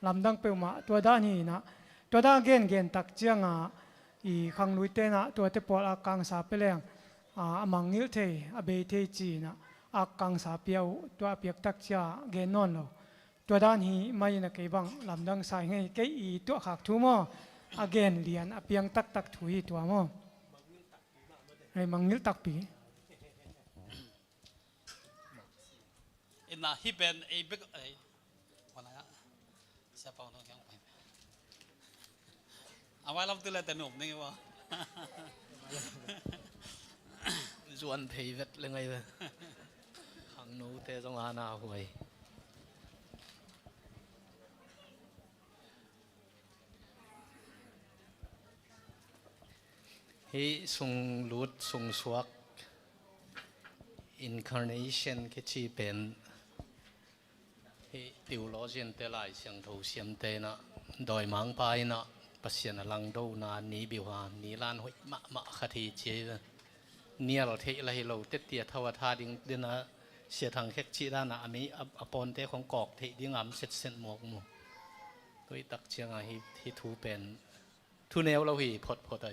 ลำดังเปลมาตัวด้านนี้นะตัวด้านเกณฑ์ตักเจียงอีขังลุยเตนะตัวเตปอลอากังสาเปลียงมังงิลเทอเบเทจีนะอากังสาเปียวตัวเปียกตักเจียเกณฑ์นอนเราตัวด้านนี้ไม่นะเก็บังลำดังสายไงเกยอีตัวขากทูมอเกณฑ์เลียนเปียงตักถุยตัวมอไอ้มังงิลตักปีอินน่ะฮิเป็นไอ้เบกไอ้วันไหนเสียเปล่าน้องยังไปเอาไว้รับตัวเลยแต่หนุ่มนี่วะจวนเพย์เวทเลยไงเว้ยขังนู้เตะจงอาณาหวยฮีส่งลุดส่งสวก incarnation คิดชีเป็นติวโลเจนเตลายเสียงถูเสียมเตนะโดยมังไปนะปัสยานลังดูนานี้บิวานี้ลานหอยมะคดีเจเนี่ยเราเทอะไรเราเตเตียทวทาดิงเดนะเสียทางเฮกชีด้านะอันนี้อปอนเตของกอกเทดิงามเสร็จเส้นหมวกหมู่ตัวตักเชียงที่ถูเป็น ทุเนวเราหีพดอะไร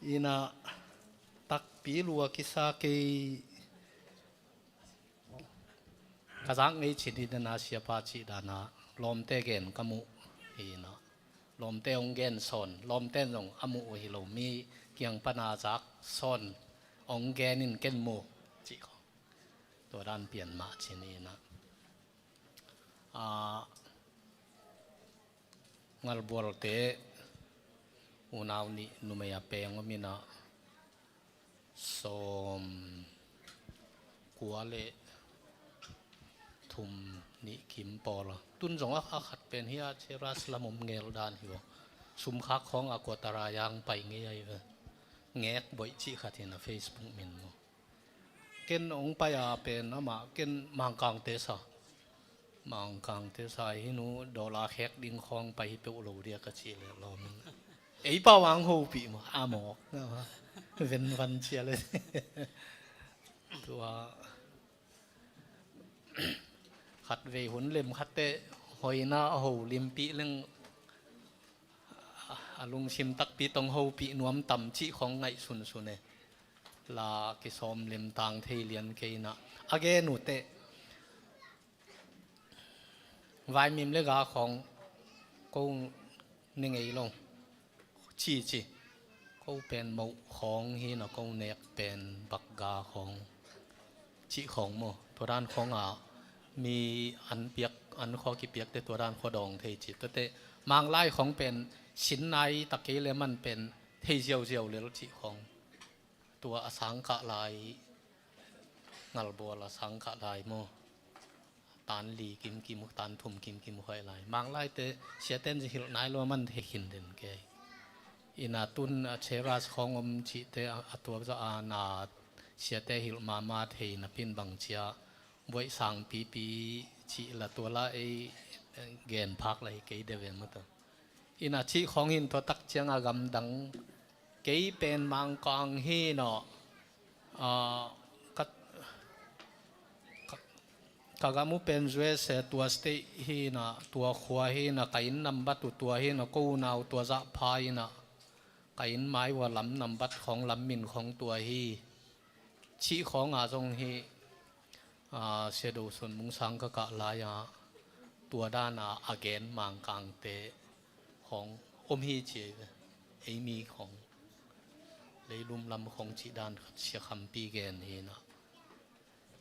อีน่ะตักปีลัวกิสาเกกระซังไอชิดิดนาเสียปาจิดานาลมเตเกนกมุอีน่ะลมเตองเกนสอนลมเตนงอมุฮิโลมีเกียงปนาจักสอนองเกนินเกนโมจิกตัวด้านเปลี่ยนมาชินีนะงัลบัวเตอุณาวนี่นุเมียเปงว่ามีนะสมกัวเลทุมนิคิมปอลตุนจงอาขัดเป็นเฮียเชราสลามุมเงลดานหิวสุมคักของอากวตารายางไปเงี้ยเลยแงกบ่อยจิขัดในเฟซบุ๊กมินเกณฑ์องไปเป็นอามาเกณฑ์มังกังเตสมังกังเตสายฮินูดอลลาร์แฮกดิ้งคองไปเปิลโลเดียกชีเลยรอมึงไอ้ป้าวังโฮปีมาอาหมอกนะฮะเป็นวันเชียเลยตัวขัดเวหุนเล่มขัดเตะหอยหน้าโหลิมปีเรื่องลุงชิมตักปีตองโฮปีนวมต่ำจีของไงสุนเนลากิสอมเล่มต่างเทเลียนเกนะอาเกนุเตะวายมิมเลกาของกูนิ่งไอลงจีกูเป็นหมูของฮีนะกูเนกเป็นบักกาของจีของโมตัวด้านของมีอันเปียกอันคอกิเปียกแต่ตัวด้านคอดองเทจิตแต่มางไล่ของเป็นชิ้นในตะเกียเลยมันเป็นเทเจียวเลยรถจีของตัวอสังกะลายงัลบัวละสังกะลายโมตานลีกิมตานทุ่มกิมหอยลายมางไล่แต่เสียเต้นจะหิลนายล้มันเทหินเด่นเกยอินาตุนเชราสของอมจิเตอตัวจะอานาเสียเตหิลมาเทนปินบังเชียบวยสังปีจิละตัวละไอเกนพักเลยเกยเดเวนมาตัวอินาชีของหินตัวตักเชียงอากำดังเกยเป็นมังกรฮีเนาะกากามุเป็นจวยเสตัวสติฮีนะตัวขวาฮีนะกินนำบัตตัวฮีนะกูนาวตัวจะพายนะกินไม้ว่าลำนำบัตของลำมินของตัวฮีชีของอาจงฮีเสดูส่วนมุงสังกะลายาตัวด้านอาเกนมังกังเตของอมฮีเจไอมีของเลยลุมลำของจีดานเชียคำปีเกนฮีนะ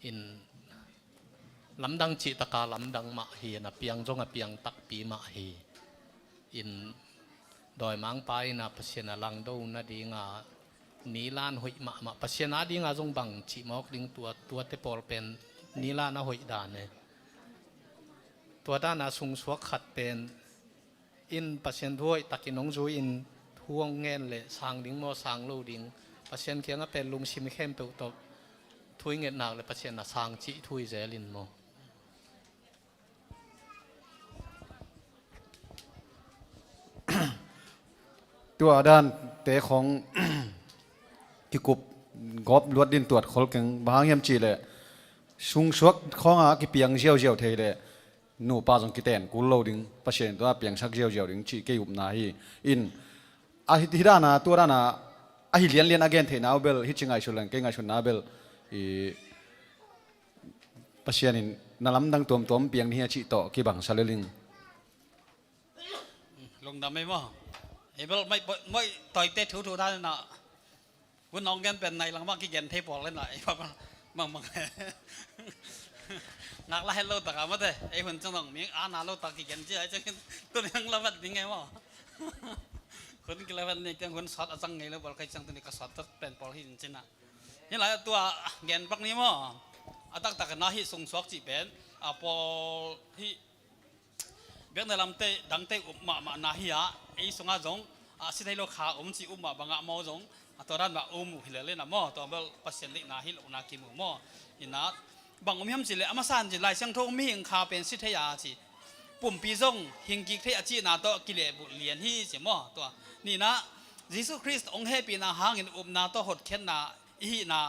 อินลำดังจิตกาลำดังมาฮีนะเปียงจงเปียงตักปีมาฮีอินดอยมังไปนะปัสยาลังดูนะดีงานีลานหอยมาปัสยาดีงาจงบังจิมอกดิ้งตัวเตปอลเป็นนีลานหอยดานเนี่ยตัวด้านสุงสวกขัดเป็นอินปัสยาด้วยตักินงจูอินท่วงเงินเลยสางดิ้งโมสางลูดิ้งปัสยาเคียงก็เป็นลุงชิมเข้มเปิลตบทุยเงินหนักเลยปัสยาสางจิทุยเจลินโมตัวด้านเตะของ กิกุบกอบลวดดินตรวจขอลกังบางยามจีเลยสุงสวกของกิเปียงเจียวเทเลยนูป้าจงกิเตนกูโลดิงปัจเจนตัวเปียงชักเจียวดิงจีเกยุบนาฮีอินอาฮิติดานาตัวด้านาอาฮิเลียนอเกนเทนาเบลฮิจิงไงชุลังเกงไงชุนนาเบลปัจเจนินนาลำดังตัวเปียงนี่จีโตกิบังซาเลลิงลงดำไม่มั่เอเบลไม่ต่อยเตะถูได้น่ะวันน้องกันเป็นในหลังบ้านกี่เย็นเทปออกเลยน่ะไอ้พ่อมังนักไล่โลตะกันมาเถอะไอ้คนจังหวะมีนาโลตะกี่เย็นเจ้าไอ้จังตัวยังละวัดยังไงวะคนกี่ละวัดนี่จังคนสอดจังไงแล้วบอกใครจังตัวนี้ก็สอดเป็นปอลที่จริงๆนะนี่แหละตัวเย็นปักนี้มั้งตักกันน่าฮิส่งสวกจีเป็นปอลที่เบียงในลำเตดังเตอุมานาฮิยาไอ้สงอาจงสิได้โลขาจีมาบางอะมอจงตัวนั้นว่าหิเลเลยนะมอตัวเบลปัสเซนลินาฮิลนากิมุมออินะบางอมยมจิเลอมาสันจิไลเสียงทงมีหิงคาเป็นสิทยาจิปุ่มปีจงหิงกิเทอจีนาโตกิเลบุเลียนฮีจิมอตัวนี่นะยิสุคริสต์องค์เฮปีนาหางอินนาโตหดเข็นนาอีนา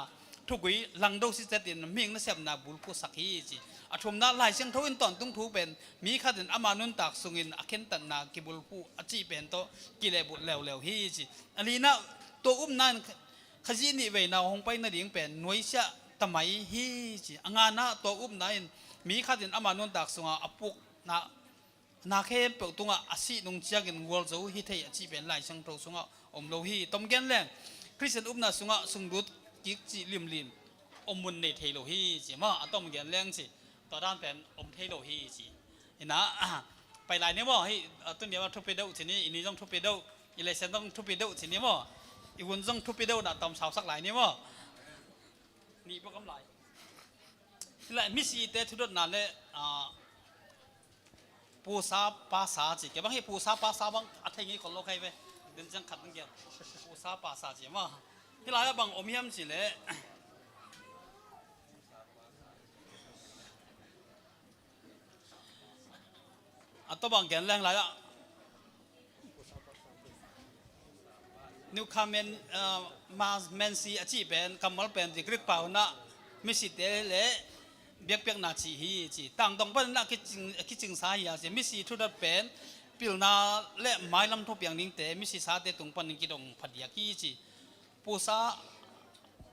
ทุกวีลังดูสิเจตินมีหิงนั่นเสียบนาบุลกุสักฮีจิ อาชุมนาลายเสียงทวินตอนตุ้งทูเป็นมีขัดอามานุนตักสุงินอาเคนตันนากิบุลผู้อจีเป็นโตกิเลบุเลวเลวฮีจีอันนี้นะตัวนั่นขจีนี่เวนาหงไปนาดิ่งเป็นหน่วยเสียทำไมฮีจีงานนะตัวนั่นมีขัดอามานุนตักสุงอาปุกนาเข้มเปิดตรงอาศินงเจียกินวัวเจ้าฮิเทียจีเป็นลายเสียงทสุงอมโลฮีต้มแกนแรงคริสเตียนนาสุงสุงรุดกิกจีลิมอมมุนในเทโลฮีจีมาต้มแกนแรงจีต่อด้านเป็นอมเทโลฮีจีเห็นนะไปหลายเนี่ยมั้งให้ต้นเดียวว่าทุบไปดูทีนี้อินนี้ต้องทุบไปดูอิเลเซนต้องทุบไปดูทีนี้มั้งอีวันต้องทุบไปดูน่ะตอมสาวสักหลายเนี่ยมั้งนี่พวกกำไรและมิสซีเตทุดนั่นเลยปูซาปาซาจีแกบางให้ปูซาปาซาบางอัฐงี้คนโลกใครไปเดินจังขัดตั้งแกปูซาปาซาจีมั้งที่หลายบางอมยำจีเลยอัตบางแกนแรงไรอ่ะนิวคาเมนมาเมนซีอาชีพเป็นกำมลเป็นที่กริกเปล่านะไม่สิเตเล่เบียกเบียกนาชีฮีจีต่างตรงเป็นนักคิดจึงสาเหตุไม่สิทุดเป็นปิลนาเล่ไม้ลำทุบอย่างนิ่งเตไม่สิสาเตตรงปนิกิดงพัดยากีจีปูซา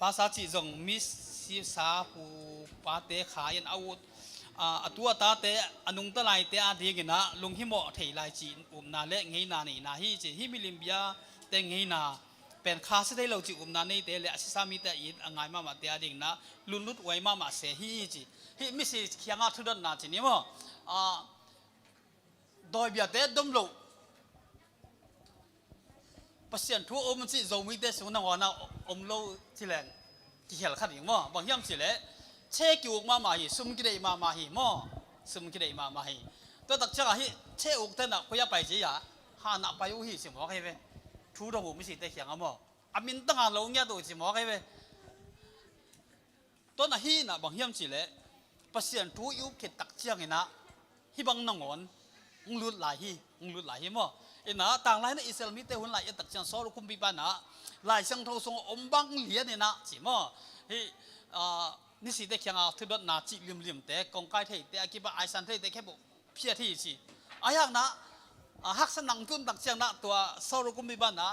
ภาษาจีจงมิสิสาปูปาเตขายันอาวุธตัวตาเตอนุงตะไลเตอาดีกินะลุงหิมอเทไลจีนนาเละงี้นานี่นาฮีจีฮิมิลิมเบียเตงี้นาเป็นคาสได้เราจีนานี่เตเลอสิสามิเตอินอ่างไงมาเตอาดิงนะลุนลุดไว้มาเสฮีจีฮิมิสิเขียงอาทุดนาจีนี่มั้งโดยเบียเตดมโลปัศยันทั่วอมสิโจมิเตสุนังวานาอมโลที่แรงที่เขียนขัดอย่างมั้งบางย่ำสิเละเชกิวมาฮีซุมกิเลมาฮีมอซุมกิเลมาฮีตัวตักจังฮีเชอุกเตนะคุยไปจียาหาหน้าไปอุฮีสิมอใครเว้ทูดหูไม่สิเตเขียงอ่ะมออามินตั้งหาลงเงี้ยตัวสิมอใครเว้ตัวน่ะฮีน่ะบางย่ำสิเละปัศยันทูยุบเข็ดตักจังนะฮีบังนงอนลุดหลายฮีมอเอ็นะต่างหลายนะอิสลามมีแต่หุ่นหลายตักจังซอรุคุมปีบ้านนะหลายช่างเท่าทรงอมบังเหลียเนี่ยนะสิมอฮีนี่สิเด็กยังเอาทุดนาจิลิมแต่กองไก่เทแต่อากิบะไอซันเทแต่แค่บุเพียที่สิอายังนะฮักสนังจุนตักเชียงนะตัวโซรุกุมิบันนะ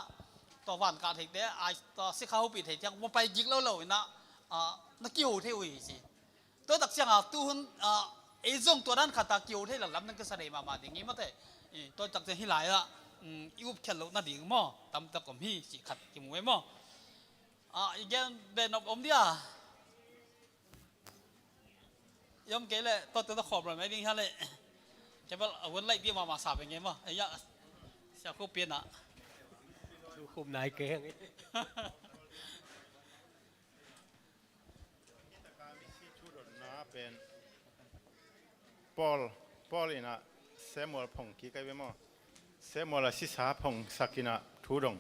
ตัววันการเทแต่ไอตัวสิเขาปิดเทยังมันไปยิงแล้วเลยนะนักกิวเทวีสิตัวตักเชียงเอาตู้หุ่นไอจงตัวนั้นขัดตากิวเทหลังนั่นก็แสดงมาอย่างนี้มาแต่ตัวตักเชียงที่หลายละยุบแค่เราหน้าดิ่งมั่วตำตะกอมฮีสิขัดกิมไว้มั่วอีกแกเบนอมเดียยอมเกล้ตัวขอบเลยไม่ดิ้งฮะเลยจะว่าเอาวันไล่ที่มาสาบยังไงมั้งไอ้ยะจะคู่เปลี่ยนอ่ะดูคุมนายเก่งเป็นปอลอินะเซมอลพงกี้กันไปมั้งเซมอลสิสาพงสักินะทูดง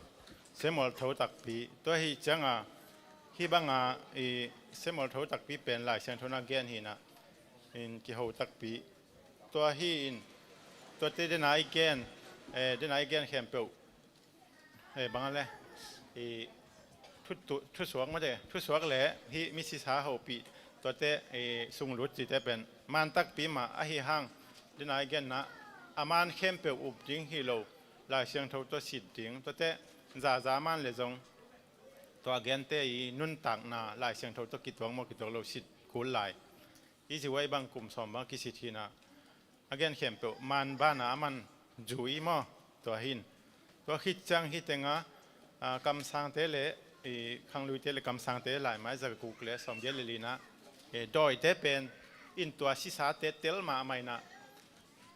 เซมอลทูตักปีตัวฮีจังฮีบังเซมอลทูตักปีเป็นหลายเซนทุนักเกียนฮีนะอินกิโฮตักปีตัวฮีอินตัวเตเดนายเกนเดนายเกนแคมเปิลบางอะไรทุสวงมาเด้ทุสวงแหละฮีมิสิสาโฮปีตัวเตสุงรุดจิเตเป็นมันตักปีมาอหิหังเดนายเกนนะอามันแคมเปิลอุบจิงฮีโลลายเสียงเท่าตัวสิดจิงตัวเตจามันเลยจงตัวเกนเตนุนตักนาลายเสียงเท่าตัวกิตวงโมกิตวงโลสิดกุลลายอีสิไว้บางกลุ่มสมบางกิสิทีนะอาการเข้มเปมันบ้านมันจุยมั้งตัวหินตัวคิดจังฮิตงะคำสั่งเตเลขังลุยเตเลคำสั่งเตหลายไม้จากกูเกลสมเยลิลีนะโดยเตเป็นอินตัวศิษาเตเตลมาไม่นะ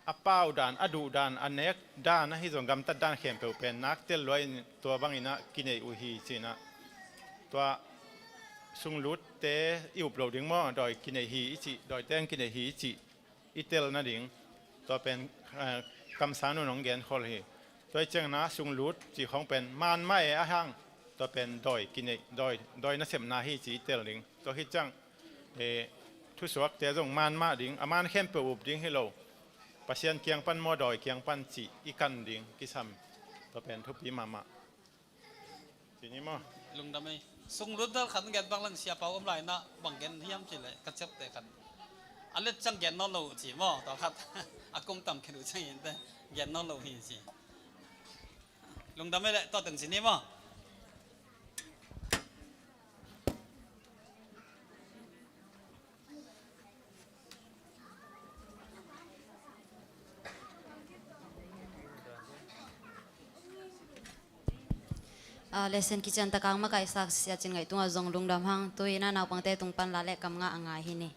อป้าวดานอดูดานอันเนกดานนะฮิจงกำตัดดานเข้มเปเป็นนักเตลลอยตัวบางอินะกินเออุฮีสินะตัวสุงลุดเตอิวโปรดิงมอโดยกินฮีอิจิโดยแตงกินฮีอิจิอิเตลนั่นดิงตัวเป็นคำสานุนองเกนคอลฮีตัวเจ้านะสุงลุดจีของเป็นมันไม่อาหังตัวเป็นโดยกินโดยนักเสพนาฮีจิอิเตลดิงตัวฮิจังทุสวกเตจงมันมาดิงอามันเข้มเปอุบดิงให้เราปัศยันเกียงปันมอโดยเกียงปันจิอีกันดิงกิซัมตัวเป็นทุปีมาทีนี้มั้งลุงทำไมสุงรุดขันแกนบางลังเสียเปล่าอมไหลนะบางแกนที่ย้ำจิเลยกระเจ็บแต่กัน อันเล็กจังแกนนอนเราสิบ่ต่อครับอากงต่ำแค่ดูจังเห็นแต่แกนนอนเราหินสิลุงดำไม่ได้ต่อถึงสินี้บ่lesson kitchen takang makai sak sia chin ngai tunga zong lungdam hang tuina naw pangte tungpan la le kam nga anga hi ni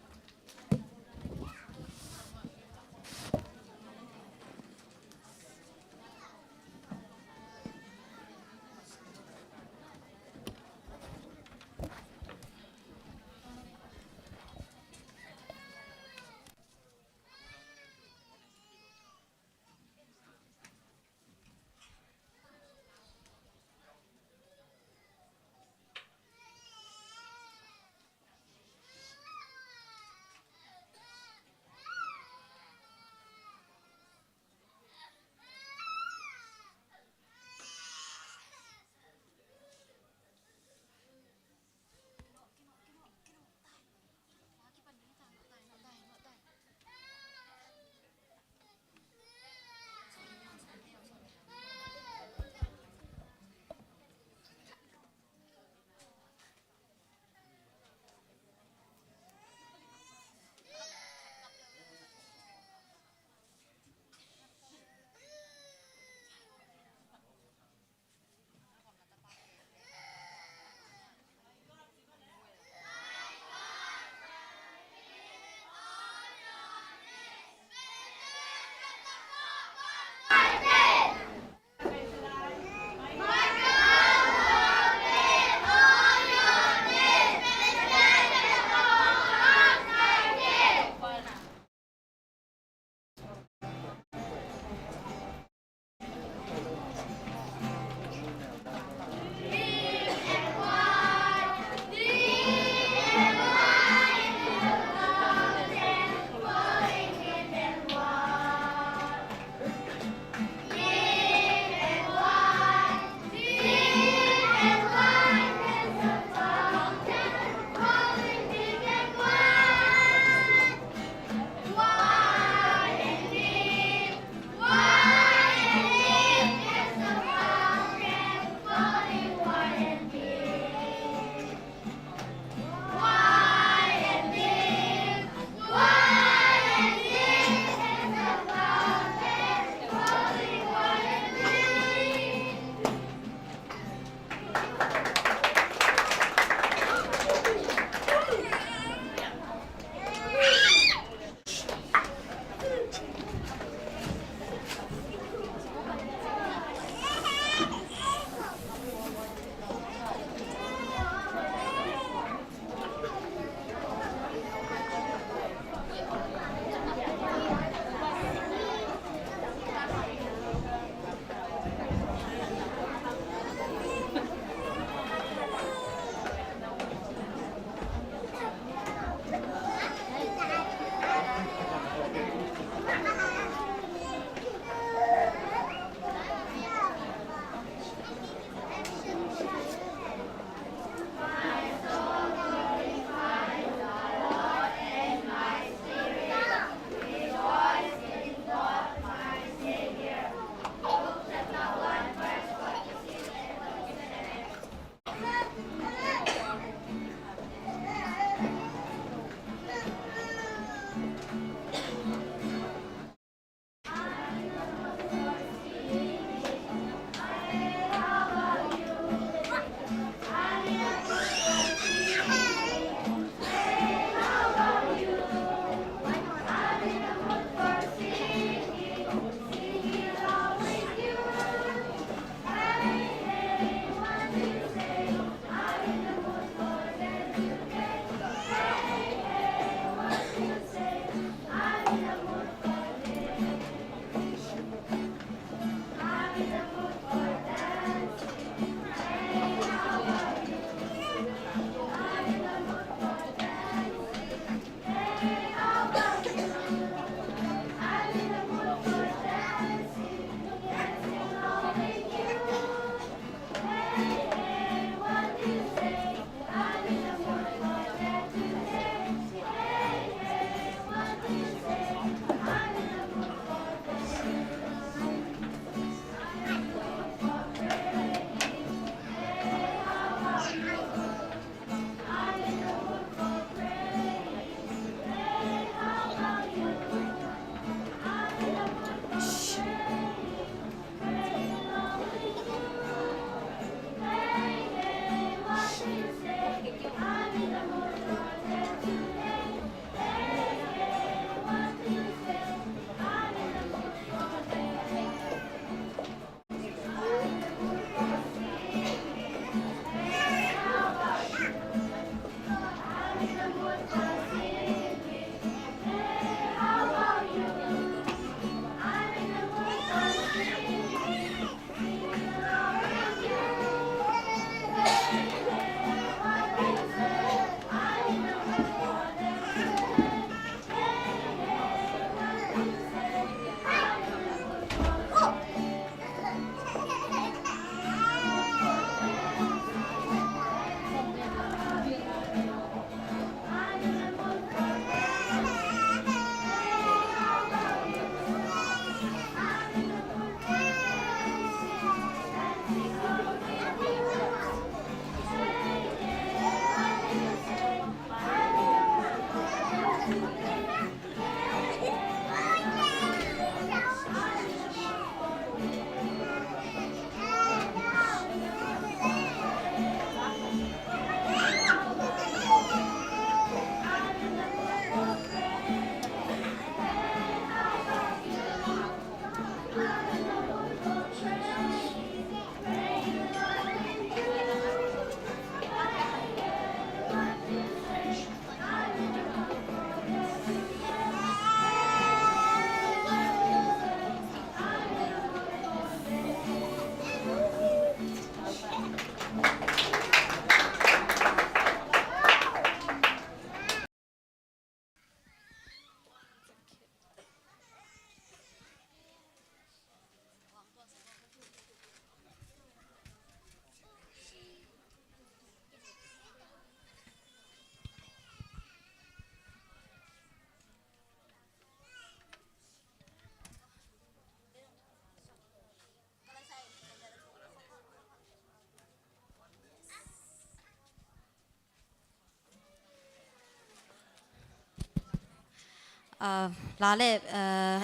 ลาเล่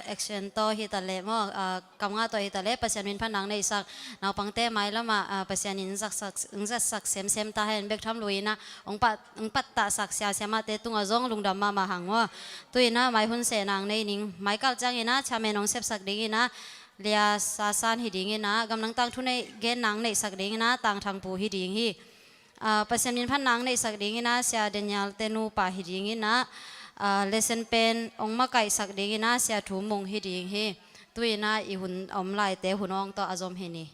แอคชั่นต่อฮิตาเล่มั่วกำงาต่อฮิตาเล่ปัศยานินพันนังในสักนาวปังเต้ไม้ละมาปัศยานินสักเซมตาเห็นเบกทำลุยนะองปัตตาสักเสียเสียมาเตตุงจงลุงดำมาหังว่าตุยนะไม้หุ่นเสนางในนิงไม้กัลจังอินะชาเมนองเซฟสักดิ่งอินะเลียซาซานฮิดิ่งอินะกำลังตั้งทุนในเกณฑ์นางในสักดิ่งอินะต่างทางปูฮิดิ่งฮีปัศยานินพันนังในสักดิ่งอินะเสียเดนยัลเตนูปาฮิดิ่งอินะlesson pen ong ma kai sak ding ina sia thu mong hi ding hi tuina I hun om lai te hunong to azom he ni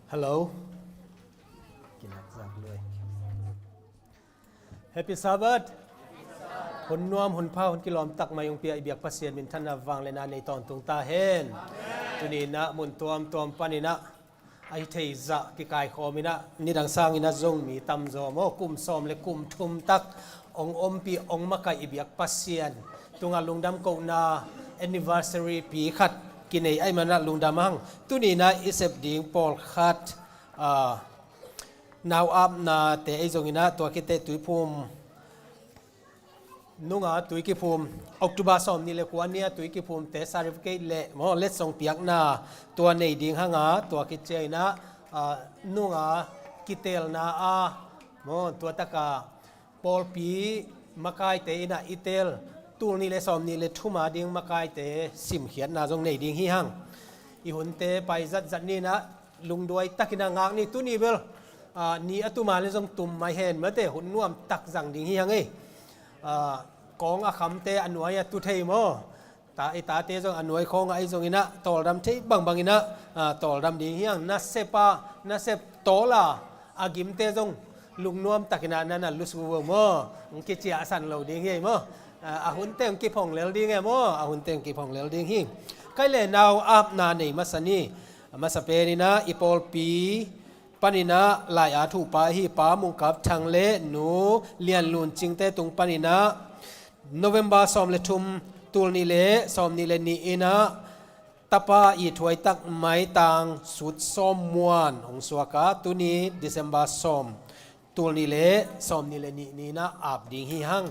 Hello Happy Sabbath หุ่นนวมหุ่นผ้าหุ่นกิลอมตักมายงเปียอิเบียกพัสเซียนมินทันนาวังเลนาในตอนตุงตาเฮนตุนีนะมุนตัวมปานินะไอเทซะกิกายคอมินะนี่ดังสร้างอินะจงมีตำจอมโอกุมซอมเลกุมทุมตักองอมปีองมะกายอิเบียกพัสเซียนตุงาลุงดำกนา anniversary ปีขัดกินไอมันนะลุงดำหังตุนีนะอิเซบดิงปอลขัดnow up na te ai zong ina to ki te tui phum nunga tui ki phum october som ni le kwania tui ki phum te certificate le mo let song piak na to nei ding hanga to ki che na nunga ki tel na a mo to taka pol pi makai te ina itel tul ni le som ni le thuma ding makai te sim khian na jong nei ding hi hang I hun te pai zat ni na lungdoi takina ngak ni tu ni bel ni atuma le jong tum mai hen mate hun nuam tak jang ding hi hang ei kong a kham te anuai tu thei mo ta te jong anuai khong ai jong ina tol ram thei bang ina tol ram ding hi hang na sep tola agim te jong lung nuam takina na lusu mo ngki chia san lo ding hi mo a hun te ngki phong lel ding e mo a hun te ngki phong lel ding hi kai le now up na nei masani masape na ipol pi panina lai a thu pa hi pa mung kap thang le nu lian lun ching te tung panina November som le thum tul ni le som ni le ni ina tapa I thuai tak mai tang sut som muan ong suaka tu ni December som tul ni le som ni le ni na ap ding hi hang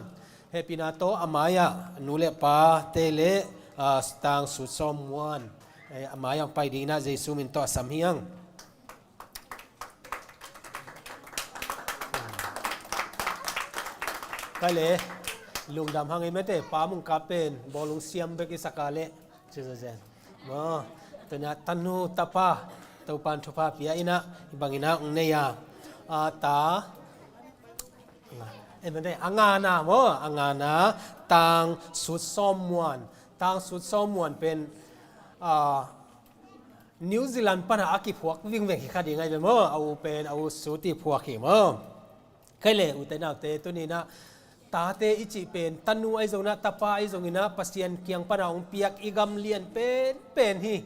happy na to amaya nu le pa te le tang sut som muan amaya pai ding na jesu min to sam hiang kai le lung dam hang mete pa mung ka pen bolung siam be ki sakale chezen mo tanya tanu tapa taupan thopa pia ina ibangina ungneya ta mete angana mo angana tang sut somwan pen New Zealand pana aki phuak wing ve ki khadi ngai be mo au pen au suti phuak hi mo kai le utena te tu ni na ta te ichi pen tanu ai zona tapa ai zongina pasien kiang panaung piak igam lian pen hi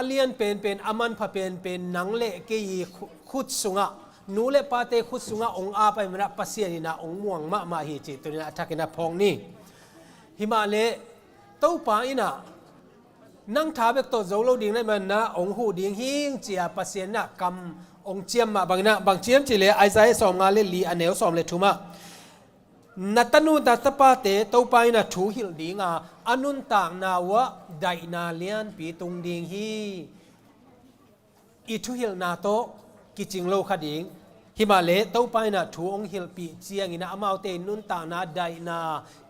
alien pen aman pha pen nang le ke khut sunga nu le pa te khut sunga ong a pai mara pasien ina ong muang ma hi chi tuina athakina phong ni hima le to pa ina nang tha bek to zolo ding nai man na ong hu ding hing chia pasien na kam ong chiam ma bang chiam chi le ai sai som nga le li aneu som le thuma natanu da tapa te to pai na thu hil dinga anun tang na wa dai na lian pi tung ding hi I thu hil na to ki ching lo kha ding himale to pai na thu ong hil pi chiang ina amau te nun tang na dai na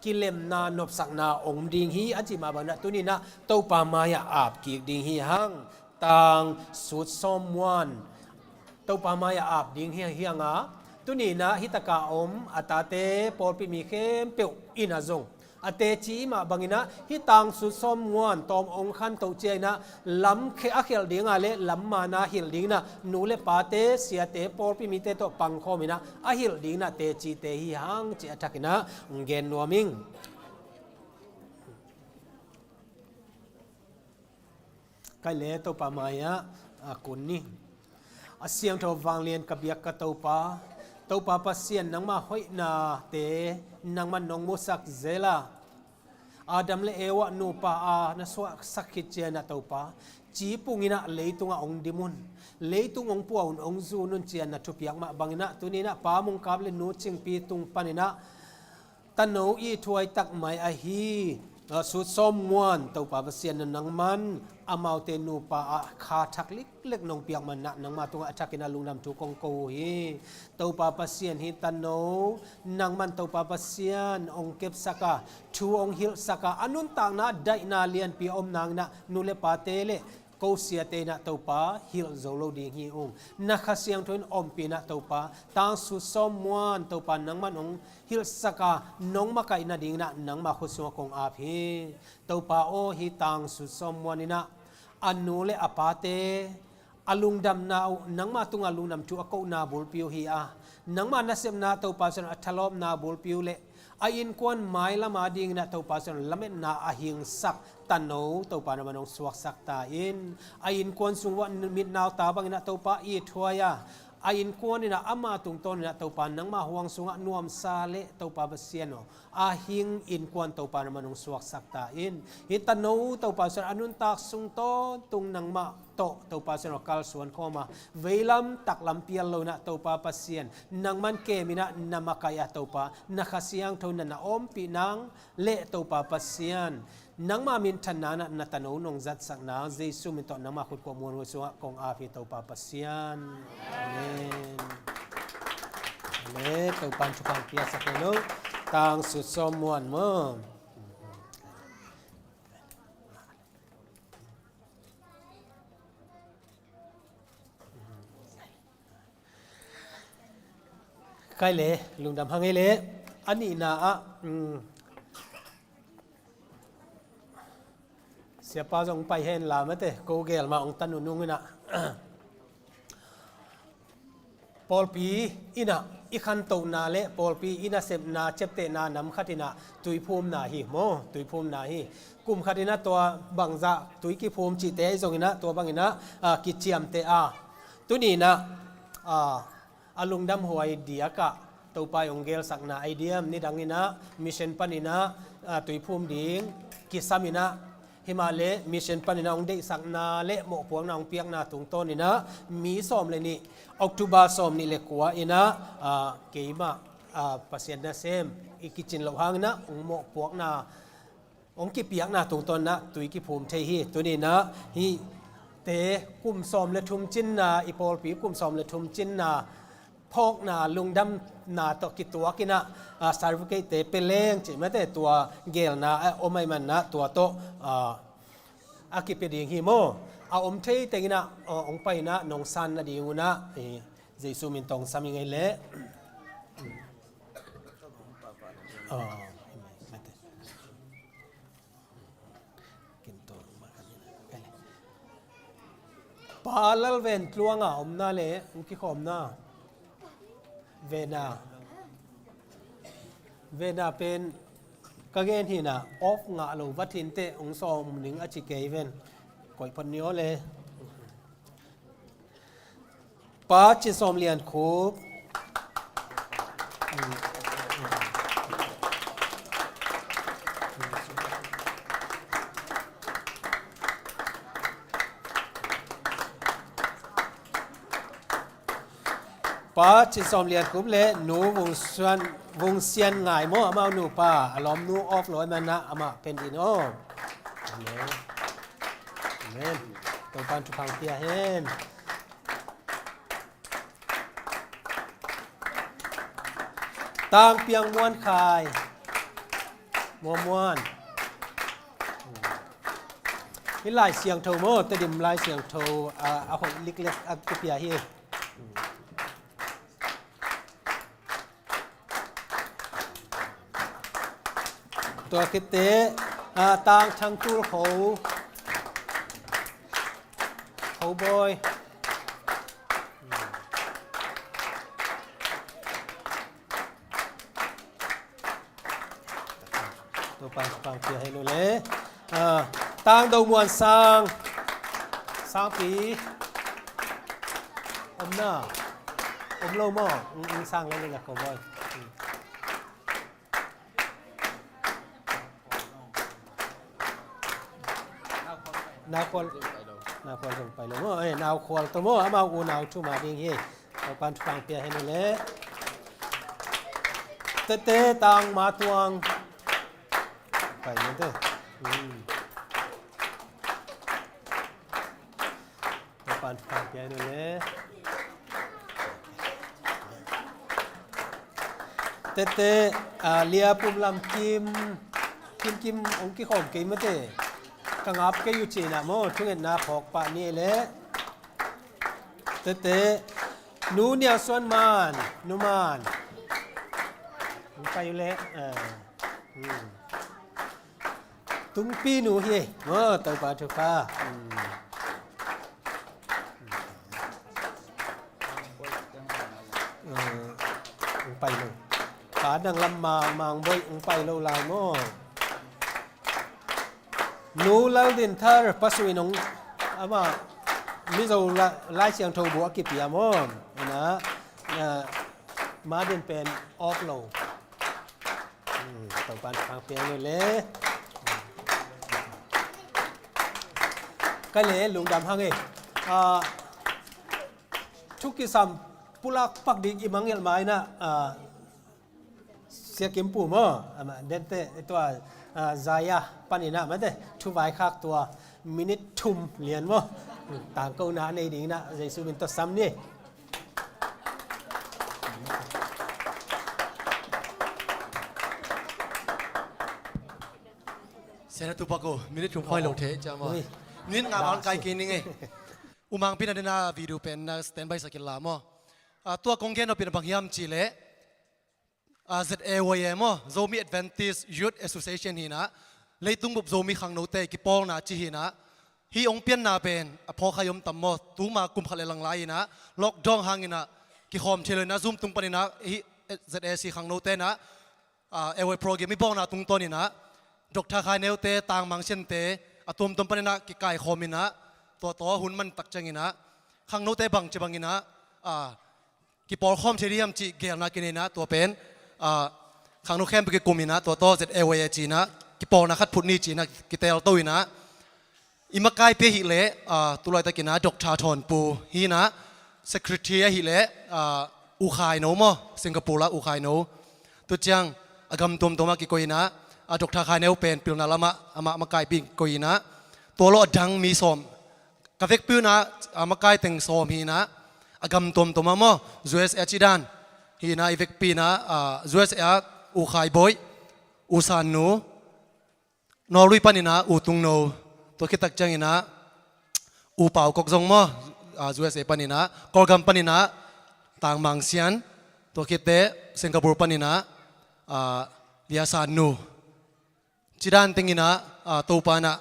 kilem na nop sak na ong ding hi achi ma ba na tuni na to pa ma ya ap ki ding hi hang tang sut somwan to pa ma ya ap ding hi hianga tu ni na hitaka om atate polpi mi khem pe ina zong ate chi ma bangina hitang su som muan tom ong khan to che na lam khe akhel dinga le lam ma na hil ding na nu le pa te sia te polpi mi te to pang khomina a hil ding na te chi te hi hang chi athakina ngen nuaming kai le to pa maya kun ni asiam tho wanglien kabiak ka to pa ตัวปาปัสเซียนนังมาห้อยนาเตนังมันนองมุสักเซลาอาดัมเลเอวะนูปาอานะสวะสักขิเจนะตัวปาจีปุงินะเลยตุงองดิมุนเลยตุงองปัวองซูนุนเจียนะทุพิยกมาบังนะตุนี้นะปามุงกาบเลนูจิงปีตุงปานินะตันโนอีถวยตักไมอาฮีสุดสมมวนตัวปาปัสเซียนนังมันอามาวเตนูปาคาทักลิกเล็กนองเปียกมันนังมาตุงอัจฉกินาลุงนำทุกองโกฮีตัวปาปัสเซียนฮิตันโนนังมันตัวปาปัสเซียนองเก็บสักาชูองฮิลสักาอนุนต่างนะได้นาเลียนปีอมนางนะนูเลปาเตเลกูเสียเตนะตัวปาฮิลโซโลดิงฮีองนักเสียงทุนอมปีนะตัวปาต่างสุดสมมวนตัวปานังมันองฮิลสักานองมาไกนะดิงนะนังมาขุสวงคงอาพีตัวปาโอฮิต่างสุดสมมวนนี่นะอันนูเลอปาเตอลุงดำนานังมาตุงอลุงดำจูอโกนาบุลปิวฮีอานังมานัสเซมนาตัวปาสนอัทลอมนาบุลปิวเลอายินควนไม้ละมาดิงนะตัวปาสนละเมนาอาหิงสักตันโนตัวปานมันองสวกสักตาอินอายินควนสุงวันมิดนาวตาบังนะตัวปาอีทวายาอายินควนนี่นะอามาตุงต้นนะตัวปานนังมาห่วงสุงนวมซาเลตัวปาบเซียนโออาหิงอินควนตัวปานมันองสวกสักตาอินฮิตันโนตัวปาสนอนุนตักสุงต้นตุงนังมาโตตัวปาสนกัลส่วนเข้ามาเวลัมตักลำเปียลโลนะตัวปาปัสเซียนนังมันเกมินะนามาคายาตัวปานักเสียงทุนนะอมปีนังเละตัวปาปัสเซียนนังมามินทันนานะนัตโนนงจัดสักนาเจสุมินตอนังมาขุดกมวลหัวสวะกองอาภิตัวปาปัสเซียนอาเมนอาเมนตัวปันชุกังเปียสักโนต่างสุดสมมวนมั้งใกล้เลยลุงดำหังไงเลยอันนี้นะเสียป้าจงไปเห็นลาไม่เตะกูเกลมาองตันนุ่งนะปอลปีอินะอีขันโตนาเละปอลปีอินะเสพนาเจ็บเตนานำขัดินะตุยภูมินาฮีโมตุยภูมินาฮีกุมขัดินะตัวบังซาตุยกิภูมิจิเตจงอินะตัวบังอินะกิจยมเตอาตุนี้นะอลุงดำหวยเดียกะตัวไปองเกลสักนาไอเดียมนี่ดังอินะมิเชนปันินะตุยภูมิดิงกิสามินะฮิมาเลมิเชนปันินะองเดสักนาเลหมกพวงนาองเปียกนาตุงต้นนี่นะมีสอมเลยนี่ออกตุบาสอมนี่เลกัวอินะเกยมาปัสเซียนนาเซมอีกิจินเหล่าหางนะองหมกพวงนาองกิเปียกนาตุงต้นนะตุยกิภูมิเทฮีตัวนี้นะฮีเตกุมสอมเลทุมจินนาอีโปลปีกุมสอมเลทุมจินนาพอกนาลุงดำนาตกิตัวกินะสารฟเกตเตเปเลงจิไม่แต่ตัวเกลนาโอไม่มันนะตัวโตอากิเปดีงฮิโมเอาอมเทเตกินะองไปนะนงซันนะดีงูนะเจสุมินตองสามิงไงเละปาลลเวนตลวงอ่ะอมนาเละอุกิขอมนาเวนาเป็นกางเกงที่น่ะออฟงะโลวัตินเตองซอมหนึ่งอจิเกเวนก่อยพนิโอเลยป้าจิซอมเลียนคูบป้าจิซอมเลียนคูบเลยหนูวงเซียนง่ายมั้งอามาหนูป้าล้อมหนูออฟร้อยมันนะอามาเป็นดินโอเมนตัวปันทุพังเตียเห็นต่างเปียงม้วนคายม้วนมีลายเสียงโทโมแต่ดิมลายเสียงโทเอาของเล็กๆอักเปียเฮตัวคิดเตะต่างทางตู้เขาบอยตัวปังเปียให้รู้เลยต่างดาวมวลสร้างปีอมหน้า โลหม้อสร้างแล้วเลยละขบอยนาวควรส่งไปเลยมั้งนาวควรตัวมั้งมาอูนาวทุ่มาดิ้งเฮ้เอาปันฟังเปียให้นี่แหละเตะตังมาตวงไปเนี่ยเด้อเอาปันฟังเปียให้นี่แหละเตะเลียปุ่มลำกิมองค์กี่ของกิมมาเตะกังอับก็อยู่จีน่ะโม่ทุกเห็นนาขอกปะนี่แหละเตะหนูเนี่ยส่วนมันหนูมันไปอยู่แล้วตุ้งปีหนูเฮ้ตัวปลาทุกฟ้าไปเลยขาดังลำมางบ่อยไปเราลายโม่หนูเล่าดินเธอปัสวินงอามามิโซไล่เสียงโทบัวกิปยามอมนะมาเดินเป็นออฟโลต่อไปฟังเพียงเลยก็เลยลุงดำฮังเอทุกกิสัมปุลักปักดิอิมังเงลไม้นะเสียกิมปูมั้งเดนเตตัวซายาปานินะมันเดทุไว้คักตัวมินิทุมเลียนมั้งต่างกูนาในดิ่งนะใจสุบินตัวซ้ำนี่เซนตุปโกมินิทุมไฟโลเทจามอนี่งาบางไกกินนี่ไงอุมังพินาเดนาวิดีโอเป็นสแตนบายสกิลลามอตัวกงเกนเอาเป็นบางยามจีเล่ZAYM Zomi Adventist Youth Association ฮีนะเลยตุ้งบบ Zomi ขังโนเตกิปอลนะจีฮีนะฮีองเปียนนาเป็นพอขยมตัมมอตุ้งมากุมขเลลังไลนะล็อกดองหางนะกิคอมเชลนะซุ่มตุ้งปนินะฮี ZAC ขังโนเตนะโปรแกรมมีบ้องนะตุ้งต้นนี่นะดอกทาคายเนวเตต่างมังเชนเตตุ้มตุ้มปนินะกิไก่คอมินะตัวหุ่นมันตักจังนะขังโนเตบังจะบังนะกิปอลคอมเชลียมจีเกลนากินนะตัวเป็นขังนกแคมไปกิกุมินะตัวโตเสร็จจีนะกิปอนะคัดพุทนี่จีนะกิเตลตุยนะอิมากายเปียหิเละตุลอยตะกินะดอกชาทอนปูฮีนะเซคริเทียหิเละอูคายโนมอสิงคโปร์ละอูคายโนตัวจังอากำตุมตัวมากิโกยนะดอกทาคายเนวเป็นปิลนาละมามากายปิงโกยนะตัวโลดังมีสมกาเฟกปิวนะมากายเต็งสมฮีนะอากำตุมตัวมาโมจูเอสเอชิดานฮีนะอีเวกปีนะจูเอสเออูคายบอยอูซานนูนอรุยปานินะอูตุงโนตัวคิดตักจังอินะอูเป่ากกจงมอจูเอสเอปานินะกอลกัมปานินะต่างมังเซียนตัวคิดเตสิงคโปร์ปานินะเลียซานนูจิดานติงินะตัวปานะ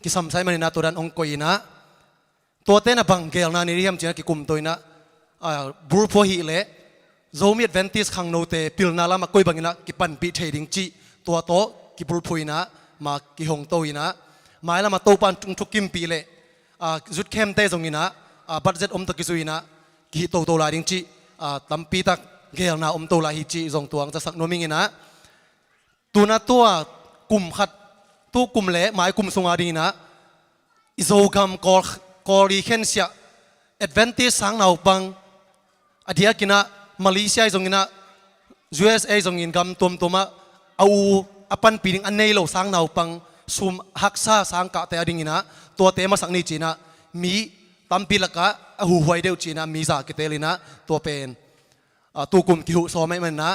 กิสัมไซมันนินะตัวดันองโกยินะตัวเต้นบังเกลนานิริยมจีนะกิกุมตัวนะบูร์พัวฮิเล่Zomi Adventist ขังโนเตปิลนาลามาคุยบังนะกิปันปีเทดิงจีตัวโตกิบูร์พุยนะมากิหงโตยนะหมายละมาโตปันทุกกิมปีเล่จุดเข้มเตจงอินะบัดเจ็ดตะกิซุยนะกิโตลาดิงจีตั้มปีตักเกลนาโตลาฮิจีจงตัวจะสักโนมิงอินะตัวนั้นตัวกลุ่มขัดตัวกลุ่มเล่หมายกลุ่มสงอาดีนะอิโซกัมกอริเคนเซีย Adventist สังนาปังอดียกินะมาเลเซียจงอินะ USA จงอินกำตัวมาเอาอปันปีนิงอันนี้เราสังนาปังซุมฮักซาสังกะแต่อดิ่งอินะตัวเตมาสังนี้จีนะมีตั้มปีละกะหูหวยเดียวจีนะมีจากกิเตลินะตัวเป็นตัวกลุ่มกิหุโซไม่มันนะ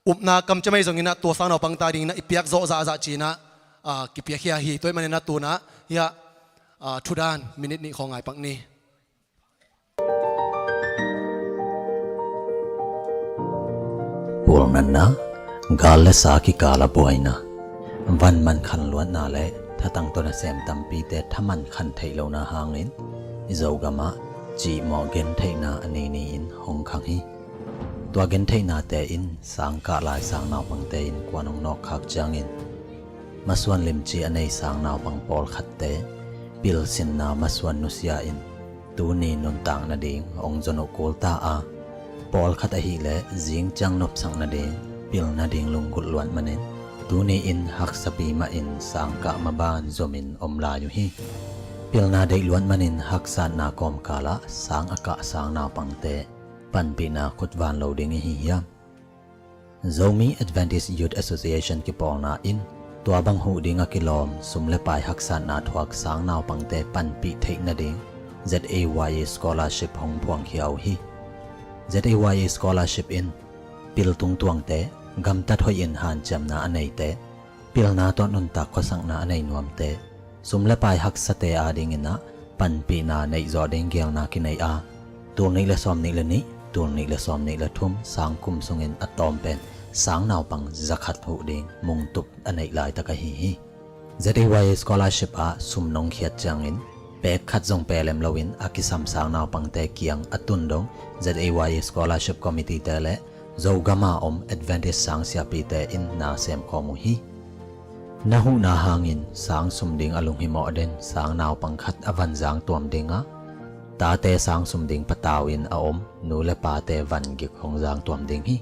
อุปนากำจะไม่จงอินะตัวสังนาปังตาดิ่งนะอิเปียกโซซาจีนะกิเปียกเฮียฮีตัวมันนะตัวนะเฮียทุดานมินิทนี้ของไงปังนี้พวกนั้นนะกาลและสากิกาละบวยนะวันมันขันล้วนนาเละถ้าตั้งตัวน่ะแซมตำปีแต่ถ้ามันขันไทยเรานาหางอินอิโจกามะจีหมอเกนไทยนาอันนี้นี่อินหงขังฮีตัวเกนไทยนาแต่อินสังกาลายสังนาวบังแต่อินกวนงนอกขักจังอินมาส่วนลิมจีอันนี้สังนาวบังปอลขัดแต่ปิลสินนามาส่วนนุสยาอินตูนีนุนต่างนาดิงองจนโกลตาอา ปอลขัดอหิเลจิงจังนบสังนาเดงปิลนาเดงลุงกุลวนมันเนตูนีอินหักสปีมาอินสังกะมาบานจอมินอมลาอยู่ฮีปิลนาเดลวนมันอินหักสานนากอมกาละสังอากะสังนาปังเตปันปีนาขุดวานโลดิงฮียามZomi Adventist Youth Association ki pol na in tua bang hu dinga kilom sumle pai haksan na thuak sang naw pangte pan pi theik na ding ZAYA scholarship hong phuang hiau hi ZAYA scholarship in pil tung tuang te gam tat hoi in han cham na anei te pil na to nun ta kho sang na anei nuam te sumle pai hak sate a ding ina pan pi na nei zo ding gel na ki nei a tur nei le som nei le ni tur nei le som nei le thum sang kum sungin atom pen sang naw pang zakhat hu ding mung tup anei lai ta ka hi ZAYA scholarship a sumnong khiat changin pe khat jong pe lem lowin akisam sang naw pang te kiang atun dong ZAYA scholarship committee te le zogama om Adventist sang sia pi te in na sem khomu hi na hu na hangin sang sumding alung hi mo den sang naw pang khat avan jang tuam dinga ta te sang sumding patawin a om nu le pa te van gik hong jang tuam ding hi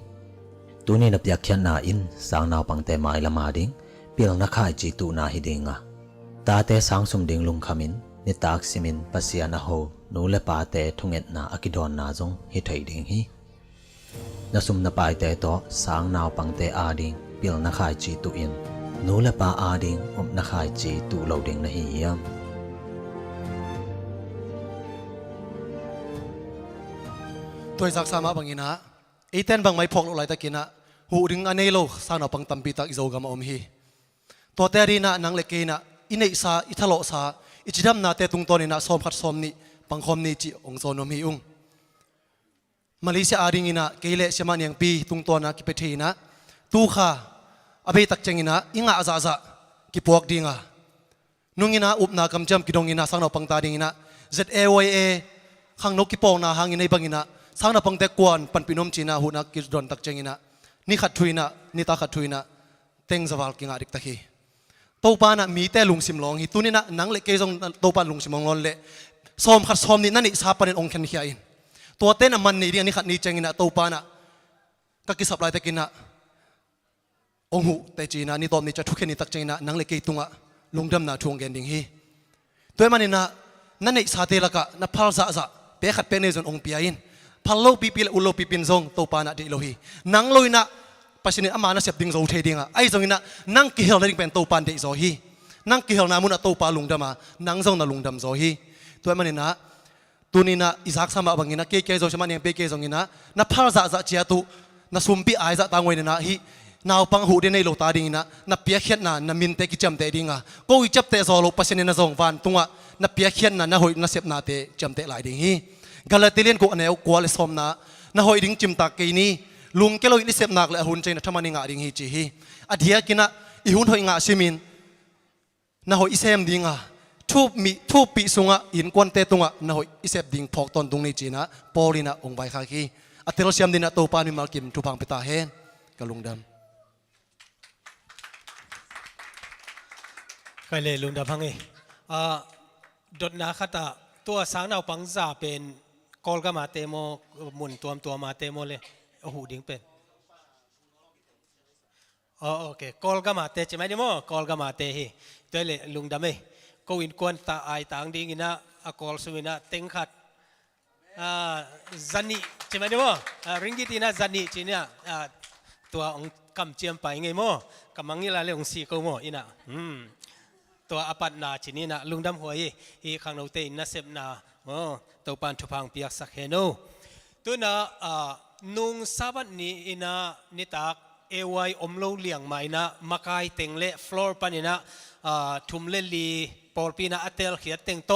tuni na pyak khian na in sang naw pang te mai lama ding pil na khai chi tu na hi dinga ta te sang sumding lung khamin ni tak simin pasia na ho nu le pa te thunget na akidon na jong hi thei ding hi na sum na pai te to sang naw pang te a ding pil na khai chi tu in nu le pa a ding om na khai chi tu lo ding na hi yamตัวสักสามบังอินะอีเต้นบังไม่พกลอยตะกินะหูดึงอันนี้โลสาวนาปังตัมปีตักอิโซกามอมฮีตัวเตรีนะนังเล็กนะอินเอซาอิทะโลซาอิจิดัมนาเตตุงตัวนี่นะสอมขัดสอมนี่ปังคอมนี่จิองโซนอมฮีอุงมาเลเซียอาดิงินะเกเลเชมันยังปีตุงตัวนะกิเปทีนะตูขาอเบตักเจงินะอิงอาซาซากิปวกดิงานุงินะอุบนากำจำกิดงงินะสาวนาปังตาดิงินะ ZAYA ขังนกกิปองนะหางินในบังงินะsang na pang te kwan pan pinom china hu na ki don tak chengina ni khat thuina ni ta khat thuina teng zawal kinga dik takhi to pa na mi te lung sim long hi tunina nang le ke jong to pa lung sim long le som khat som ni nani sa panen ong khan hi in to te na man ni ri ni khat ni chengina to pa na ka ki supply te kina ong hu te china ni tom ni cha thukhe ni tak chengina nang le ke tunga lungdam na thung gen ding hi toy manina nani sa te laka na phal za za pe khat pe ne jon ong pia in phalo pipil ulo pipin zong to pa na de lohi nang loina pasini amana sep ding zo the dinga ai zongina nang ki hel ring pen to pan de zo hi nang ki hel na mun to pa lungdama nang zong na lungdam zo hi to manina tunina izak sama bangina ke zo chama ne pe ke zongina na phar za za chia tu na sumpi ai za tangoi na hi naw pang hu de nei lo ta ding na pia khiat na min te ki cham te dinga ko i chap te zo lo pasini na zong van tunga na pia khiat na hoi na sep na te cham te lai ding hi Galatilian ko aneo kwal som na hoi ding chim tak ke ni lung ke lo ni sep nak le hun chain thamani nga ding hi chi hi adhia kina i hun hoi nga simin na hoi isem dinga thu pi sunga in kwan te tunga na hoi isep ding phok ton dung ni china polina ong bai kha ki atel siam dina to pa ni mal kim thu phang pita hen kalungdam kai le lungdam hangi dot na khata ตัวสางนาวปังจ่าเป็นกอลก็มาเตโมหมุนตัวมาเตโมเลยโอ้โหดิ้งเป็นโอเคกอลก็มาเตใช่ไหมดิโมกอลก็มาเตฮีตัวเลยลุงดำเอ้ก็วินกวนตาไอต่างดิ้งนะกอลสุวินะเต็งขัดจันนี่ใช่ไหมดิโมริงกิตีนะจันนี่จีเนี่ยตัวองกำเจียมไปไงโมกำมังนี่ละเรื่องสีก็โมอีน่ะตัวอปัตนาชินีนะลุงดำหัวอีขังเราเตนนัสเซบนาตัวปันทุพังเปียกสักเฮโนตัวน่ะนุงซาบันนี้อินะนิตักเอวายอมโลเลียงไม่นะมาไกเต็งเละฟลอร์ปันนี่นะทุมเลลีปอลปีนะอัตเตลเขียดเต็งโต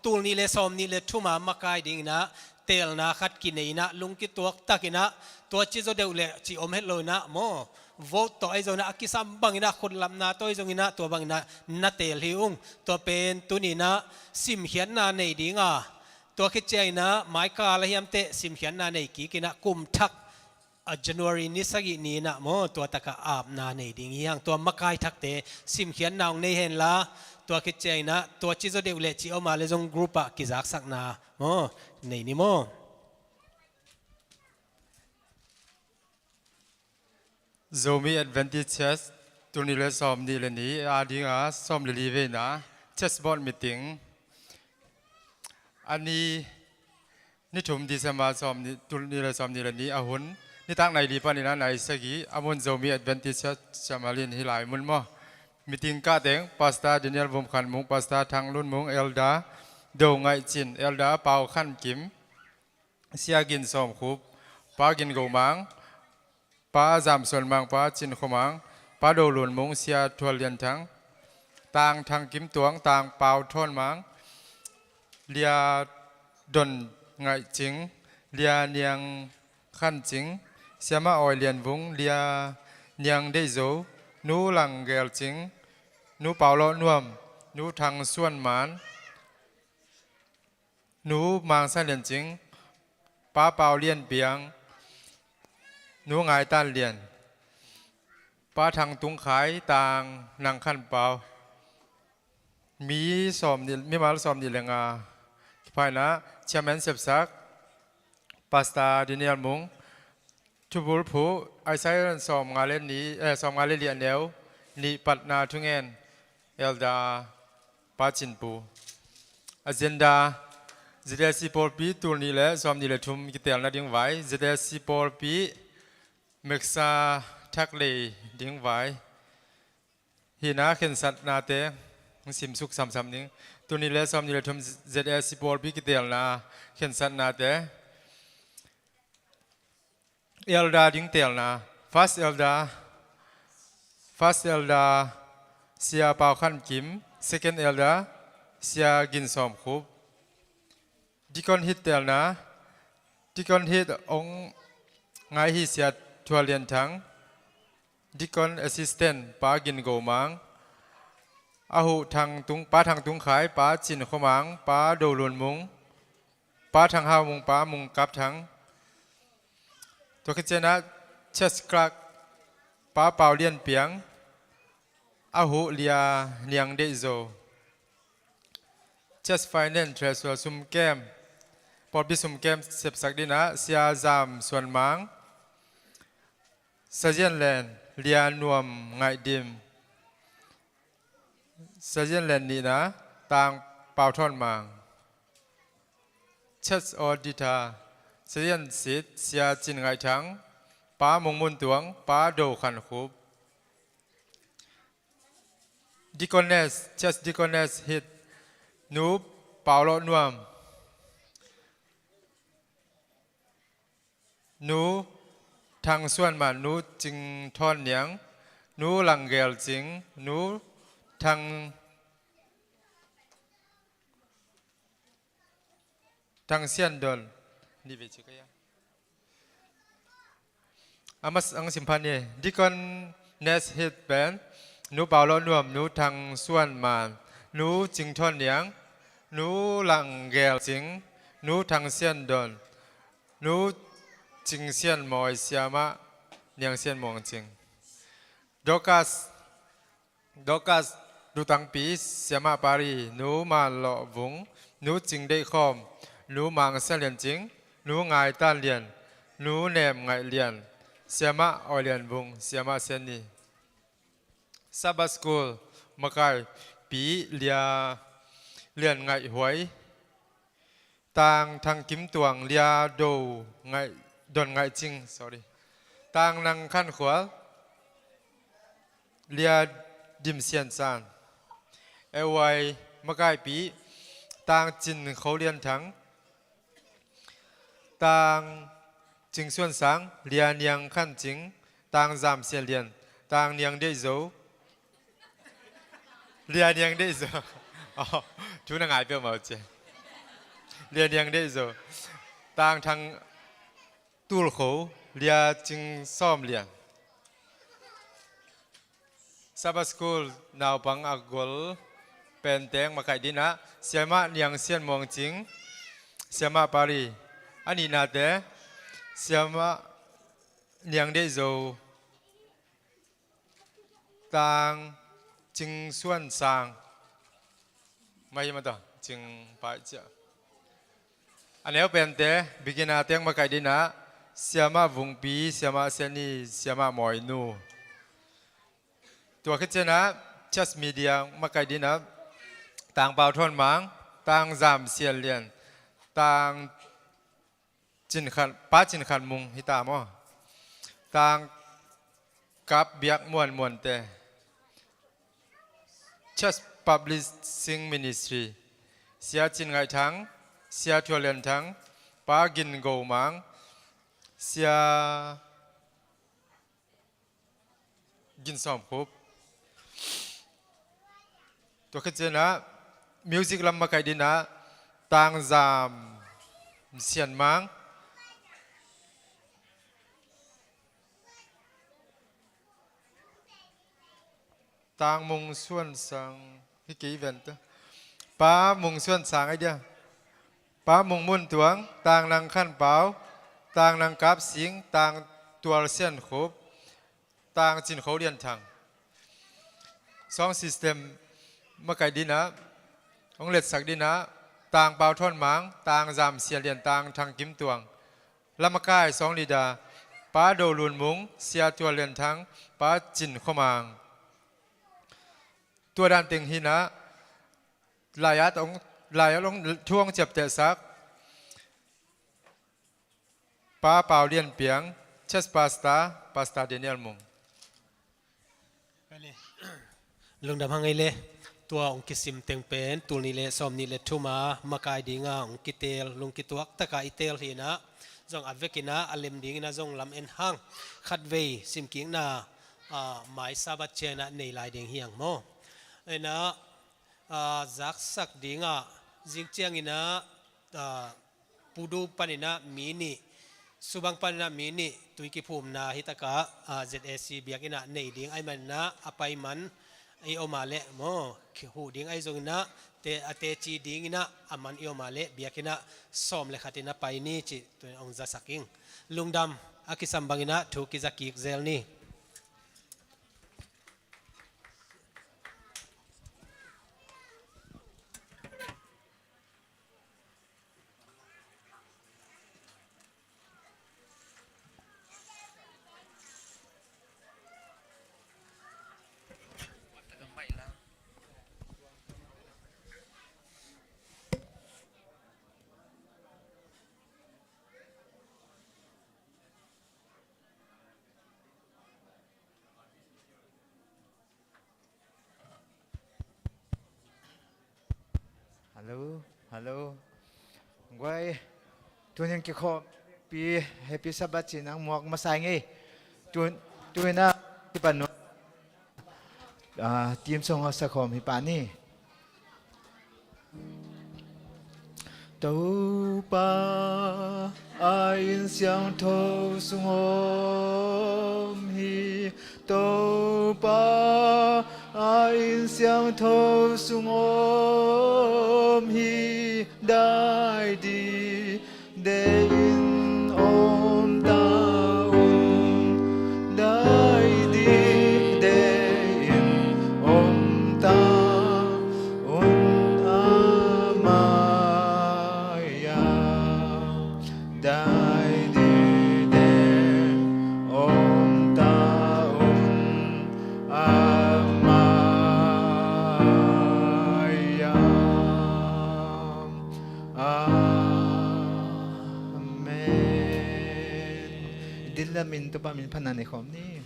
ตูลนี่เลซอมนี่เลทุมามาไกดิ่งนะเตลนะขัดกินนี่นะลุงกิตัวตักินะตัวจิโจเดวเลจิอมเฮโลนะโมvote ตัวไอ้เจ้านะกิสามบังอินะคนลำนาตัวไอ้เจ้าอินะตัวบังอินะนัตเตลฮิอุงตัวเป็นตัวนี้นะสิมเขียนนาในดิ่งตัวคิดใจนะหมายกาละเฮียมเตสิมเขียนนาในกี่กินะกุมทักJanuary นี้สักนี้นะโมตัวตะกะอาบนาในดิ่งยังตัวมักไก่ทักเตสิมเขียนนาวในเห็นละตัวคิดใจนะตัวจิโจเดวเลจิเอามาเลยจงกรุ๊ปกิจักสักนาโมในนี้โม Zomi Adventist ตุนิเลสอมดีเลนี้อาดิงาสอมลีเวนะเชสบอลมีติ้งอันนี้นี่ถุมดีสมาสอมตุนิเลสอมดีเลนี้อาหุนนี่ตั้งในลีปานินะในสกีอามุน Zomi Adventist จะมาเรียนที่หลายมุนมั้งมีติ้งก้าเต็งปาสตาดิเนียลวงขันมุงปาสตาทางลุ่นมุงเอลดาโดงไงจินเอลดาเป่าขันกิมเสียกินสอมคุบปากินโกมังป้าจำส่วนบางป้าจินขมังป้าโดลุนมงเสียทัวเลียนทั้งต่างทางกิมตวงต่างเป่าท่อนมังเลียดนไงจิงเลียเนียงขันจิงเสียมาออยเลียนวงเลียเนียงได้โจนูหลังเกลจิงนูเป่าล้อนวมนูทางส่วนหมานนูมังสันเลียนจิงป้าเป่าเลียนเปียงนูไงต้านเลียนป้าทางตุงขายต่างนางขั้นเปล่ามีสอมดีมีมาสอมดีเลงาภายนะเชมนเสพซักปาสตาดิเนียลมุงทุบุลผู้ไอไซร์สอมงานเล่นนี้สอมงานเล่นเลียนเดียวนี่ปัตนาทุงเงินเอลดาปาจินปูอเจนดาจะได้สิปอลปีตัวนี้แหละสอมนี้แหละทุ่มกิเตลนาดิ้งไว้จะได้สิปอลปีเมกซาทักเลยดิ้งไว้หินาเข็นสัตนาเตงสิมสุกซ้ำๆนิ่งตัวนี้แหละสอมนี้แหละทุ่มจะได้สิปอลปีกิเตลนาเข็นสัตนาเตเอลดาดิ้งเตลนาฟาสเอลดาเสียเป่าขันกิมเซคันเอลดาเสียกินสอมคุบดิคอนฮิตเตลนะดิคอนฮิตองไงฮิเสียทัวเลียนทั้งดิคอนแอสซิสแตนต์ป้ากินโกมังอาหูทางตุงป้าทางตุงขายป้าจินขมังป้าโดลุนมุงป้าทางห้ามุงป้ามุงกับทั้งตัวคิดเจนะเชสคลักป้าเป่าเลียนเปียงอาหูเลียเนียงเดโซjust finance treasure ซุมแก้มปอดบิซุมแก้มเสพสักดินะเสียจามส่วนมังเซเจนแลนเลียนวมไงดิมเซเจนแลนนี่นะต่างเป่าท่อนมัง just auditor เซเจนสิทเสียจินไงทั้งป้ามงมุนตวงป้าโดขันคุบ deaconess just deaconess hitนูเป่าโลนวมนูทางส่วนมานูจึงทอนเหนียงนูหลังเกลจิงนูทางเสียนดนนี่เวชิกายาอามาสังสิมพันธ์ดิคอนเนสเฮดแบนนูเป่าโลนวมนูทางส่วนมานูจึงทอนเหนียงนูหลังเกลจิงนูทางเสียนดนนูจึงเสียนมอยเสียมาเนียงเสียนมองจิงดอกัสดูตังปีเสียมาปารีนูมาหล่อวงนูจึงได้คอมนูมังเสลียนจิงนูไงต้านเลียนนูแนมไงเลียนเสียมาออยเลียนวงเสียมาเซนนีซาบัสกูลมาไกปีเลียนไงหวยต่างทางกิมตวงเลียโดไงดนไงจริง sorry ต่างนังขั้นขวาเลียดิมเซียนซานเอวไวมาไกปีต่างจินเขาเลียนทั้งต่างจิงส่วนสังเลียเนียงขั้นจริงต่างจามเซียนเลียนต่างเนียงได้โจเลียเนียงได้โจอ๋อทุกนังไงเปล่าเจเลียเนียงได้โจต่างทางตูลเขาเลียจึงซ้อมเลียนซาบสกูลนาวปังอากลเป็นแตงมาไก่ดินะเสียมาเนียงเสียนมองจริงเสียมาปารีอันนี้นาเตเสียมาเนียงได้โจต่างจึงส่วนสางไม่มาต่อจึงไปเจ้าอันนี้เป็นเตบิกินาเตียงมาไก่ดินะ เสียมาวุงปีเสียมาเซนีเสียมาหมอยนูตัวคิดเจนะจัสมีเดียมาไกลดีนะต่างเป่าทนหมังต่างจามเสียเลียนต่างจินขันป้าจินขันมุงฮิตามอต่างกับเบียกมวนเต just publishing ministry เสียจินไงทั้งเสียทัวเลียนทั้งป้ากินโกมังเสียกินสอมคุบตัวคิดเจนะมิวสิกลำมาไกดีนะต่างจามเสียนมังต่างมุงส่วนสังฮิกิเวนต์ป้ามุงส่วนสังไอเดียป้ามุงมุ่นตวงต่างนังขั้นเปล่าต่างนังกับสิงต่างตัวเสียนคุบต่างจินเขาเรียนทางสองซิสเต็มมาไกดีนะองเล็ดสักดีนะต่างเปล่าท่อนหมางต่างจามเสียเรียนต่างทางกิมตวงละมากายสองลีดาป้าโดลุนมุงเสียตัวเรียนทางป้าจินขมางตัวด้านติงหินะลายตรงลายลงช่วงเจ็บเตะซักป้าเป่าเลียนเปียงเชสปาสตาเดนิเอลมุงลุงดำหังไงเลยตัวองค์กิสิมเต็งเป็นตัวนี้เลยสอมนี้เลยทุ่มามาไกดีงาองค์กิเตลลุงกิตัวตะกาอิเตลฮีนะจงอเวกินะอเลมดีนะจงลำเอ็นหังขัดเวซิมกิงนาหมายซาบัตเชนะในลายเดียงเฮียงโมไอ้นะจักสักดีงาจิงเจียงอินะปูดูปันินะมีนี่สุบังปันนะมีนี่ตุยกิภูมินาฮิตกะZSC เบียกินะในเดียงไอมันนะอภัยมันไอโอมาเลโมหูเดียงไอจงนะเตอเตจีเดียงนะอามันไอโอมาเลเบียกินะซ้อมเลขัดนะไปนี่จิตัวองค์จัสักิงลุงดำอากิสัมบังนะถูกกิจักกิกเซลนี่ฮัลโหลไว้ตัวนึงกี่ข้อปีแฮปปี้สับจินังหมวกมาใส่ไงตัวน่ะที่ปนุทีมส่งเอาสักคมที่ปานี่ตัวป้าอายินเสียงโทสุงมฮีตัวป้าอายินเสียงโทสุงมฮีได้ดีได้ยินอมตาอุ่นได้ดีได้ยินอมตาอุ่นอามายาได้ดีได้อมตาอุ่นอามายาDilamin to pamin pananikom ni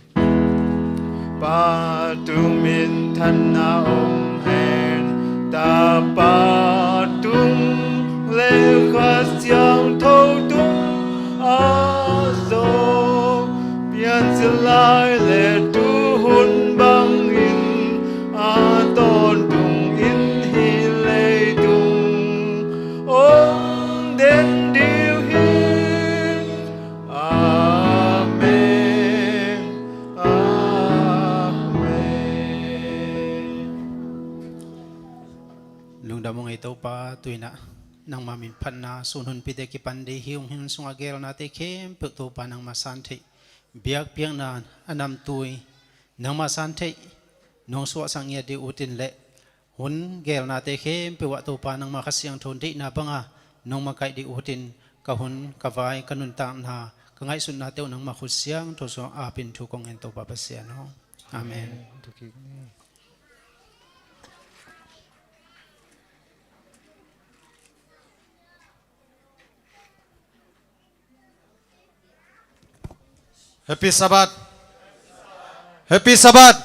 Patung min thana om hen Ta patung le khas yang thâu tung A zo Bian zilai le tu hun bang in A ton tung in hi le tung Om den diu hiลุงดำมงไอโตปาตุยนะนางมามินพันนาสุนหุนปิเตกิปันเดฮิวหินสุงอาเกลนาเตเข้มเปิดตัวปานางมาสันเทเบียกเพียงนานอนำตุยนางมาสันเทนองสวสังเงียดีอุตินเละหุนเกลนาเตเข้มเปิดตัวปานางมาขัดเสียงทนที่นาบังอานองมาไกดีอุตินกะหุนกะไว้กะนุนตามนา ก็ง่ายสุดนาเต้านังมาขุดเสียงทศอาปินทุกองเงินตัวปะเสียนอาเมน Happy Sabbath Happy Sabbath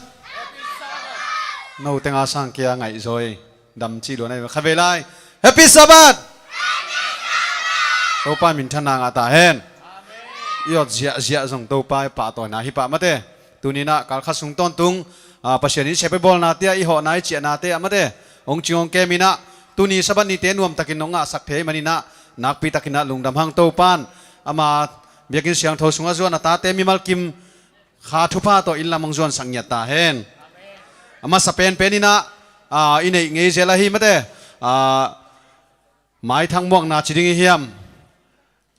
nâu tiếng sang kia ngày rồi đầm chi đồ này khai về lại Happy Sabbath tàu pa mình thân nàng ta hen yết zia zia dòng tàu pa pa tỏi na hi pa mate tunina kal khát sung ton tung pasien ni chepe bol na tia i ho nai chia na te mate ong chiong ke mina tuni saban ni te nuam takin nonga sak the manina nak pi takina lungdam hang tàu pan ama biakin siang tho sunga zuan ata te mi mal kim kha thupa to in lamang zuan sang nyat ta hen ama sapen penina inei ngei zela hi mate mai thang mok na chiding hiam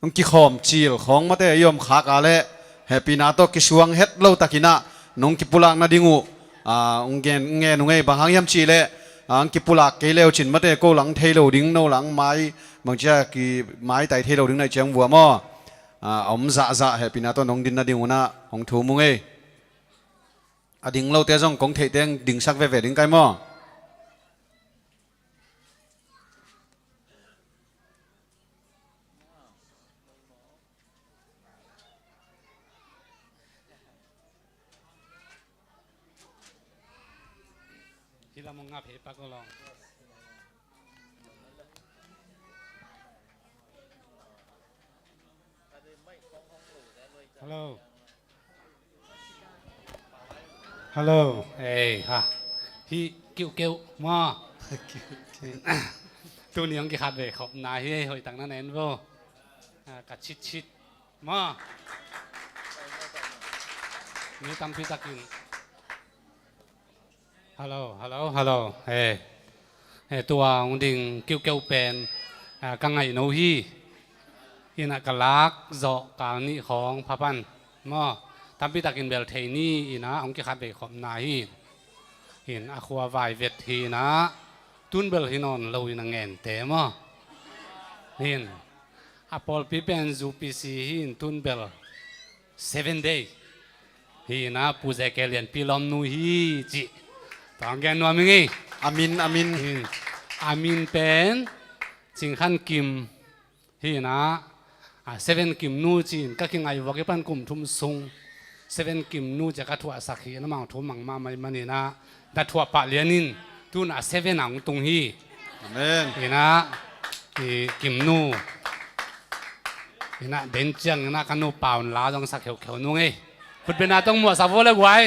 ong ki khom chil khong mate yom kha ka le happy na to ki suang het lo takina nong ki pulak na dingu ong gen nge nu ngei bahang yam chi le ang ki pulak ke leo chin mate ko lang thei lo ding no lang mai mangcha ki mai tai thei lo ding nai chang bua mo ông dạ dạ happy na to nong din na ding una ong thu mung ei ading lo te jong kong thei teng ding sak ve ve ding kai moที่เรามองงาเพปากก็ลอง Hello. Hello. Hey, ha. Hi kêu kêu ma. Tôi niệm cái hạt về khóc nài hi hồi tặng nó nén vô. Cả chít chít ma. Ni tâm phi takin. Hello, hello, hello. Hey. Hey, tôi ông đình kêu kêu pen. Căng ngày nấu hi. อินักลักโจกานี่ของพระพันมั่วทำพิธีกินเบลเทนี่อินะองค์กิขับเบขมนายเห็นอควาไวเวทีนะตุนเบลฮินอนเราอินังเงินเตมั่วเห็นอพอลปีเป็นจูปีซีหินตุนเบล7 day หินะผู้เจเกลียนพิลอมนูฮีจิต่างกันว่ามึงไงอามินอามินอามินเป็นจิงขันกิมหินะ7 kim nu chin ka ki ngai wake pan kum thum sung 7 kim nu ja ka thua sakhi na mang thum mang ma mai mani na da thua pa lianin tu na 7 ang tung hi amen ina kim nu ina den chang na ka nu paun la jong sak kheu kheu nu ngai phut bena tong mo sa vo le gwai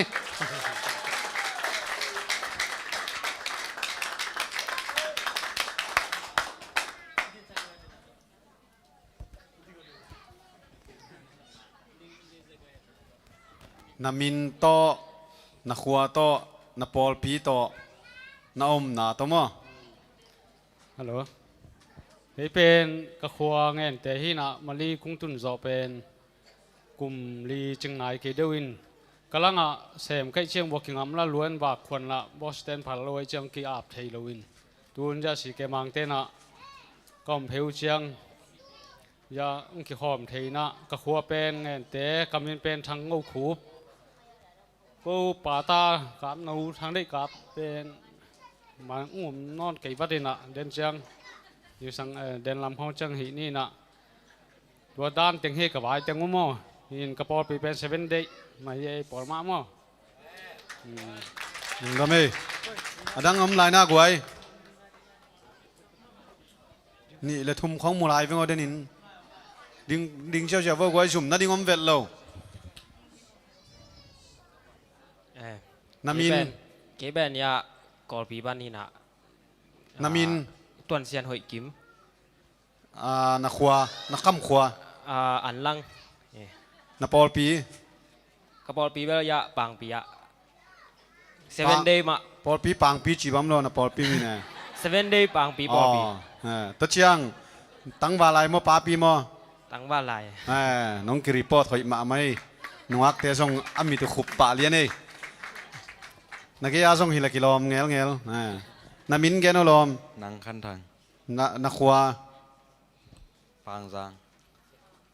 นามินโตนาขัวโตนาปอลปีโตนาอมนาโตมั้งฮัลโหลเฮ้เป็นกะขัวเงินแต่ที่น่ะมาลีกุ้งตุนจอเป็นกลุ่มลีจึงไหนเกเดวินกำลังอ่ะเสมใกล้เชียงบวกกิงอำละล้วนบากควรละบอสตันผ่านลอยเชียงกีอาบไทยลวินตูนจะสีเกมังเตน่ะก็มเพลเชียงยาอุ้งขี้หอมไทยน่ะกะขัวเป็นเงินแต่กำมินเป็นทางงูคูบกูป่าตากับนูทางได้กับเป็นมันนอนไก่วัดน่ะเดินเชียงอยู่สังเดินลำห้องจังหีนี่น่ะตัวด้านเต็งเฮกับไว้เต็งมั่วหินกระปอปีเป็น7 day ไม่ใช่ปอลมามั่วก็ไม่ดังอมลายหน้ากวยนี่เลยทุ่มของมูลายเพื่อนก็ได้นินดิ้งเจ้าเจ้าว่ากวยสุ่มน่าดิ้งอมเวทเรานามินเก็บแบนยากอลปีบ้านนี่นะนามินตัวนเซียนหอยกิมนักขวานักคำขวาอันลังนักปอลปีกระปอลปีเวลยาปางปีอะ7 day มาปอลปีปางปีจีบัมโลนักปอลปีนี่นะ7 day ปางปีปอลปีตัดเชียงตั้งวาลายมอปาปีมอตั้งว่าลายน้องกิริปอดหอยมาไหมนวักเตะส่งอามิตุขุบปะเลียนเองนักยาส่งฮิลกิลอมเงลนามินแกนอลอมนังคันทางนักขวาปางจาง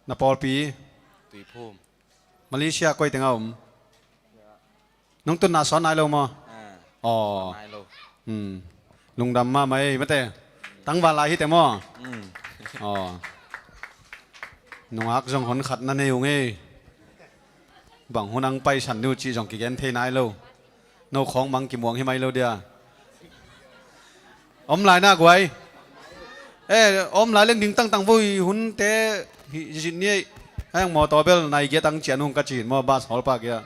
นักปอลปีต ตุยพุ่ม มาเลเซียก้อยเต็งเอาน้องตุนนาสอนนายเรามาอ๋อลุงดำมาไหมไม่แต่ตั้งวาลายที่แต่มออ๋อน้องอักจงหนขัดนั่นเองไงบังหัวนังไปฉันดูจีจงกิเกนเทนายเราโนของมังกิมวงให้ไหมเราเดียอมลายหน้ากวยอมลายเรื่องดิ่งตั้งวุ้ยหุ่นเตะหินนี่ให้หมอตัวเบลนายเกตั้งเจียนุ่งกระจีนมอบาสฮอลปากเกีย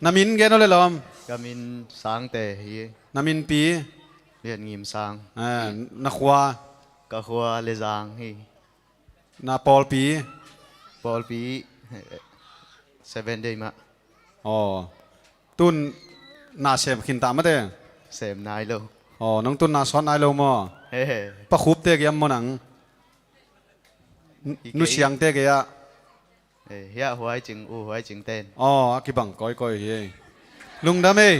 นามินเกนอะไรล้อมกามินสางแต่ฮี นามินปีเรียนงิมสางนักวากะขัวเลจางฮีนาปอลปีปอลปี7 day มาอ๋อตุนนาเสพขินตามมาเด้เสพนายโลอ๋อน้องตุนนาสอนนายโลมอปะคุบเตะเกียมมนังนุเสียงเตะเกียเฮียหัวจิงอูหัวจิงเต้นอ๋อกิบังก้อยก้อยเฮ้ลุงดำเอ้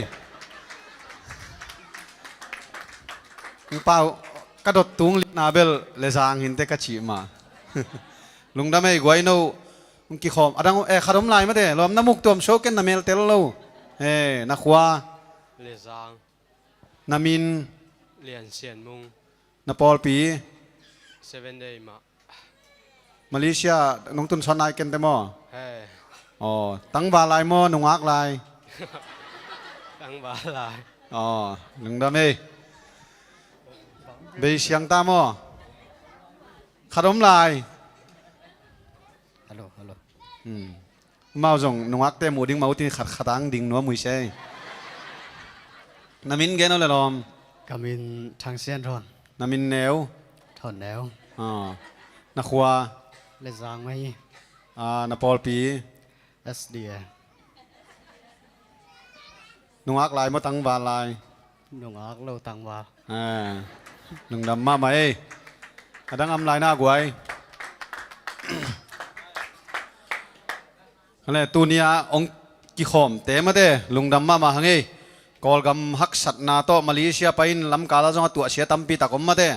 เปล่ากระโดดตุงนาเบลเลซางหินเตะกระชีมาลุงดำเอ้กวยโน่กี่ขอมอะไรขนมลายมาเด้ลมน้ำมุกตัวมโชกันน้ำเมลเตลโลนักว่าเลซางนามินเรียนเซียนมุงนาปอลปี7 day มาเลเซียน้องตุนสอนนายกันเต็มอ๋อตั้งบาลายมอหนุ่งอักลายตั้งบาลายอ๋อลุงดำเอ้เบยเสียงตามอขนมลายฮัลโหลฮัลโหลมาจงนุ่งอักเตมูดิ้งมาอุติขัดขัดังดิ้งนัวมุยเช่นามินเกนเอาเลยลอมกามินทางเซียนทอนนามินแนวทอนแนวอ๋อนักว่าเลซางไหมนาปอลปีเอสเดียนุ่งอักลายมาตั้งบาลายนุ่งอักเราตั้งบานุ่งดำมาไหมดังอำลายหน้ากวยอะไรตัวนี้องกิขอมเตะมาเด้ลุงดำมาหังเอกอลกำฮักสัตนาโตมาเลเซียไปอินลำกาลาจงตัวเสียตัมปีตะกอมมาเด้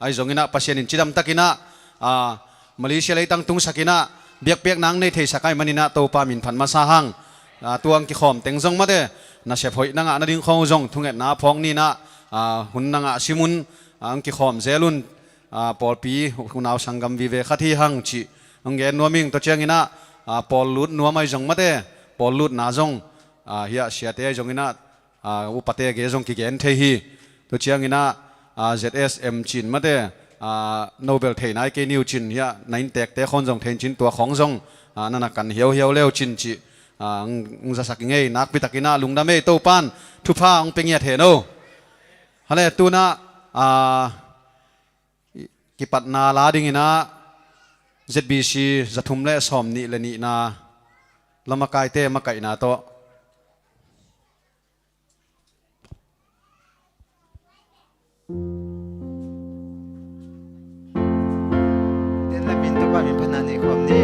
ไอจงอินะปัสยานินจิดำตะกินะมาเลเซียเลยตั้งตุงสักินะเบียกเบียกนางในเทศกายมันนินะโตปามินพันมาสาหังตัวองกิขอมเต็งจงมาเด้น่าเสียพอยนางนาดิ่งของจงทุ่งเอ็ดนาพองนี่นะหุ่นนางชิมุนองกิขอมเซลุนปอลปีหุ่นเอาสังกัมวิเวขัที่หังชีองเกนนัวมิงตัวเชียงอินะปอลลุดนัวไม่จงมาเด้ปอลลุดนาจงเฮียเสียเตจงอินะอุปเตเกจงกิเกนเทฮีตัวเชียงอินะZSM จินมาเด้โนเบลเทนายเกนิวจินเฮียนันเตกเตคนจงเทนจินตัวของจงนั่นนักกันเหียวเหียวเลี้ยวจินจีจะสักยังไงนักพิตักินะลุงดำเมโตปันทุพาองเป็งเงียเทโนฮัลโหลตัวน่ะกิปัตนาลาดิงินะ ZBC จะทุ่มเล่สอมนี่เลนี่นะลำมาไกเตมาไกนะโตเดินและบินตัวบ้านมีพนันในความนี้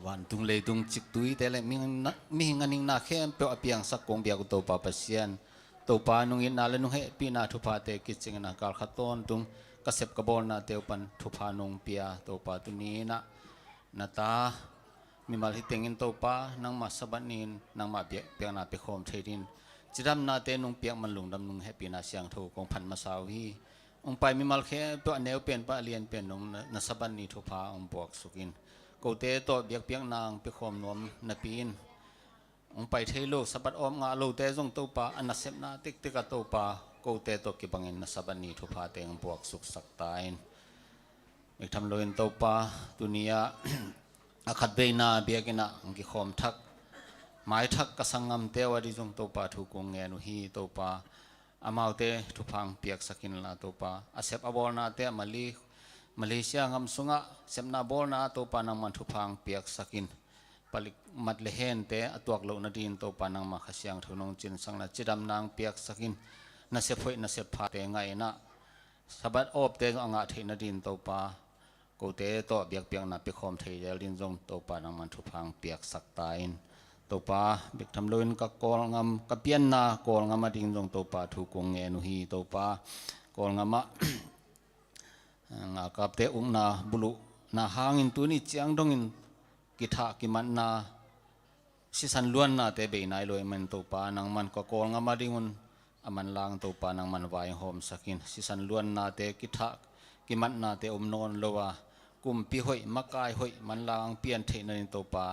วันตุงเลยตุงจิกตุยแต่ละมีงานิงนาเข้มเปียวเปียงสักกงเบียกตัวปาปัสยันตัวปานุงอินนาเลนุงเฮปีนาทุพาเตกิจิงนาการขัดต้นตุงกระเสบกระบอลนาเตียวปันทุพานุงเปียตัวปาตุนี้นาตามีมาลิเตงินตัวปานังมาสบันนินนังมาเปียงนาเปียโคมเทดินจิดำนาเตนุงเปียงมันลุงดำนุงเฮปีนาเสียงถูกงพันมาสาวีองไปมีมาลเคเปียเนวเป็นปะเลียนเป็นนงนาสบันนีทุพาองบวกสุกินกูเตโตเบียกเปียงนางเปียโคมนวมนาปีนองไปเทโลสบัดอมงาโลเตจงตัวปาอันนัสเซมนาติกติกตัวปากูเตโตกิบังเงินนาสบันนีทุพาเตงบวกสุกสักตายอีกทำโลนตัวปาตุนียอาคัดเบนาเบียกินะองกิโคมทักหมายทักกสังงามเตวดิจงตัวปาทุกงเงนุฮีตัวปาอามาเตทุพังเปียกสกินลาตัวปาอาเซปอบอลนาเตมาเลเซียงามสุงะเซมนาบอลนาตัวปานังมันทุพังเปียกสกินปลิกมัดเลเฮนเตอตัวกโลนาดินตัวปานังมาขเสียงทุนงจินสังนาจิดำนางเปียกสกินนาเซฟนาเซพาเตงไงนะสบัดอบเตงอ่างเทนาดินตัวปากูเตโตเบียกเปียงนาเปียกคอมเทยลินจงตัวปานังมันทุพังเปียกสักตายตัวปาเบกทำลุนกับกอลงามกับเปียนนากอลงามมาดิ้งตรงตัวปาถูกกงเงนุฮีตัวปากอลงามะงากับเตอุงนาบุลุนาหางอินตัวนี้เจียงดงอินกิทากิมันนาสิสันล้วนนาเตเบยนายลอยมันตัวปานังมันก็กอลงามมาดิ้งมันมันลางตัวปานังมันวายหอมสักินสิสันล้วนนาเตกิทากิมันนาเตอมนอนโลวากุมปีหอยมักกายหอยมันลางเปลี่ยนเทนันตัวปา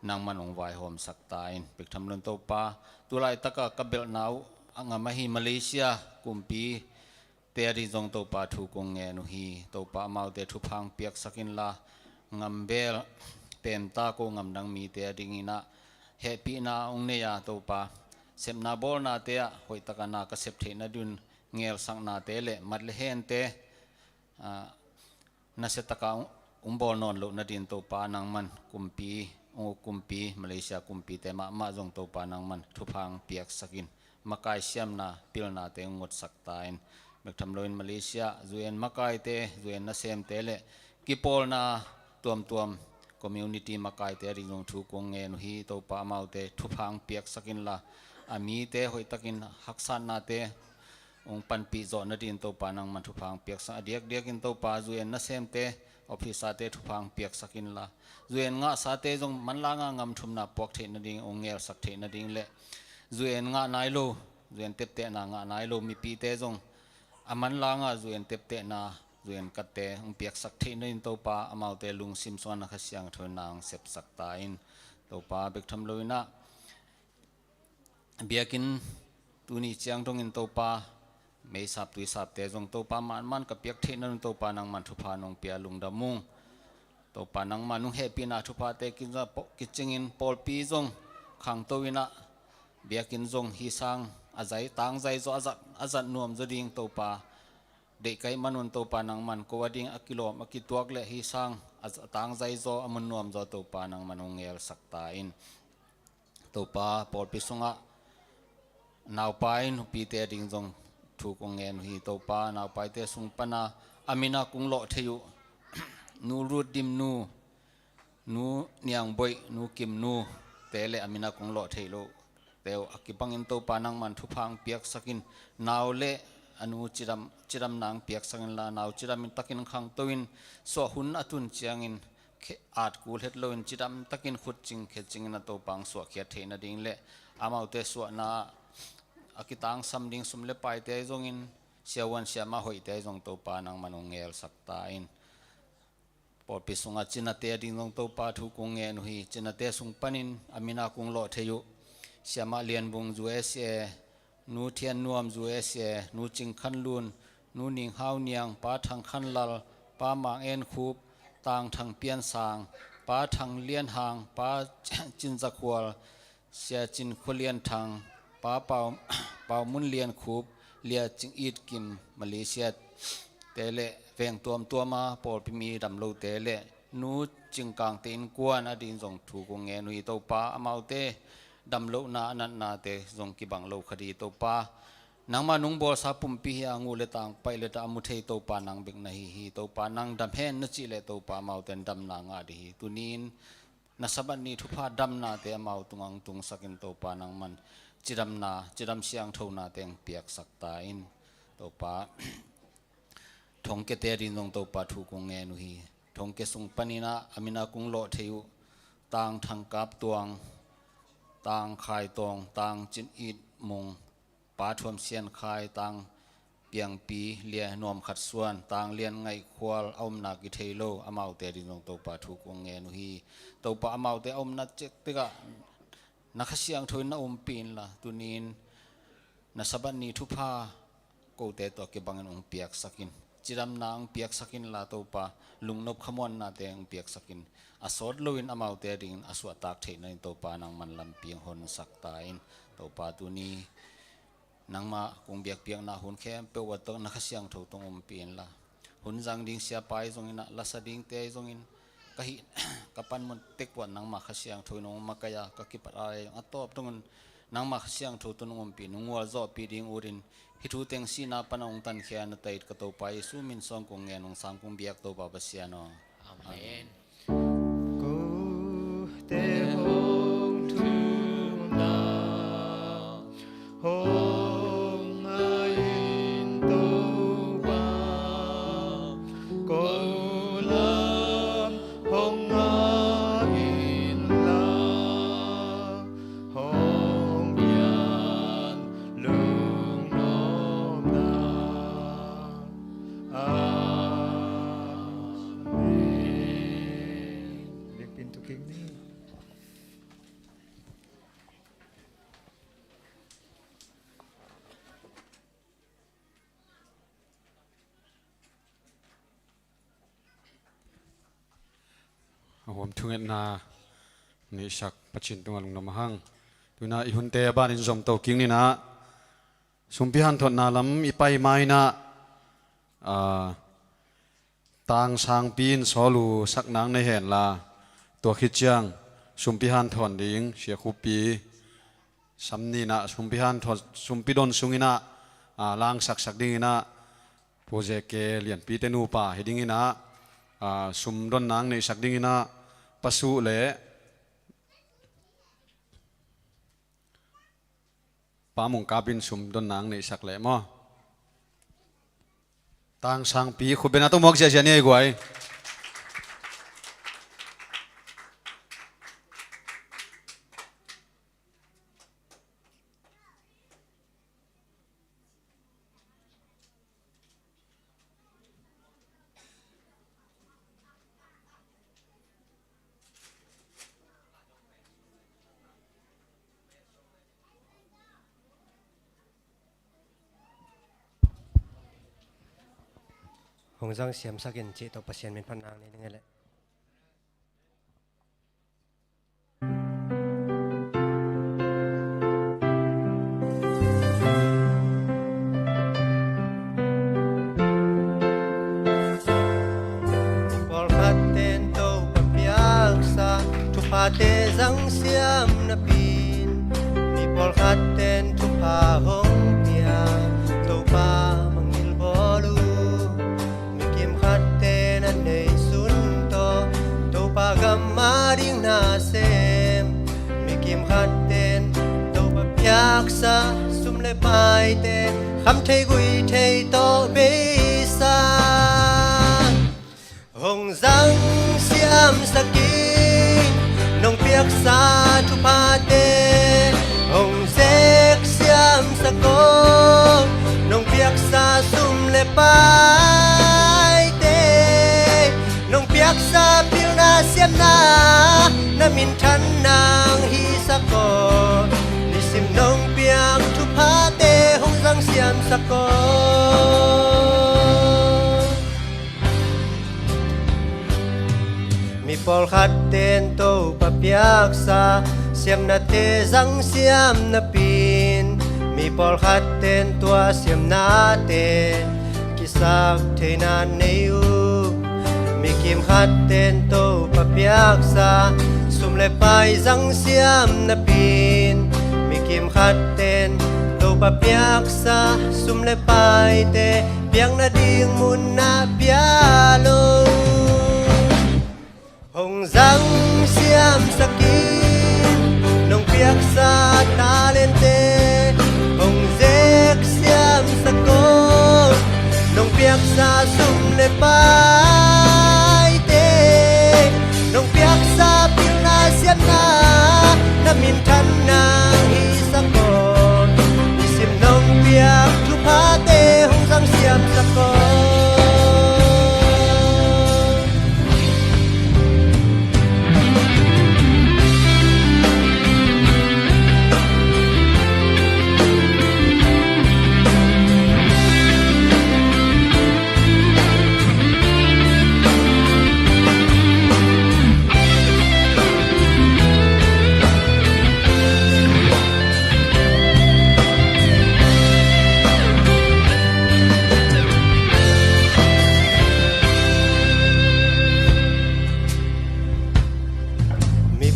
นางมันองไวหอมสักตายเปิกทำลุนตัวปาตัวลายตะกะกับเบลนาวอังมาฮีมาเลเซียกุมปีเตอริจงตัวปาถูกงเงนุฮีตัวปาเมาเตทุพังเปียกสักินลางำเบลเป็นตาโกงำดังมีเตอริงินะเฮปีนาองเนียตัวปาเซมนาบอลนาเตะหอยตะกันนากระเสพเทนดุนเงลสังนาเตเลมัดเลเฮนเตนาเสตะกาบอลนอนลุนาดินตัวปานางมันกุมปีกุมปีมาเลเซียกุมปีแต่มาจงตัวปานังมันทุพังเปียกสกินมาไกเสียมนาพิลนาเตงงดสักตายเมื่อทำลอยมาเลเซียจุเอ็นมาไกเตจุเอ็นนาเซมเตเลกิปอลนาตัวคอมมูนิตี้มาไกเตริจงทุกงเงินฮีตัวปามาเตทุพังเปียกสกินละอามีเตหอยตะกินหักสันนาเตองปันปีจอนาดินตัวปานังมันทุพังเปียกสักเดียกอินตัวปาจุเอ็นนาเซมเตออฟฟิศเตทุพังเปียกสกินละจุเอ็นงะสาเตจงมันลางงามทุมนาปอกเทนดิ่งองเงลสักเทนดิ่งเละจุเอ็นงะนายโลจุเอ็นเต็บเตนางะนายโลมีปีเตจงอามันลางะจุเอ็นเต็บเตนาจุเอ็นกัดเตองเปียกสักเทนดิ่งตัวปาอามาเตลุงซิมซอนนักเสียงทวนนางเสพสักตายตัวปาเบกทำลุยนะเบียกินตุนีเจียงตรงอินตัวปาไม่สับตุยสับเตจงตัวปามันกับเปียกเทนนั่นตัวปานังมันทุพานงเปียลุงดามุงตัวปานังมันนุงเฮปีนาทุพาเตกินจะกิจงินปอลปีจงขังตัววินะเบียกินจงฮีสังอาศัยต่างใจจอาจัดนวมจะดิ่งตัวปาเด็กไก่มันวนตัวปานังมันก็ว่าดิ่งกิโลมากิตัวเละฮีสังอาจต่างใจจอามันนวมจตัวปานังมันงเงลสักตาอินตัวปาปอลปีสงะนาวไปนุปีเตดิ่งจงถูกงเงินฮีตัวปานาวไปเตสุงปนาอามินากุงโลเทยุนูรูดดิมนูเนียงบอยนูกิมนูเตเลอามินากุงโลเทโลเตวอกิปังอินตัวปานังมันทุพังเปียกสกินนาวเลอนุจิรำนางเปียกสกินลานาวจิรำมินตักินขังตัวอินสวหุนอตุนเชียงอินอาจกูเฮ็ดโลอินจิรำตักินขุดจิงเขจิงนาตัวปังสวเขียเทนดิ่งเลอามาเตสวนาอากิตังสัมดิ่งสุมเลไปเตยจงอินเสียวันเสียมาหอยเตยจงตัวปานังมันงเงลสักตาอินปอดปิสุงอาจินาเตยดิ่งจงตัวปาทุกงเงนุฮีจินาเตสุงปันินอามินากุงโลเทยุเสียมาเลียนบุงจูเอสเอนูเทียนนวมจูเอสเอนูจิงขันลุนนูนิงฮาวเนียงป้าทางขันลลป้ามางเอ็นคูบต่างทางเปียนสางป้าทางเลียนหางป้าจินจักวลเสียจินคุเลียนทางป้าเป่ามุนเลียนคูบเลียจิงอีดกิมมาเลเซียเตเลเวงตัวมาปอดพิมีดำโลเตเลนูจิงกางเตนกวนอดินจงถูกงเงนุยตัวป้าอมาเตดำโลนานันนาเตจงกิบังโลคดีตัวป้านางมานุงบอลสาปุ่มปีอางูเลตังไปเลตามุเทตัวป้านางเบกนาฮีตัวป้านางดำเฮนนจิเลตัวป้ามาเตนดำนางอาดีตุนิน na saban ni thupa dam na te amau tungang tung sakin to pa nang man chidam siang tho na teng piak sakta in to pa thong ke te rin nong to pa thu kong nge nu hi thong ke sung panina amina kung lo theu tang thang kap tuang tang khai tong tang chin it mong pa thuam sian khai tang piang pi lia nom khat suan tang lian ngai khwal om na ki theilo amau te rin nong to pa thu kong nge nu hi to pa amau te om na chek te ga na khasiang thoi na pin la tunin na saban ni thupa ko te to ke bangan ong piak sakin chiram na ang piak sakin la to pa lungnop khamon na te ang piak sakin asod loin amau te ring aswa tak the na to pa nang man lam piang hon sakta in to pa tuni nang ma kung biak piang na hun khem pe wa to na khasiang tho tong pin la hun jang ding sia pai zong ina la sa ding te zong in kahi kapan mon tek wan nang ma khasiang thoi nong makaya ka ki par ai atop tongon nang ma khasiang tho to nong pi nungwal zo pi ding urin hi thu teng si na panong tan khia na tait ka to pai su min song kong nge nong sang kong biak to ba basia no amen ko te hong thu na hong ain to ba ko lam hong ain la hong yan lung nom na Lihat pintu kini. Hom thunget na ni sak pachin tungal ng namahang tuna ihunte ba ni zom to king ni na sumpihan thot na lam ipai mai na tang sang pin solu sak nang nei hen la to khichiang sumpihan thon ding sia khupi samni na sumpihan thot sumpidon sungina lang sak sak ding ina project ke lian pi te nu pa heding ina sum don nang nei sak ding ina pasu le pamong kapin sum don nang nei sak le mo tang sang pi khubena to mok sia ni guai Hong Zhang siam sakin ci to pasien min panang ni ngele Pol khaten to papiak sa tupate zang siam na pin mi pol khaten tupa hong pia to pa mangil bolu mi kim khaten an nei sun to pa gamaring na sem mi kim khaten to papiak sa sum le pai te kham thei gui thei to be sa Hong Zhang siam sakin nong piak sa tupate Hong Zek siam sakong nong piak sa sum le pai te nong piak sa pil na siam na min than nang hi sako ni sim nong piak tupate Hong Zhang siam sakong Mi pol khaten to papiak sa siam na te zang siam na pin mi pol khaten tua siam na te kisak te na neu mi kim khaten to papiak sa sum le pai zang siam na pin mi kim khaten to papiak sa sum le pai te piang na ding mun na pialo Hong Zhang siam sakin nong piak sa talente ong zek siam sakon nong piak sa sum le pai te nong piak sa pil na siam na min than na hi sakon isim nong piak tu pa te hong sang siam sakon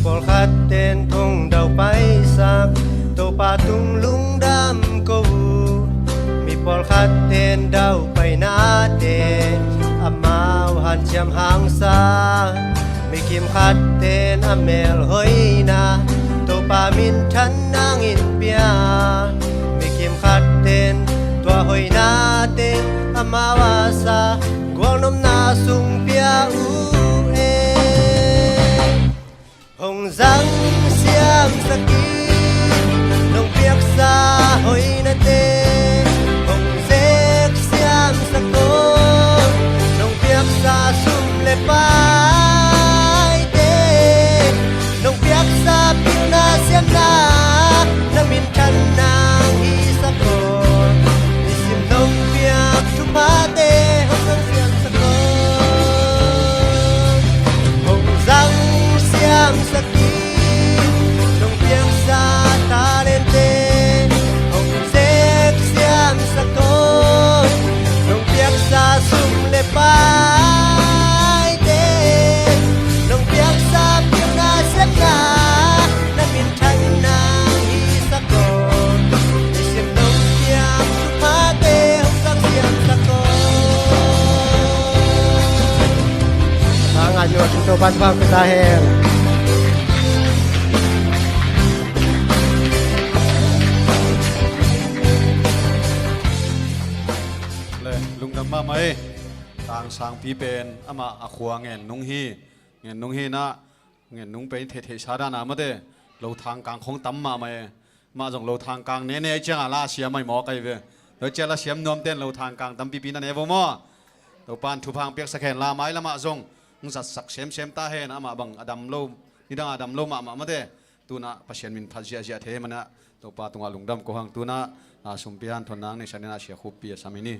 Pol khát tên thùng đầu bay sắc tô pa tung lung đam câu mi pol khát tên đầu bay na tên amau han cham hang sa mi kim khát tên amel hoi na tô pa min than nang in pia mi kim khát tên tua hoi na tên amawa sa guang nom na sung pia hồng răng xiêm sakin nông piak sa hoi na te hồng zek xiêm sakon nông piak sa sum le pai te nông piak sa pil na xiêm na min than nang hi sakon isim nông piak tu pa te hồng răng xiêm sakon hồng răng xiêm sakin nong piang sa talente hong zek xiêm sakon nong piang sa sum le pai te nong piang sa piang na xiêm na min than na hi sakon isim nong piang tu pa te hong sang xiêm sakon Sangat yo to ban bang kita hen lung dam ma mai tang sang pi pen ama akhwa ngen nung hi na ngen nung pe the the sa da na ma de lo thang kang khong tam ma mai ma jong lo thang kang ne ne chang la sia mai mo kai ve lo che la siam nom ten lo thang kang tam pi pi na ne bo mo to pan thu phang pek sa khen la mai la ma jong ng sa sak sem ta hen ama bang adam lo ni dang adam lo ma de tu na pasien min phal sia sia the mana to pa tunga lungdam ko hang tu na sumpian thonang ne sanena sia khup pi samini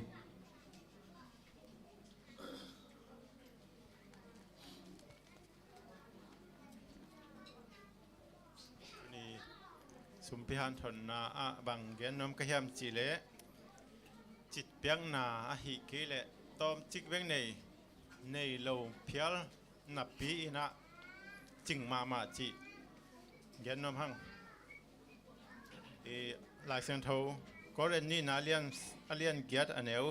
สุมพิหันทนนาอะบังเกนนมกะเฮียมจีเลจิตเปียงนาอะหิกีเลตอมจิกเวงในโลเพียลนับปีอินะจิงมาจิเกนนมหังลายเซนโทก็เรนนี่นาเลียนเกียรติอันเอว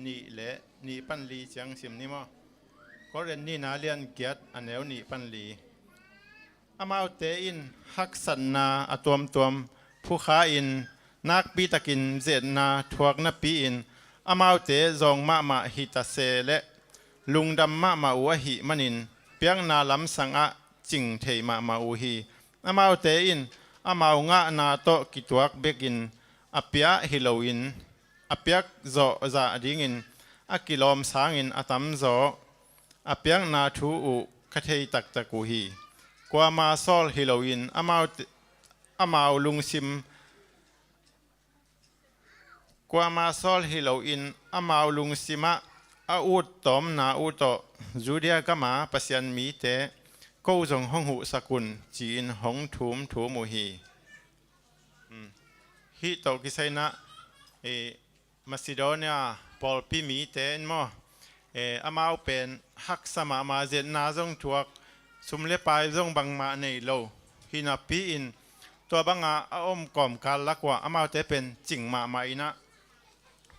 นี่เลนี่ปันลีเจียงสิมนี่มั้งก็เรนนี่นาเลียนเกียรติอันเอวนี่ปันลีอามาเตอินฮักสันนาอตวมผู้ค้าอินนักปีตะกินเจดนาทวกนับปีอินอามาเตจงมาฮิตาเซและลุงดำมาอุหิมันินเปียงนาลำสังอะจิงเทมาอุฮีอามาเตอินอามางะนาโตกิตวกเบกินอเปียฮิโลอินอเปียกโซซาดิงินอากิลอมสางินอตัมโซอเปียงนาทูอุคเทยตักตะกูฮีกว่ามาซอลฮิโลอินอามาลุงซิมกว่ามาซอลฮิโลอินอามาลุงซิมะอาอูดตอมนาอูโตจูเดียกมาปัสยันมีเตกูจงห้องหูสกุลจีนห้องถูมูฮีฮิโตกิไซนะมาซิโดเนียปอลปีมีเตนมออามาเป็นฮักสมามาเจนนาจงทวกสุมเลปายจงบังมาในโลฮินาปีอินตัวบังอาอมก่อมการลักว่าอามาเตเป็นจิงมาอินะ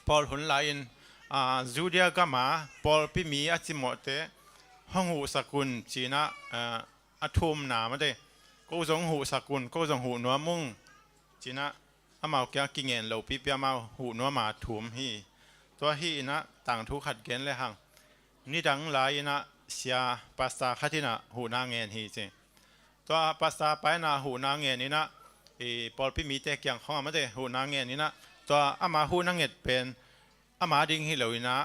ปอลหุนไลน์จูเดียกมาปอลปีมีอาจิโมเตห้องหูสกุลจีนะ อัทุมหนามาเด้ก็จงหูสกุลก็จงหูนัวมุงจีนะอามาแกกิเงินเหลาปีเปียมาหูนัวมาถุมฮีตัวฮีนะต่างทุกขัดเกณฑ์เลยหังนี่ดังหลายนะเสียภาษาขัดที่นะหูนางเงินฮีเจตัวภาษาไปนะหูนางเงินนี่นะปอลพิมีแต่เกียงของมาเด้หูนางเงินนี่นะตัวอามาหูนางเงินเป็นอามาดิ่งฮีเหลานะ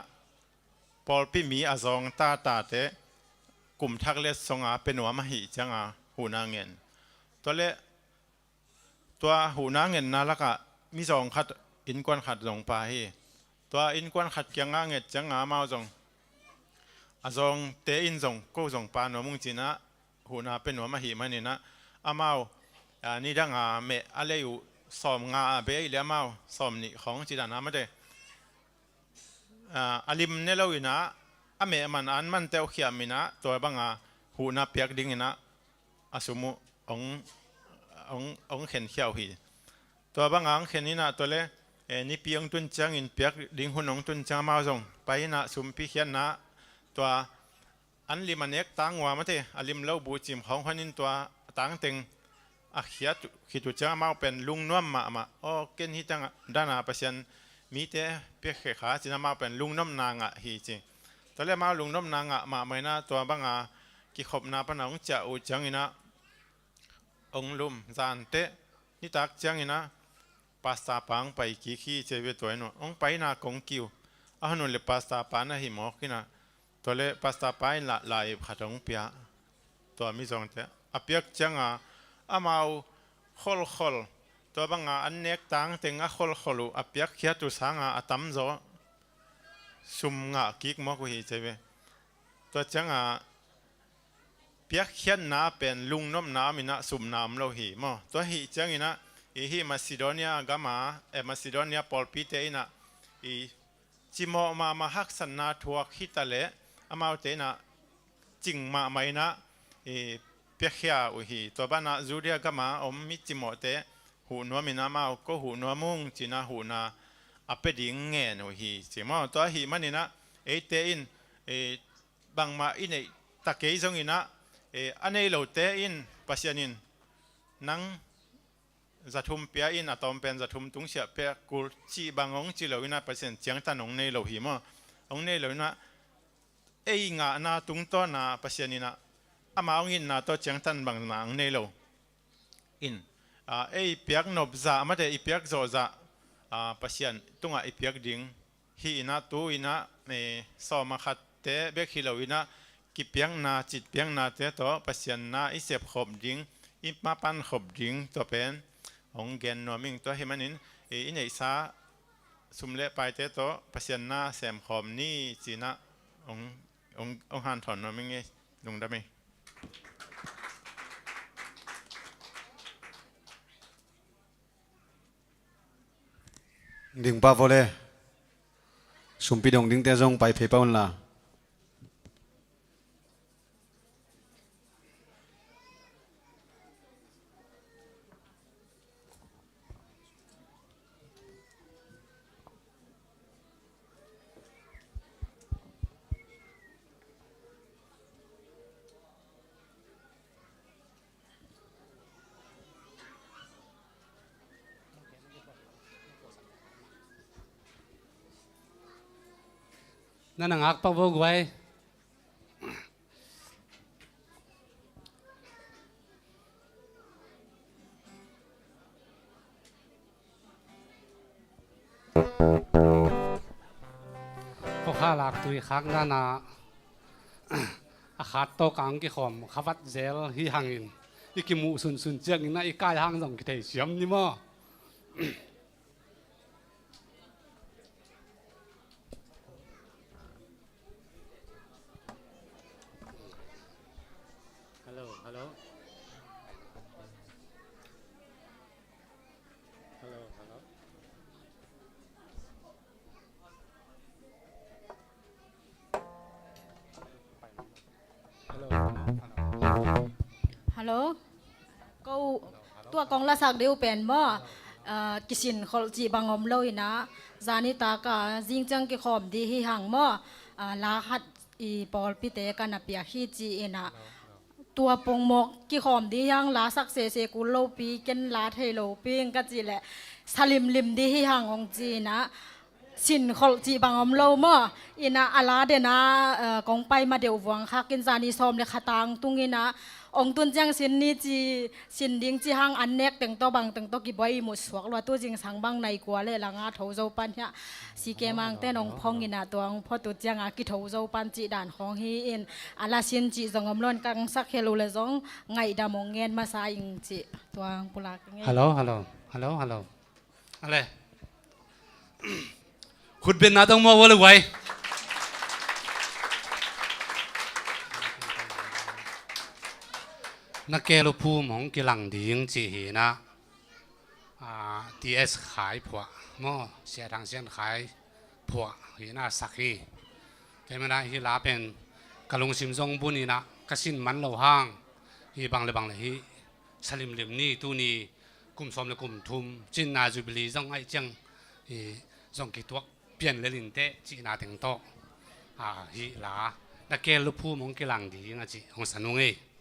ปอลพิมีอาซองตาเตกลุ่มทักเลสสงอาเป็นหัวมาหิจังอาหูนางเงินตัวเละตัวหูนางเงินน่ารักอะมีสองขัดอินกวนขัดลงไปตัวอินกวนขัดเกียงงาเงินจังอาเมาจงอาจงเตอินจงก็จงปานหัวมุงจีนะหูนาเป็นหัวมาหิมันนี่นะอาเมานี่ดังอาเมอะไรอยู่สอมงาเบยเลี้ยเมาสอมนี่ของจีดานาไม่ได้อาลิมเนี่ยเราอยู่นะอเมมันอันมันเตวเขียมินะตัวบางอาหูนาเปียกดิ้งนะอาสมุองเข็นเขียวหีตัวบางอังเข็นนี่นะตัวเล่นี่เปียงตุนจังอินเปียกดิ้งหุ่นองตุนจังมาจงไปนะสุมพิเขียนนะตัวอันลิมันเอกตั้งว่ามาเถอะอลิมเล่าบูจิมของคนนี้ตัวตั้งเต็งอาเขียขีดจังมาเป็นลุงน้วมมาโอ้เกินที่จังด้านหน้าเปอร์เซ็นต์มีแต่เปียกขาจีนมาเป็นลุงน้ำนางฮีจริงตอนแรกมาลุงน้ำนางมาไม่นะตัวบางกิขบนาปนองจะอุจังอินะองลุมจานเตนี่ตักจังอินะภาษาปังไปกี่ขี้เจวิตัวนู้องไปนากงกิวอาหนุเลภาษาปานะหิมอกกินะตัวเลภาษาไปละลายขัดองเปียตัวมิจงเตอเปียกจังอามาขลตัวบางอันเนกตังเต็งขลอเปียกเขียตุสังตั้มโจซุมกิกมอกหิเจวิตัวจังเปียกเขียนน้าเป็นลุงน้ำน้ามินะสุ่มน้ำเราหีมั้งตัวหีจังอินะฮีมาซิโดเนียกามามาซิโดเนียปอลปีเตอินะจิโมมาฮักสันนาทัวคิตาเลอามาเตนะจิงมาไม่นะเปียกเขียอุหีตัวบ้านนะจูเดียกามามิจิโมเตหูนัวมินะมาก็หูนัวมุงจินะหูนาอเปดิงเงินอุหีจิโมตัวหีมันนี่นะเตอินบางมาอินตะเกียจงอินะอันนี้เราเตอินปัสยานินนังจะทุ่มเปียอินอะตอมเป็นจะทุ่มตุงเสียเปียกูจีบางองจีเราอินะปัสยานเจียงตันองในเราหิมะองในเราอินะงานาตุงต้นนาปัสยานินะอามาองอินนาตัวเจียงตันบางนาองในเราอินเปียกนบจ่าไม่ได้เปียกโจจ่าปัสยานตุงเปียกดิ่งฮีอินะตัวอินะสอมาขัดเตะเบกฮิเราอินะกิเปียงนาจิตเปียงนาเตะตัวปัสยานนาอิเสพขบดิ่งอิมาปันขบดิ่งตัวเป็นองเกนนัวมิงตัวเฮมันนินอินไอซาสุมเละไปเตะตัวปัสยานนาเสมขบนี่จีนะองหันถอนนัวมิงเอลงได้ไหมดิ่งป้าโฟเลสุมปีดงดิ่งเตะจงไปเพย์เป้าละนั่นงักปะวกไว้พวกข้าหลักตุยคักนั่นนะอาคาโตกังกิขมขวัดเซลฮีหังอินอีกิมูสุนเจียงอินนะอีกายหังส่งกิเทเสียมนี่มั้งฮัลโหลก็ตัวกองละสักเดียวเป็นบ่กิสินขอจีบางอมเลยนะจานิตากาจิงจังกิขอมดีฮีหังบ่ลาหัดอีปอลปิเตกันนะเปียฮีจีเอนะ ตัวปงมกกี่ขอมดียังลาสักเสกุลโลปีเกนลาเทโลปีงก็จีแหละสลิมลิมดีที่ห่างองจีนะสินขอจีบางอมโลมออินะอาลาเดนะกองไปมาเดียววังค่ะกินจานีซอมเลขตังตุงอินะองตุนจังสินนี้จีสินดิ้งจีห่างอันเนกแต่งตัวบางแต่งตัวกี่ใบหมดสวกลัวตัวจริงสังบางในกว่าเลยละงาเท้าเจ้าปันเนี่ยสีเกมังแต่น้องพองอินะตัวพอตัวจังอากิเท้าเจ้าปันจีด่านของฮีอินอาลาสินจีจงอมล้นกังสักเฮโลเลยจงไงดามงเงินมาสายอิงจีตัวปุลากไงฮัลโหลอะไรคุณเป็นนาต้องมองว่าเลยไว้นักเกลูพูมของกิลังดิ้งจีหีนะDS ขายผัวมอเสียทางเส้นขายผัวหีน่าสักฮีแต่ไม่ได้ฮีลาเป็นกะลงซิมซงบุนีนะกะสินมันเหล่าห้างฮีบังเลยฮีสลิมเหลี่ยมนี่ตูนี่กุมสมเลยกุมทุมจินนาจูบิลีจงไอจังฮีจงกิตัวเปลี่ยนเลยลินเตจีนาถึงโตฮีลานักเกลูพูมของกิลังดิ้งจีของสนุงเอเ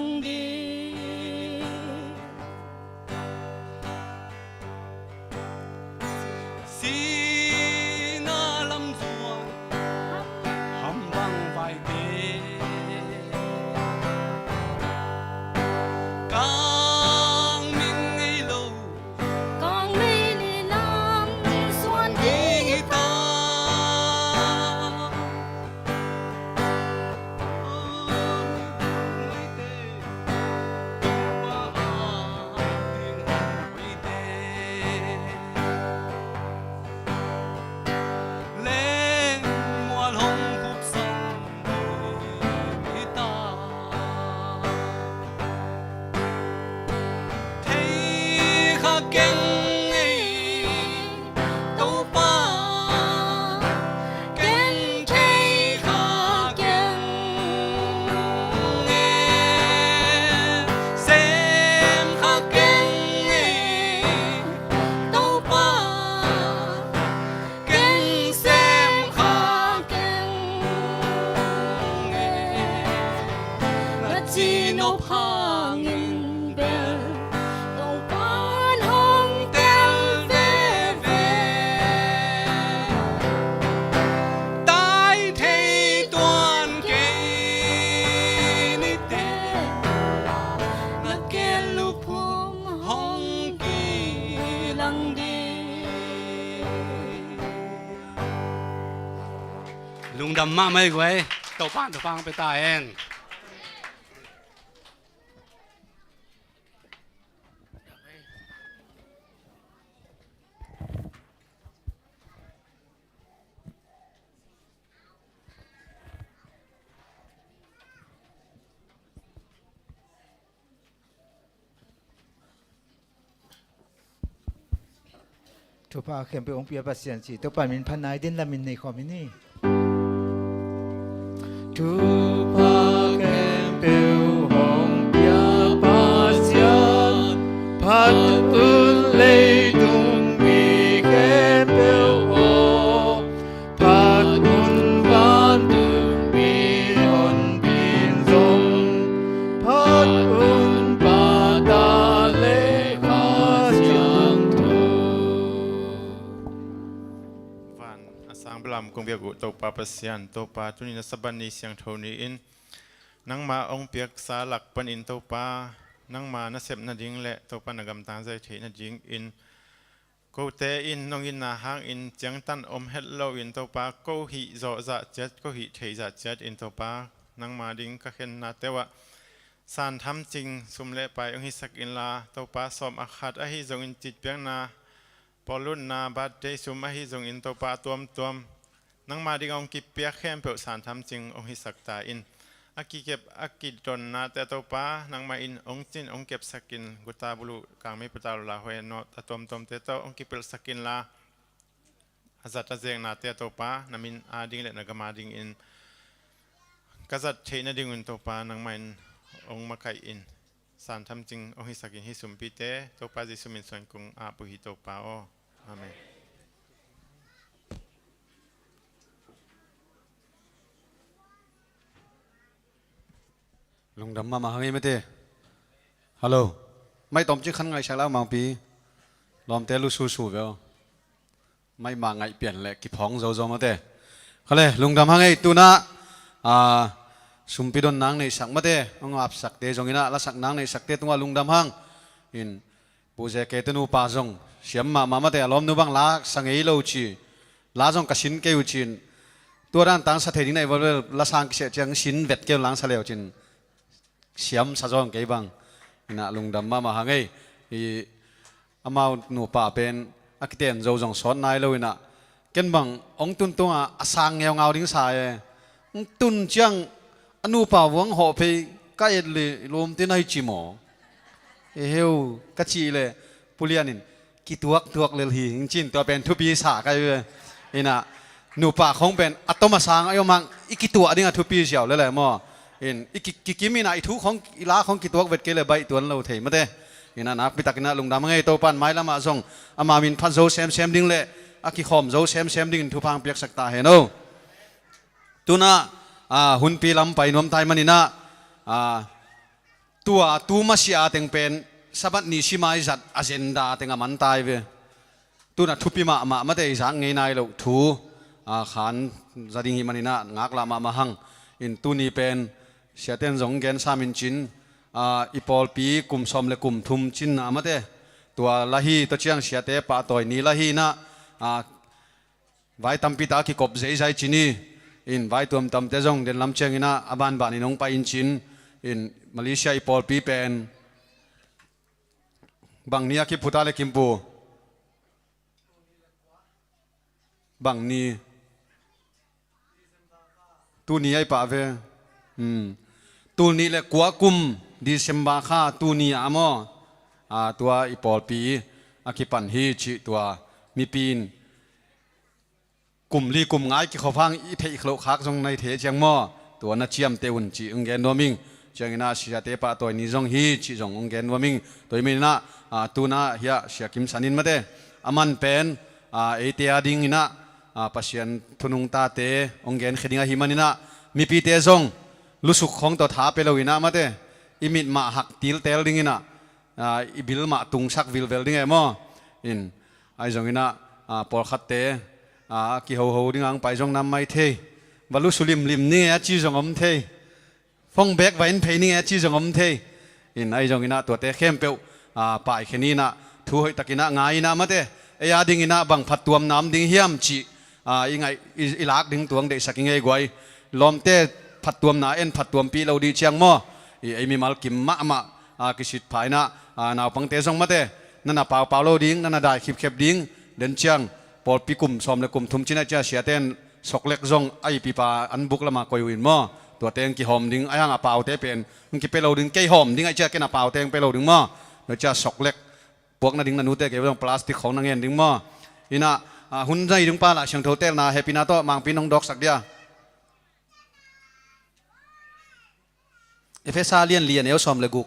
งดีสีหน้าลำสวนหำบังไฟเบกางมิงไอโล con mi li lam xuân อี đi ตา lên mùa hồng khúc sông đi ta thấy khá kinh ấy đâu ba kinh thấy khá kinh xem khá kinh ấy đâu ba kinh xem khá kinh ngã chi nộp hàng nghìn bèo tàu bán hông tem về về tái thế toàn kê ni tê ngã kê lục hông hông kỳ lăng đi lùng đầm ma mấy quay tàu phangไปตายเอง ทุพาเข้มไปองค์เปียปัสเซียนสิตัวปันมินพันนายดินละมินในคอมินี่ทุพาเข้มไปองค์เปียปัสเซียนพัดตุนเลยตุนมีเข้มไปองค์พัดตุนวันตุนมีหนบินทรงพัดตุนปาดาเลขาเสียงทู วันอาสังบลามกงเบียกุตปาปัสยันตปาตุนินสบันนิเสียงโทนีอินนังมาองเปียกสาหลักปันอินตปานังมานาเสพนาดิงและตปานกำตางใจเทนาดิงอินกูเตอินนองอินนาหางอินจังตันอมเฮลโลอินตปากูหิโจจะเจ็ดกูหิเทจะเจ็ดอินตปานังมาดิงก็เห็นนาเตวะสานทำจริงสุมเละไปองหิสักอินลาตปาสอมอาคัดอหิจงอินจิตเปียงนาปอลุนนาบัดเดซุมอหิจงอินตปาตัวมนังมาดิงองกิเปียแค่เปิดสารทำจริงองหิสักตาอินอากิเก็บอากิจนนาแต่ตัวป้านังมาอินองจินองเก็บสกินกุตาบุลุกางไม่ปตาลลาหวยนอตตัวเตโตองกิเปิลสกินลาอาจัดเจงนาแต่ตัวป้านามินอาดิงและนักมาดิงอินกษัตริย์เทนดิงอินตัวป้านังมาอินองมาไกอินสารทำจริงองหิสกินฮิสุมปีเตตัวป้าจิสุมินส่วนกุงอาปุหิตัวป้าโออาเมน ลุงดำมาหาไงไม่เต้ฮัลโหลไม่ต้มจิ้ขันไงใช่แล้วมาปีลอมเตลูสู้ๆเปล่าไม่มาไงเปลี่ยนแหละกิพองโจมาเต้เขาเลยลุงดำหาไงตัวน่ะสุมพิดนนางในสักมาเต้องอาบสักเตจงอินะละสักนางในสักเตตัวลุงดำหางอินปูเจเกตนูปาจงเสียมมาเต้ล้อมนูบังลาสังเอโลจีลาจงกสินเกวจินตัวด้านต่างสถานีในวันละสังกิเสจังสินเวทเกวหลังสะเลวจินเสียมสะจองเก็บังนะลุงดำมาหาไงอามาหนูป่าเป็นอักเตียนโจจงสอนนายเลยนะเก็นบังองตุนตัวอาสังเงาดิ้งสายตุนจังอนุป่าวังหอบไปก็เอเลยรวมที่นายจิโมเฮวกัจจีเลยปุเรียนินกิตัวเลยหิงจินตัวเป็นทุบีสากันเลยนะหนูป่าของเป็นอัตมาสังอายุมังอีกตัวดิ้งทุบีเสียวเลยแหละมั่วอีกกิมินะอีทุของอีลาของกิตัวเวทเกลใบตัวเราเทมาเต้นะพิตักนะลุงดำไงตัวปันไม้ละมาส่งอามามินพันโจเซมดิ้งเล่อากิขอมโจเซมดิ้งทุพังเปียกสักตาเห็นโอตัวน่ะหุ่นปีลำไปนวมไทยมันนี่นะ ตัวตูมาเสียเต็งเป็นสบัดนี้ชิมายจัดอเจนดาเต็งอามันตายเวตัวน่ะทุบปีมาเตะสังเงยนายเราทูขันจะดิ่งหิมันนี่นะงักละมาหังอินตัวนี้เป็นเสียเต็นสงเกนสามินจินอีปอลปีกุมซอมเลกุมทุมจินนะมาเตะตัวละฮีตัวเชียงเสียเตะปะต่อยนี่ละฮีนะไว้ตำปีตาขี้กบใจจินีอินไว้ตัวตำเตะจงเดินลำเชียงนะอบานบานินงไปอินจินอินมาเลเซียอีปอลปีเป็นบางนี้คิพุตาเลคิมปูบางนี้ตัวนี้ไอ้ป่าเวตัวนี้แหละกัวกุมดิเซมบาค่าตัวนี้อะมอตัวอีปอลปีอาคิปันฮีจิตัวมีปีนกลุ่มลีกลุ่มง่ายกิเขาพังอีเทอีโคลคักจงในเทเจียงมอตัวนัดเชียมเตอุนจิองเกนโนมิงเจียงน่าเสียเตปะตัวนี้จงฮีจิจงองเกนโนมิงตัวมีน่ะตัวน่ะเฮียเสียกิมสันินมาเตอามันเป็นเอเตียดิงน่ะปัศยันทุนุงตาเตองเกนเขดิงหิมันน่ะมีปีเตจงลุสุขของตัวท้าเปลวินะมาเตอิมิดมาหักติลเตลดิงน่ะอีบิลมาตุงสักวิลเวลดิงไงมออินไอจงน่ะปอลขัดเตกิโฮดิงอังไปจงนำไม่เทบรรลุสุลิมลิมนี่จีจงอมเทฟงเบกไว้เพนี่จีจงอมเทอินไอจงน่ะตัวเตเข้มเปวไปแค่นี้น่ะทูให้ตะกินะง่ายน่ะมาเตไอ้ยาดิงน่ะบังพัดตัวน้ำดิงเฮียมจียังไงอีลักดึงตัวเด็กสักยังไงกวยลมเตะผัดตัวหนาเอ็นผัดตัวปีเราดีเชียงมอไอ้มีมัลกิมมะกิสิทธิ์ภายนะนาวปังเตะส่งมาเตะนั่นน่ะเปล่าเราดิ้งนั่นน่ะได้เข็บดิ้งเดินเชียงปอดปีกุมซอมเลยกุมทุ่มชินะเจ้าเสียเต้นสกเล็กส่งไอ้ปีปาอันบุกละมาคอยวินมอตัวเตงกี่หอมดิ้งไอ้ห่างเปล่าเตะเป็นมันกี่เปเราดิ้งกี่หอมดิ้งไอ้เจ้าแกน่ะเปล่าเตงเปเราดิ้งมอเดี๋ยวเจ้าสกเล็กพวกนั้นดิ้งนั่นนู้นเตะเกี่ยวกับพลาสติกของนั่งเงินดิ้งมออีน่ะหุ่นใจดึงปลาละเชียงโทเตลนาเฮปินาโตมังปีน้องดอกสักเดียเอฟเอสาเลียนเลียนเอลซอมเลกุก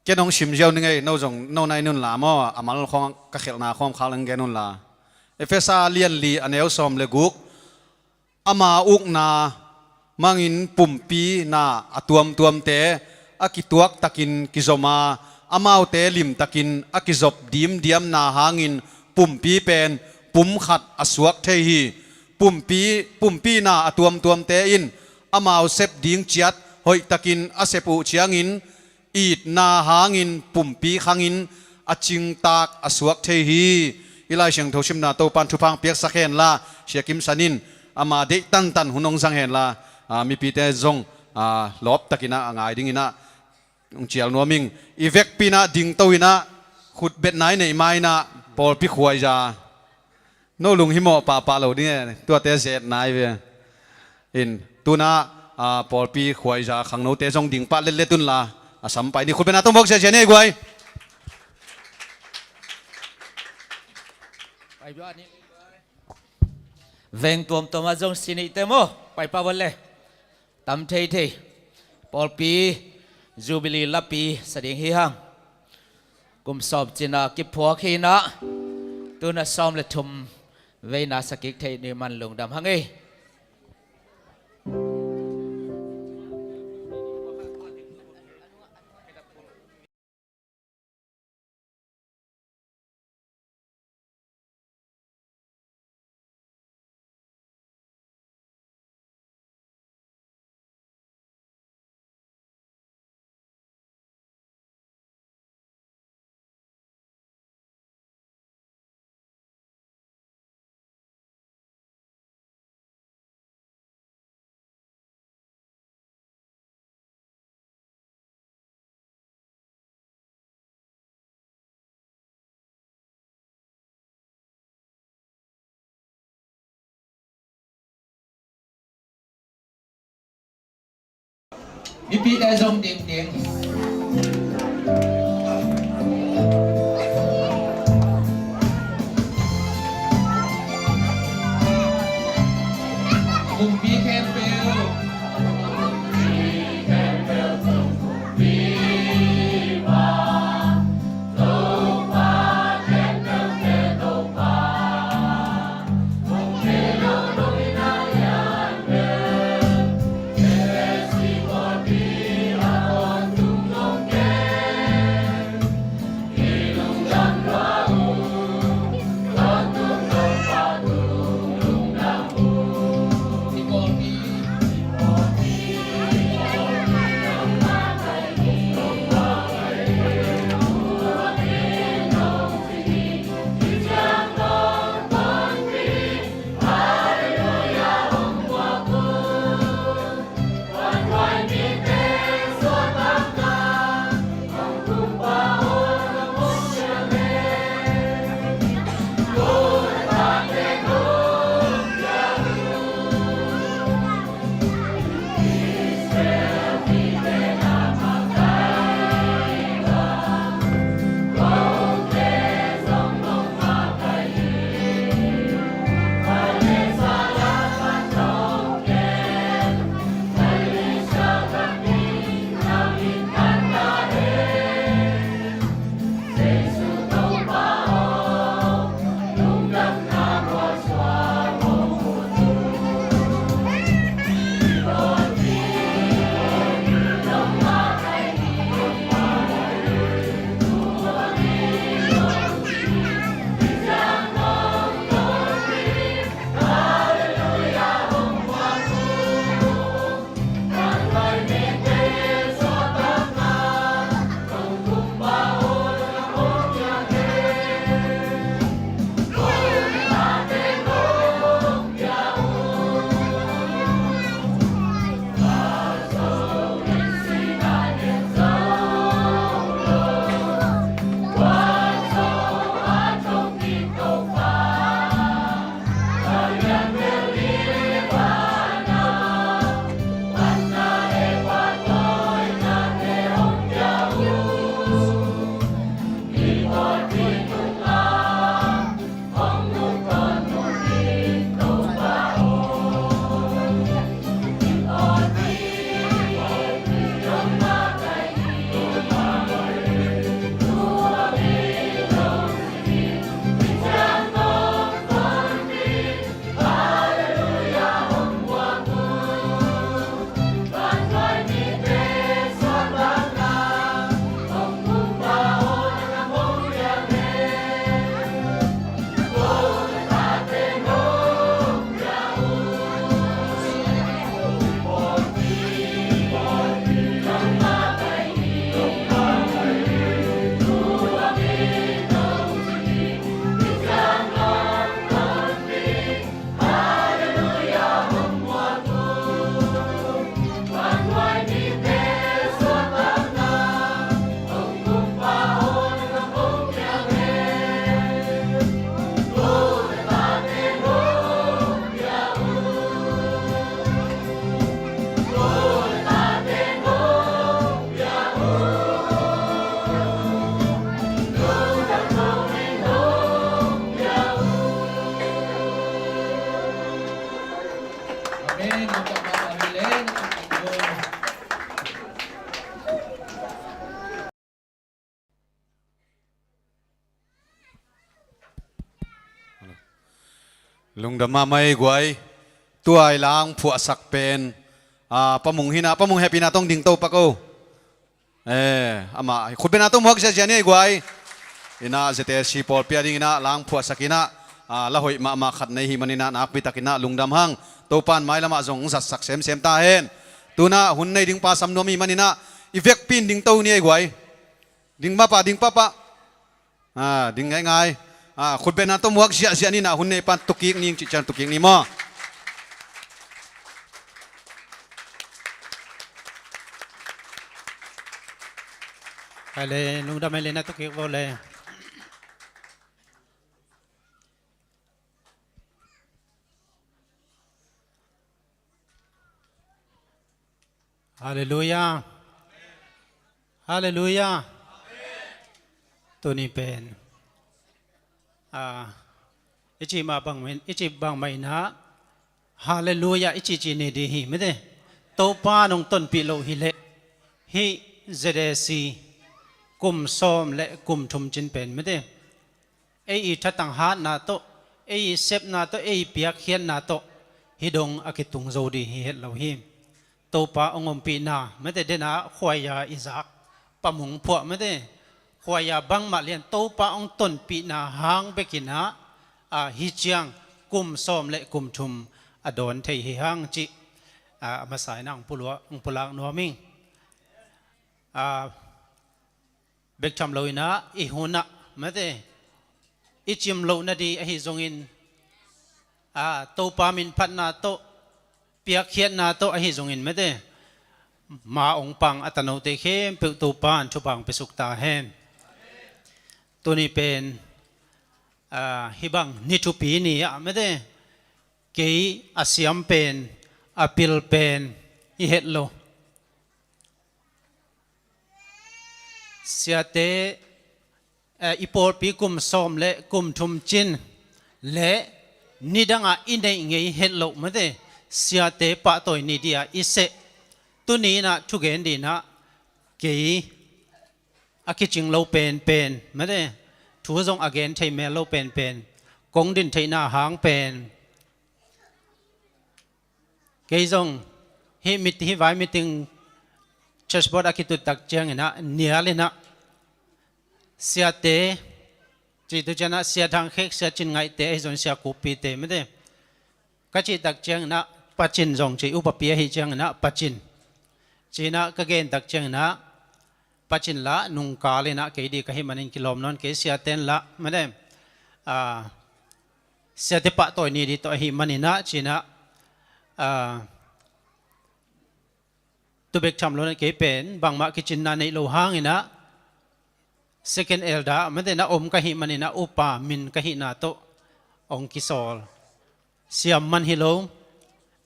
แกน้องชิมเจ้าหนึ่งไงน้องจงน้องนายนุ่นลามออามาลของกระเขลนาความขาวลังแกนุ่นลาเอฟเอสาเลียนลีอันเอลซอมเลกุกอามาอุกนามังอินปุ่มปีนาอตัวมเตะอากิตวกตะกินกิโซมาอามาเตลิมตะกินอากิจบดิมนาหางินปุ่มปีเป็นปุ่มขัดอสวกเทหีปุ่มปีนาอตัวมเตอินอามาเซบดิ้งจัดหอยตะกินอาเซปูเชียงินอีดนาหางินปุ่มปีขังินอาจิงตากอสวกเทหีอิไลเชียงโทชิมนาโตปันทุพังเปียกสักเห็นละเชียกิมสันินอามาเด็กตันหุนงสังเห็นละมีปีเตจงลบตะกินะง่ายดิ้งนะองเจียลนัวมิงอีเวกปีน่ะดิ่งตัวน่ะขุดเบ็ดไหนในไม้น่ะปอลพิขวยจ้าโนลุงหิมอป่าเหล่านี้ตัวเตะเศษนายเว้ยอินตัวน่ะปอลปีขวยจ้าขังโนเตะจงดิ่งป้าเล่นตุนละสัมไปนี่ขุดเป็นน่ะต้องบอกเสียเนี่ยกวยไปยอดนี้เวงตัวมาจงสินิเตโมไปป่าวเลยตำเทปอลปีจูบิลีลับปีแสดงฮิฮังกุมสอบจินากิพัวขีนะตัวน่ะซ้อมและทุมเวนัสกิกเทนิมันลงดำฮังเอมีปีได้จงเดียงกุมปีแคมเปล ลุงดำมาไม่กวยตัวไอ้ล้างผัวสักเป็นปะมุงหินะปะมุงแฮปปี้นะต้องดิ่งโตปะกูอามาคุณเป็นนาต้องมอกเสียนี่กวยอินะเจตสีปอลเปียดิ่งนะล้างผัวสักอินะละหอยมาขัดในหิมันนะนักพิตักอินะลุงดำหังโตปานไม้ละมาจงสักเซมตาเห็นตัวน่ะหุ่นในดิ่งปาสำนวมีมันนะอีเวกปินดิ่งโตนี่ไอ้กวยดิ่งมาปะดิ่งปะปะดิ่งง่ายคุณเป็นนาต้องมอกเสียนี่นะหุ่นในปันตุกิกนิ่งจิจันตุกิกนี่มั้งเลยลุงดำไม่เลยนะตุกิกโวเลยฮาเลลูยาฮาเลลูยาตัวนี้เป็นอิจิมาบังเวนอิจิบังไม่นะฮาเลลูยาอิจิจีนี่ดีฮิไม่ได้โตป้านงต้นปีโลฮิเลฮิเจเดซีกุมซ้อมและกุมทุมจินเป็นไม่ได้ทัดตังหานาโตเซฟนาโตเปียกเขียนนาโตฮิดงอากิตุงโจดีฮิเฮตเราฮิโตป้าองมปีนาไม่ได้เดนะขวายาอิซักปะมุงพวกไม่ได้ขวายาบังมาเลียนโตป้าองต้นปีนาหางเบกินะฮิจียงกุมซ้อมและกุมทุมอดอนเทฮิหางจิมาสายนางปุลัวองปุลังนัวมิงเบกชำลอยนะอีหุนะไม่ได้อีจิมโลนาดีอหิจงอินโตปามินพัดนาโตเปียกเขียนนาโตอหิจงอินไม่ได้มาองปังอัตโนเตเข้มเปิดโตปานชุบังไปสุกตาแหนตัวนี้เป็นฮิบังนิทุปีนี่ไม่ได้เกยอาเซียมเป็นอปิลเป็นอีเฮตโลเสียเตอีปอลปีกุมซ้อมและกุมทุมจินและนิดังอินในเงยเฮลโลมาเดเสียเตปะตัวนี้ดีอิเซตัวนี้นะทุกเห็นดีนะเกยอากิจิงโลเป็นมาเดทุกทรงอาเกนไทยเมลโลเป็นกงดินไทยนาหางเป็นเกยทรงฮิมิตฮิไว้มิติงเชสบอร์ดอากิตุตักเจียงนะเนียเลยนะเสียเตจีตุจนะเสียทางเค็กเสียจินไงเตไอจนเสียกูปีเตไม่ได้ก็จีตักเจียงนะปัจจินจงจีอุปปียหิเจียงนะปัจจินจีนะก็เกณฑ์ตักเจียงนะปัจจินละนุงกาเลยนะเกดีก็ให้มันอินกิโลมนนเกเสียเต้นละไม่ได้เสียเตปะตัวนี้ดีตัวหิมันนี่นะจีนะตัวเบกชำโลนเกเป็นบางมากิจินนาในโลหางนะ second elda ไม่ได้นะอมกะหิมันนะอุปามินกะหินาโตองกิซอลเสียมมันฮิโล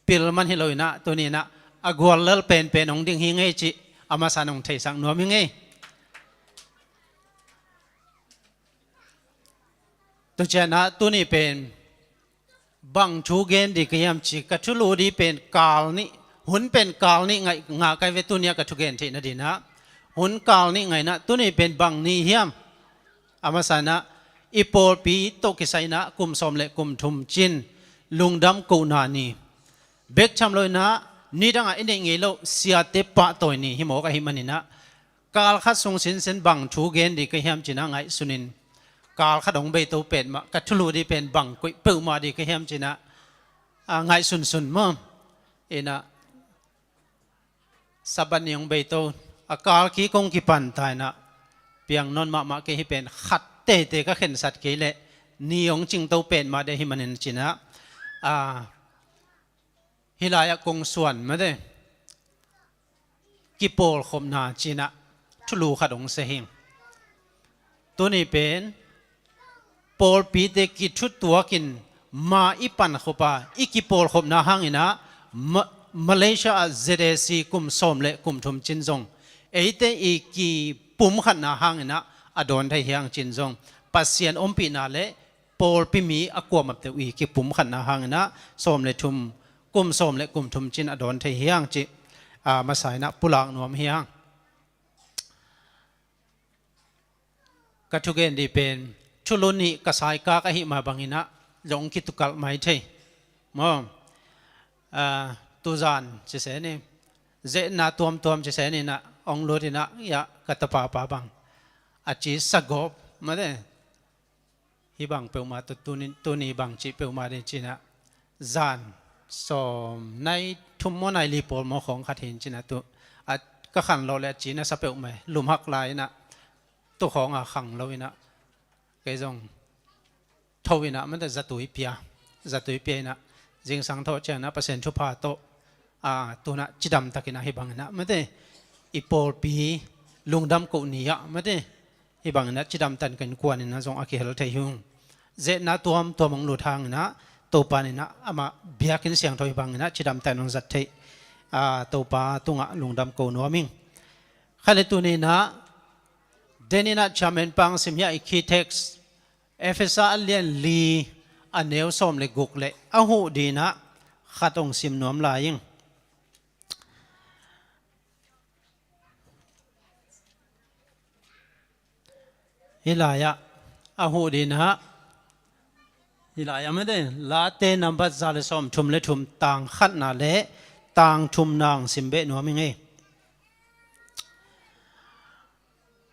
ปิลมันฮิโลนะตัวนี้นะอากวลเลลเป็นองดิ่งหิงเอจิอามาสานองไทยสังนัวมิงเอตัวเจนะตัวนี้เป็นบังชูเกนดีกยามจิกัชุลูดีเป็นกาลนี่หุ่นเป็นกาลนี่ไงงาไกเวตุเนียกัชุเกนที่นั่นดีนะหุ่นกาลนี่ไงนะตัวนี้เป็นบังนี่เฮียมอามาสานะอีโปลปีโตกิไซนะกุมสมเละกุมทุมจินลุงดำกูนานีเบกชำลอยนะนี่ดังอินเดียเงโลเสียเตปะตัวนี้หิมอกะหิมันนี่นะกาลขัดทรงสินเซนบังชูเกนดีกยามจินะไงสุนินกาลขัดองเบโตเป็นมากัชุลูดีเป็นบังกุยเปิลมาดีกยามจินะไงสุนมั่งเอ็นะสับันยองเบโตอากาลขี้กงขี้ปันตายนะเพียงนนมาเกหิเป็นขัดเตก็เข็นสัตว์เกเลนิยงจิงโตเป็นมาได้หิมันจินะฮิลายกงส่วนมาได้กิโปลคมนาจินะทุลูขัดองเสหิงตัวนี้เป็นโปลปีเตกิชุดตัวกินมาอีปันขบาอีกิโปลคมนาหังอินะมาเลเซียเจเดซีกุมส้มเละกุมทุมจินจงเตอีกีปุ่มขันนาหังนะอดอนไทยเฮียงจินจงปัสเซียนอมปีนาเละโปลปิมีอากวมับเตอีกีปุ่มขันนาหังนะส้มเละทุมกุมส้มเละกุมทุมจินอดอนไทยเฮียงจิมาสายนะปุลังนวมเฮียงกัทุเกนดีเป็นชุลุนีกสายกากะหิมาบังอินะ ยงกิตุกัลไม่ใช่มอตุจานจะเสนี่เจน่าตัวมจะเสนี่นะองลุดินะยะกัตปาปาบังอาจีสกอบมาเด้ฮิบังเปลมาตัวนี้บังจีเปลมาเดจินะจานสมในทุ่มมในรีโพลมของขัดหินจินะตัวก็ขันเราแลจีนะสเปลไม่ลุมหักลายนะตัวของขังเราอินะเกยจงทวินะมันจะจัตุยเปียนะจิงสังทอเจนะเปอร์เซ็นต์ชุพาโตตัวนะจิดำตะกินะฮิบังนะมันจะอีโพลปีลุงดำกุนีอะมันจะฮิบังนะจิดำตันกันกวนนะจงอากิเฮลเทยุงเจนะตัวมังลุทางนะตัวปานี่นะอามาเบียกินเสียงทอยบังนะจิดำตันนงจัดเทตัวปาตุงะลุงดำกุนัวมิงขันตัวนี้นะเดนินะจามันปังสิมยาอีคีเท็กซ์เอฟเอสอาเลียนลีอันเนวส้มเลกุกเลอาหูดีนะขัดองสิมนวมลายิงฮิลายะอาหูดีนะฮิลายะไม่ได้ลาเตนับบัดซาเลส้มชุมเลชุมต่างขัดนาเลต่างชุมนางสิมเบนวมิงเอ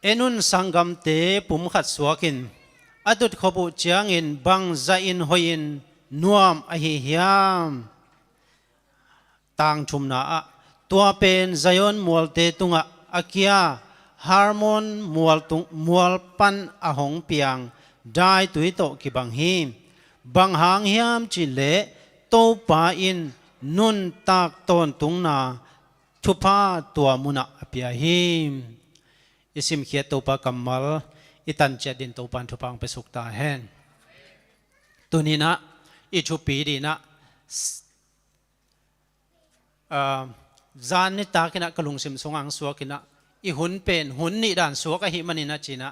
เอนุนสังกัมเตปุ่มขัดสวกินอดุดขบุจางอินบังใจอินหอยอินนวมอหิยามต่างชุมนาตัวเป็นใจยนมัวเตตุงอาเกียฮาร์โมนมัวปันอหงเปียงได้ตุยโตกิบังฮีบังหางยามจิเลโตปาอินนุนตากตนตุงนาชุพาตัวมุนะเปียฮีอิสิมเขียตัวปากำมัลอิตันเจดินตัวปันทุพังไปสุกตาแหนตัวนี้นะอิชุปีดีนะจานนิตากินะกลุงสิมสงอังสัวกินะอีหุ่นเป็นหุ่นนี่ด่านสัวกะหิมันนี่นะจีนะ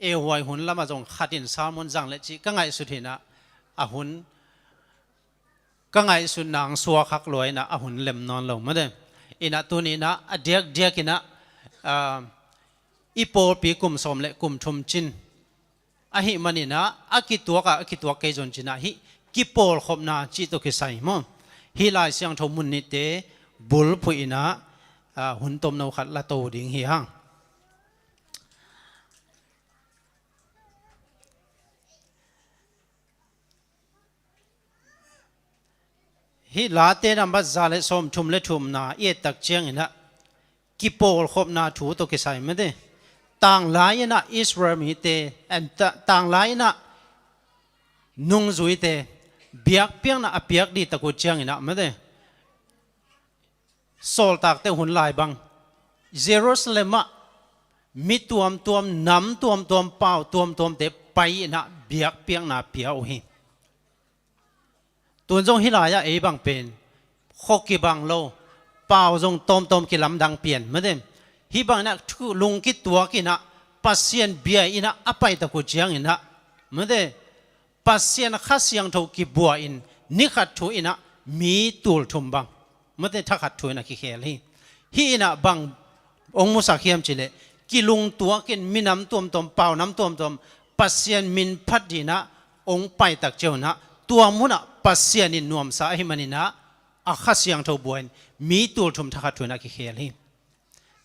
เอวไวหุ่นละมาจงขัดินซามุนจังเลจีก็ไงสุดที่นะอาหุ่นก็ไงสุดนางสัวคักลอยนะอาหุ่นเล็มนอนลงมาเด้อินะตัวนี้นะเดียกกินะอีโปปีกุมสมเลกุมชุมจินอาหิมันนี่นะอากิตัวเกยจนจินะฮิกิโปลขบนาจิตโอเคใส่มั้งฮิลายเสียงทมุนนิเตบุลพุยนะหุ่นตมนขัดละโตดิ่งเฮียงฮิลาเตนัมบัดซาเลสอมชุมเลชุมนาเอตักเจียงนะกิโปลขบนาถูโตเคใส่ไม่ได้ต่างหลายนะอิสราเอลมีเตอันต่างหลายนะนุ่งจุยเตเบียกเพียงนะเบียกดีตะกุเจียงนะไม่ได้โซลตากเตหุ่นลายบังเยรูซาเล็มมีตัวมน้ำตัวมเปล่าตัวมเตไปนะเบียกเพียงนะเปียโอหิตัวจงฮิลายะเอบังเป็นโคกิบังโลเปล่าจงต้มกิลำดังเปลี่ยนไม่ได้ฮิบังนะทุลุงกิตัวกินะปัสเซียนเบียอินะอภัยตะกุเจียงอินะไม่ได้ปัสเซียนข้าเสียงถูกกิบัวอินนิขัดถูอินะมีตูลทุมบังไม่ได้ทักขัดถูอินะกิเคลฮีอินะบังองมุสักเขียมจิเลกิลุงตัวกินมีน้ำตัวมเปล่าน้ำตัวมปัสเซียนมินพัดดีนะองไปตักเจ้านะตัวมุนะปัสเซียนินนวมสาหิมันินะอาข้าเสียงถูกบัวอินมีตูลทุมทักขัดถูอินะกิเคล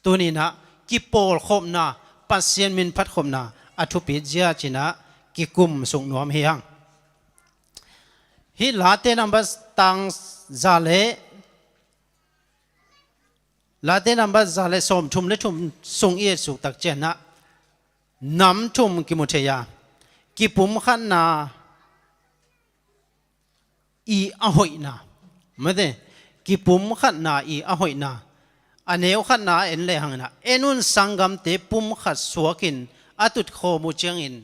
ตัวนี้นะกิโปลขบนาปัสเซียนมินพัดขบนาอัทุปิเจียจินะกิกุมสุงนวมเฮียงฮิลาเตนัมบัสตังซาเลลาเตนัมบัสซาเลสมชุมเลชุมสุงเอสุตักเจนะน้ำชุมกิมุเทียกิปุมขันนาอีอหอยนาไม่ได้กิปุมขันนาอีอหอยนาอันเนวขันนาเอ็นเลยหังนะเอ็นุนสังกัมเตปุมขัดสวกินอาตุดโคมุเจียงอิน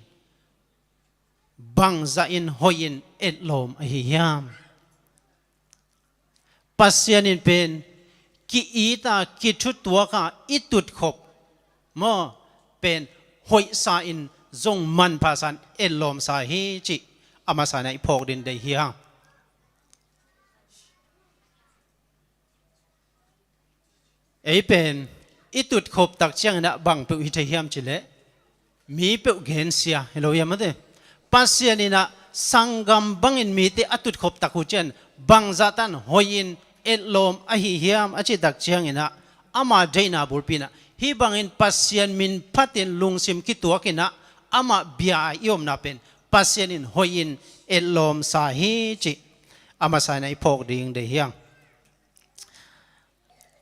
บังซาอินหอยอินเอ็ดลมอหิยามปัสยานินเป็นกิอีตากิทุดตัวกาอิตุดขบมอเป็นหอยซาอินจงมันภาษาเอ็ดลมสาฮีจิอามาสาในพอกดินได้เฮียไอเป็นอิตุดขบตักเชียงนะบังเปิวอิทเฮียมจิเลมีเปิวเกนเสียเฮโลยามะเดปัสยานินะ สังกัมบังอินมีเตอตุดขบตะกุเจนบังจัตันหอยอินเอลอมอหิเฮียมอจิตักเชียงอินะอามาเดนาบุลปินะฮีบังอินปัสยันมินพัตินลุงซิมกิตัวกินะอามาเบียยอมนาเป็นปัสยันอินหอยอินเอลอมสาฮีจิอามาใส่ในพอกดิ่งเดียง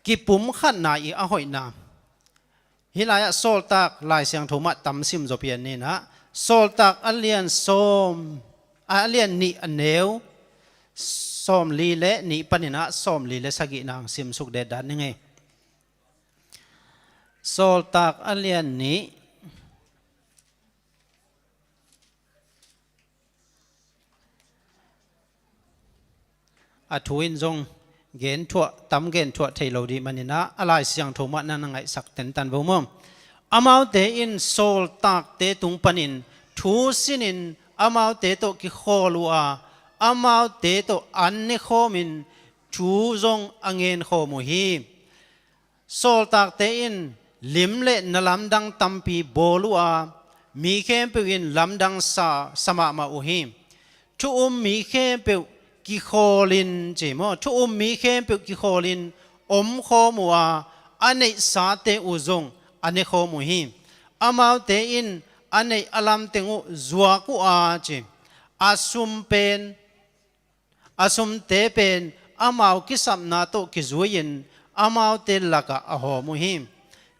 กิปุ่มขันนาอีอาหอยนาฮิลายโซลตักลายเสียงโทมัตตำซิมโจเปียนนี่นะโซลตักอัลเลียนโซมอัลเลียนนี่อันเนวโซมลีเลนี่ปนินะโซมลีเลสกินางซิมสุกเดดันนี่ไงโซลตักอัลเลียนนี่อัฐวินจงเกณฑ์ทั่วตำเกณฑ์ทั่วไทยเราดีมันนี่นะอะไรเสียงโทมัตนั่นไงสักเต็นตันบ่มอามาวเตอินโซลตักเตตุงปนินทูสินินอามาวเตโตกิโคลัวอามาวเตโตอันเนโคมินทูจงอังเงินโคมุฮีโซลตักเตอินลิมเลนลำดังตัมปีโบลัวมีเข้มเปวินลำดังสมามาอุฮีชูมีเข้มเปกิโคลินจิโมชูมีเข้มเปกิโคลินอมโคมัวอันในสาเตอุจงอันนี้ข้อมูลหิมอามาวเตอินอันนี้อลัมเตงูจัวกูอาจิอาสุมเป็นอาสุมเตเป็นอามาวกิสัมนาโตกิจวินอามาวเตลักะอโหมูหิม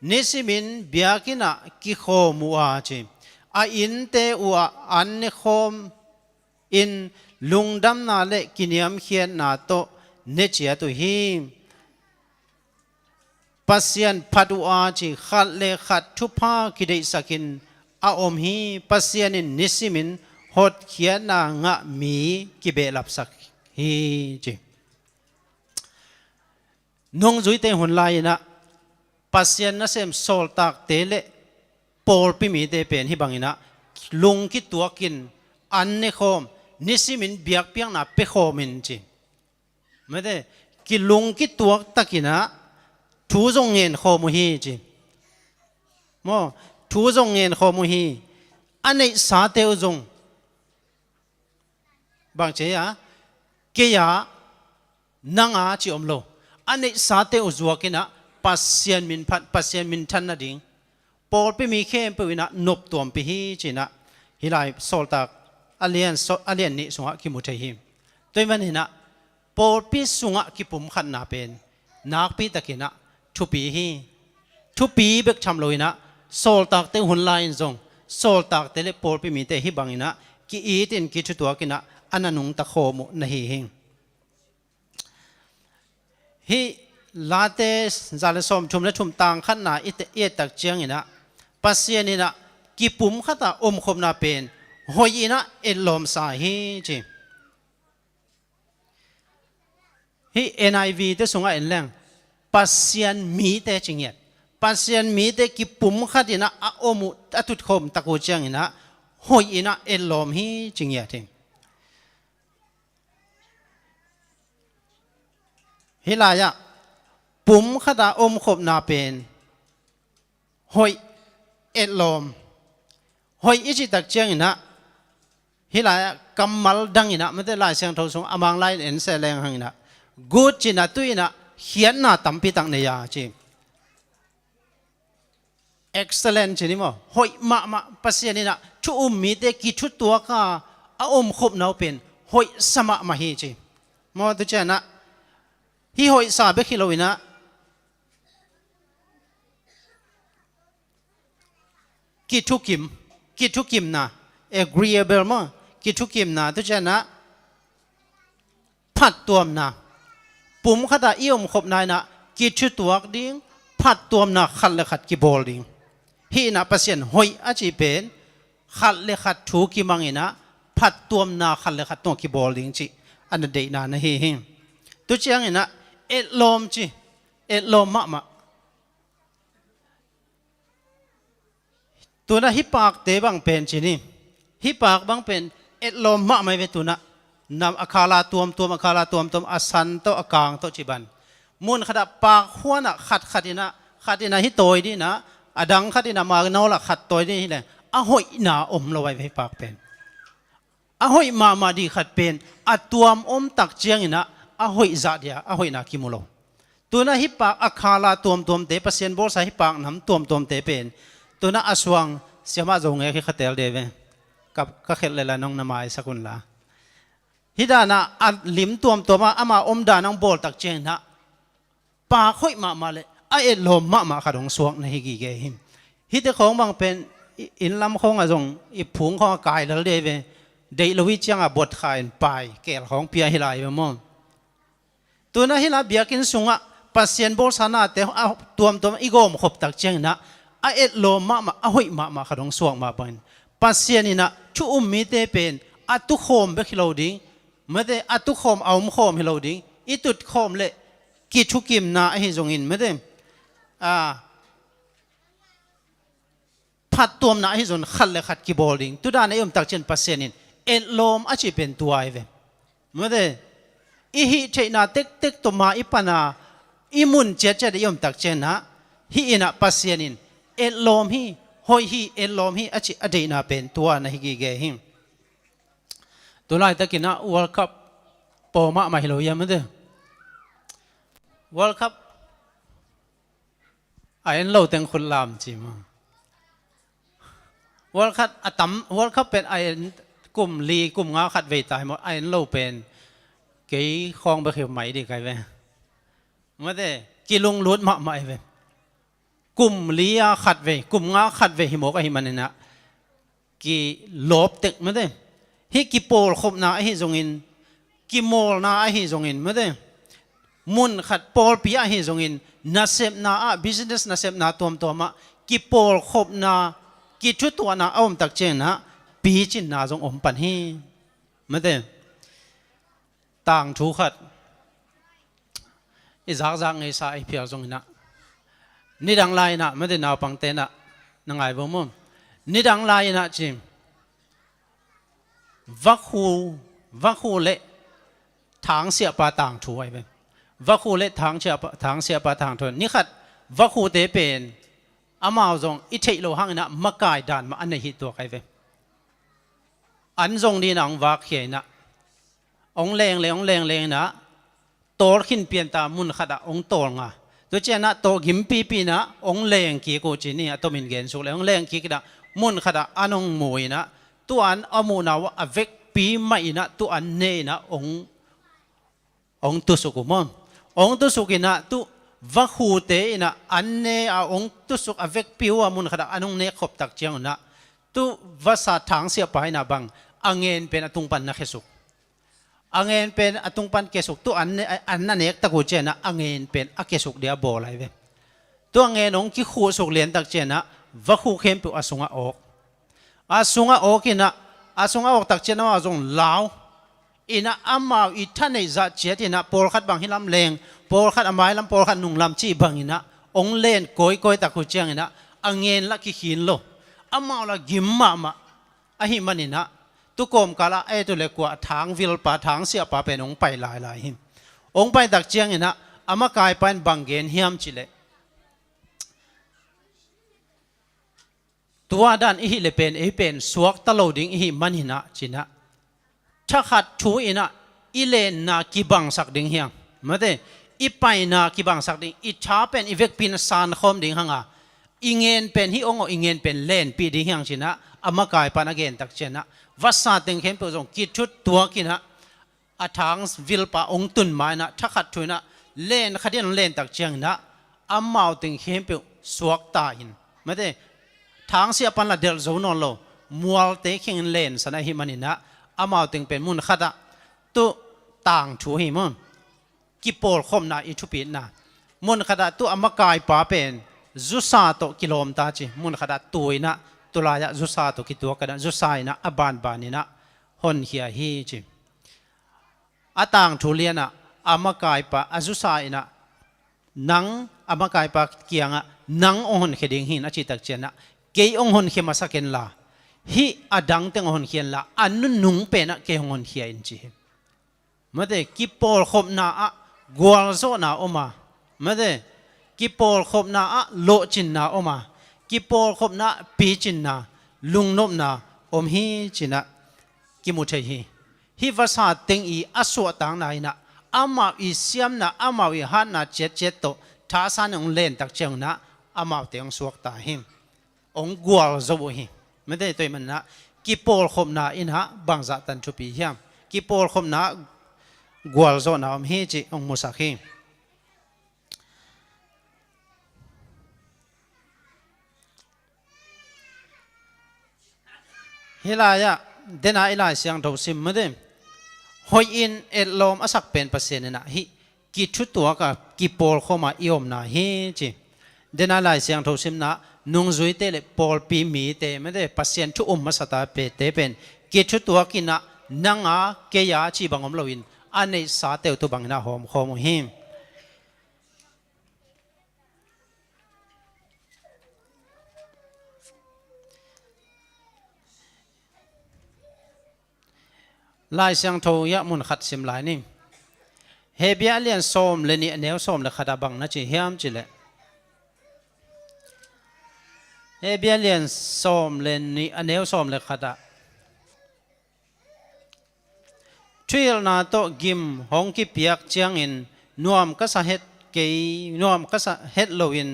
นิสิมินเบียกินะกิข้อมูอาจิอาอินเตอุอาอันนี้ข้อมอินลุงดำนาเลกินิยมเขียนนาโตเนจิอาตุหิมปัสยันพัดอาจิขัดเลขัดทุพาคิดได้สักินอาอมฮีปัสยันนิสิมินหดเขียนนางะมีกิเบลับสักฮีจินงจุยเตหุนลายนะปัสยันนั่นเสมโซลตักเตเลปอลปิมีเตเป็นฮิบังอินะลุงคิดตัวกินอันเนโคมนิสิมินเบียกเปียงนาเปโคมินจิไม่ได้กิลุงคิดตัวตักินะทูจงเงินข้อมูลฮีจิมอทูจงเงินข้อมูลฮีอันนี้สาเตอุจงบางเจียเกียนังอาจิอมโลอันนี้สาเตอุจวกินะปัสยันมินพัดปัสยันมินทันนาดิ่งปอลไปมีเข้มไปวินะนบตัวมไปฮีจินะฮิไลโซลตักอเลียนนี่สงะกิมุเทหิมตัวมันนี่นะปอลไปสงะกิปุ่มขันนาเป็นนักปีตะกินะทุปีฮีทุปีเบกชำลอยนะโซลตักเตหุนลายจงโซลตักเตเลปอลไปมีเตฮิบังอินะกิอีตินกิชุตัวกินะอันนั้นนุงตะโคมุนะฮีหิงฮีลาเตซาเลสอมชุมและชุมต่างขันนาเอตักเจียงอินะปัสเซียนินะกิปุ่มขัตาอมคมนาเป็นหอยอินะเอลอมสาฮีจิฮี NIV เตสงะเอ็นแรงปัสยันมีเตจิงเงียปัสยันมีเตกิปุ่มขัดอินะอาอมุอตุดคมตะกูเจียงอินะหอยอินะเอลอมฮีจิงเงียทิงฮิลายะปุ่มขัดอาอมคมนาเป็นหอยเอลอมหอยอิจิตักเจียงอินะฮิลายะกัมมัลดังอินะไม่ได้ลายเสียงทศงอามังลายเอ็นเซเลงหังอินะกูจินะตุอินะเขียนหน้าตั้มปีตังเนียจี excellent จีนี่มั้งหอยมาปัสยานี่นะชุมีเตกิชุดตัวข้าอาคบนาเป็นหอยสมะมาฮีจีมั้งตุเจนะฮีหอยสาเบคิโลวินะกิทุกิมนะ agreeable มั้งกิทุกิมนะตุเจนะพัดตัวมนะปุ่มขัดอีอมขบนายนะกิชุตัวดิ้งพัดตัวนะขัดเลขัดกิบอลดิ้งฮีนะปัสยันหอยอาจีเป็นขัดเลขัดถูกิมังอินะพัดตัวนะขัดเลขัดตัวกิบอลดิ้งจีอันนั้นเดย์นะฮีตุเจียงอินะเอลอมจีเอลอมมะตัวนั้นฮิปากเตบังเป็นจีนี่ฮิปากบังเป็นเอลอมมะไม่เป็นตัวนะนำอาคาลาตัวมอาคาลาตัวมอาสันโตอากางโตจิบันมุนขดาปากหัวน่ะขัดอินะฮิโตยดีนะอดังขัดอินะมาเนาละขัดโตยดีนี่แหละหอยนาอมเราไว้ให้ปากเป็น a hoi ma di khat pen a tuam om tak chiang ina a hoi za dia a hoi na kimulo tuna hi pak akhala tuam te pasien bol sa hi pak nam tuam te pen tuna aswang siama zo nge khi khatel deve kap ka khel lela nong namai sakun la hidana at lim tuam ama om da nang bol tak chiang na pa khoi ma le a e lom ma khadong suak na hi gi ge him hi te khong bang pen in lam khong a zong i phung khong kai dal de ve dei lowi chiang a bot khain pai kel khong pia hi lai mo tuna hi la biakin sunga pasien bol sana te tuam i gom khop tak chiang na a e lom ma a hoi ma khadong suak ma ban pasien ina chu mi te pen atu khom be khilo ding mate atu khom aum khom hilo ding itut khom le ki thukim na hi zong in mate phat tuam na hi zon khal le khat ki bol ding tu da na yom tak chen pasien in en lom a chi pen tuai ve mate i hi theina tek to ma ipana imun che de yom tak chen na hi ina pasien in en lom hi hoi hi en lom hi a chi ade na pen tua na hi gi ge him tulai takina World Cup poma ma hilo yamade World Cup ayen lo teng khul lam chi ma World Cup atam World Cup pen ayen kum li kum nga khat ve tai mo ayen lo pen ke khong ba kheu mai di kai ve made ki lung lut ma ve kum li ya khat ve kum nga khat ve hi mo ka hi manena ki lop tek made hi ki pol khop na hi zongin ki mol na hi zongin made mun khat pol pi hi zongin na sep na a business na sep na tom ma ki pol khop na ki thu to na om tak chen na pi chin na zong om pan hi made tang thu khat i zak ngai sa ai phial zong na ni dang lai na made naw pang te na nangai bo mom ni dang lai na chim vác khu lệ tháng xia pa tang thu ai bên vác khu lệ tháng xia pa tang thu ni khat vác khu te pen amao zong i thei lo hang na makai dan ma an nei hi to kai ve an zong đi nang vak khie na ong leng na tor khin pian ta mun khada ong tor nga to chena to gim pi na ong leng ki ko chi ni atomin gen su le ong leng ki da mun khada anong moi na tuan amu na wa avek pi mai na tu an ne na ong tu su ku mom ong tu su ki na tu va khu te na an ne a ong tu su avek pi wa mun khada anong ne khop tak chiang na tu va sa thang sia pai na bang angen pen atung pan na khesuk angen pen atung pan kesuk tu an na nek ta ku che na angen pen a kesuk dia bo lai ve tu angen ong ki khu suk len tak che na va khu khem pu asunga ok asunga okina asunga ok tak chena ma zong lao ina amau I thane za chetina por khat bang hilam leng por khat amai lam por khat nung lam chi bang ina ong len koi ta khu chiang ina angen la ki hin lo amau la gimma ma a hi manina tu kom kala e tu le kwa thang vil pa thang sia pa pen ong pai lai him ong pai tak chiang ina ama kai pan bang gen hiam chileตัวด้านอีเลเป็นสวกตะโลดิงอีมันหินะจินะถ้าขัดชูอินะอีเลนนากีบังสักดิงเฮียงมาเตอีไปนากีบังสักดิงอีช้าเป็นอีเวกปินสานคอมดิงหังอ่ะอีเงินเป็นฮิองอีเงินเป็นเลนปีดิงเฮียงจินะอามากายปานาเกนตักเจนะวัดสาติงเข้มเปจงกิชุดตัวกินะอาทางวิลปาองตุนมานะถ้าขัดชูนะเลนขัดยันเลนตักเจงนะอามาวติงเข้มเปสวกตาอินมาเตทางเสียปันละเดลโซนอลโลมัวเตคิงเลนสนะฮิมันินะอามาวติงเป็นมุนขัดตุต่างชูหิมันกิปอลคมนาอิชุปินะมุนขัดตุอามากายปาเป็นจุสาโตกิโลมตาจิมุนขัดตุยนะตุลายะจุสาโตกิตัวกันจุสายนะอบานบานินะฮอนเฮียฮีจิอาต่างชูเลียนะอามากายปาอจุสายนะนังอามากายปาเกียงะนังองหนเขดิงหินอจิตักเจนะเกยองหนเขมาสักเกนลาฮิอดังเตงองหนเขียนลาอันนุนนุงเป็นอะเกยองหนเขียนจีมาเดกิปอลขบนาอะกวลโซนาออกมามาเดกิปอลขบนาอะโลจินนาออกมากิปอลขบนาปีจินนาลุงนบนาอมฮีจินะ กิมุเทฮีฮิวาสาติงอีอสวตังนายนะอามาอีเซียมนะอามาอีฮันนะเจ็ดโตท้าสานองเล่นตักเจียงนะอามาเตียงสวกตาหิมองกวลจบุหิไม่ได้ตัวมันนะกิโปลคมนาอินฮะบางจัตันทุปีเฮียมกิโปลคมนากวลโซนาอมเฮจิองมุสักฮีฮิลายะเดน่าอิลายเสียงทบซิมไม่ได้หอยอินเอลมอสักเป็นเปอร์เซ็นต์นะฮิกิชุดตัวกับกิโปลเข้ามาอิอมนะฮิจิเดน่าอิลายเสียงทบซิมนะนุ่งจุยเตเลปอลปีมีเตไม่ได้เปอร์เซ็นต์ชุอุมมาสตาเปเตเป็นกิชุดตัวกินะนังอาเกียชีบังอมลวินอันนี้สาเตวตัวบังนะหอมหอมหิมลายเสียงโทยะมุนขัดสิมลายนี่เฮเบียเลียนโซมเลนี่เนวโซมเลขัดบังนะจีเฮียมจีเลเฮเบียเลียนโซมเลนี่เนวโซมเลขัดทริลนาโตกิมฮงกิเปียกเจียงอินนวมก็สะเฮ็ดเกยนวมก็สะเฮ็ดโลวิน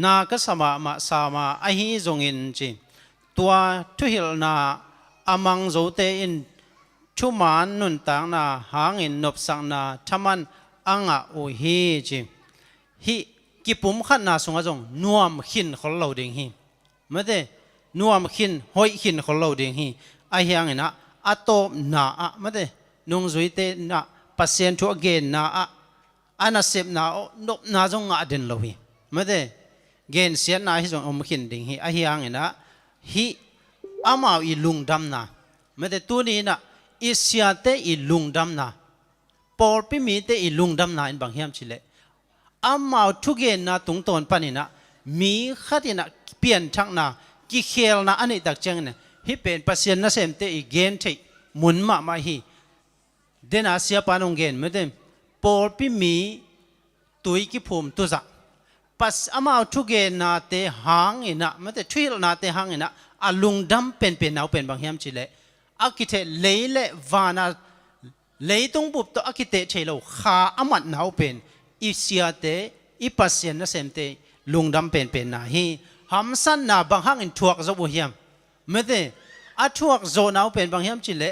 นาก็สมาสามาไอฮีจงอินจีตัวทริลนาอามังโจเตอินชุมานนุนต่างนาหางอินนบสังนาทมันอังอาโอฮีจิฮิกิปุ่มขันนาสงจงนวมขินขลเราเดงฮีไม่ได้นวมขินหอยขินขลเราเดงฮีไอเฮียงนะอัตโตนาอะไม่ได้นงจุยเตนะปัสเซนทัวเกนนาอะอันนั้นเสพนาโอนบนาจงอาเดนเราฮีไม่ได้เกนเสียนาฮิจงอมขินเดงฮีไอเฮียงนะฮิอามาอีลุงดำนะไม่ได้ตัวนี้นะอิสยาเตอีลุงดำนะปอลพิมีเตอีลุงดำนะอินบางเฮียมชิเลอามาทุกเย็นนะตรงตอนปนินะมีขัดนะเปลี่ยนชักนะกิเคลนะอันนี้ตักเจงนะฮิเป็นปัสยานะเซมเตอีเกนเทมุนมาฮีเดนอาเซียปานงเกนไม่ได้ปอลพิมีตุยกิภูมิตุจักปัสอามาทุกเย็นนะเตหางอินะไม่ได้ทวิลนะเตหางอินะอาลุงดำเป็นเอาเป็นบางเฮียมชิเลอากิเทเลเลวานาเลตงบุบตัวอากิเตเชโลขาอามัดนาวเป็นอิเซียเตอิปัสเซนนะเซมเตลุงดำเป็นนาฮีฮัมสันนาบางหังอินทวกจบุเฮียมไม่ได้อาทวกโซนาวเป็นบางเฮียมชิเล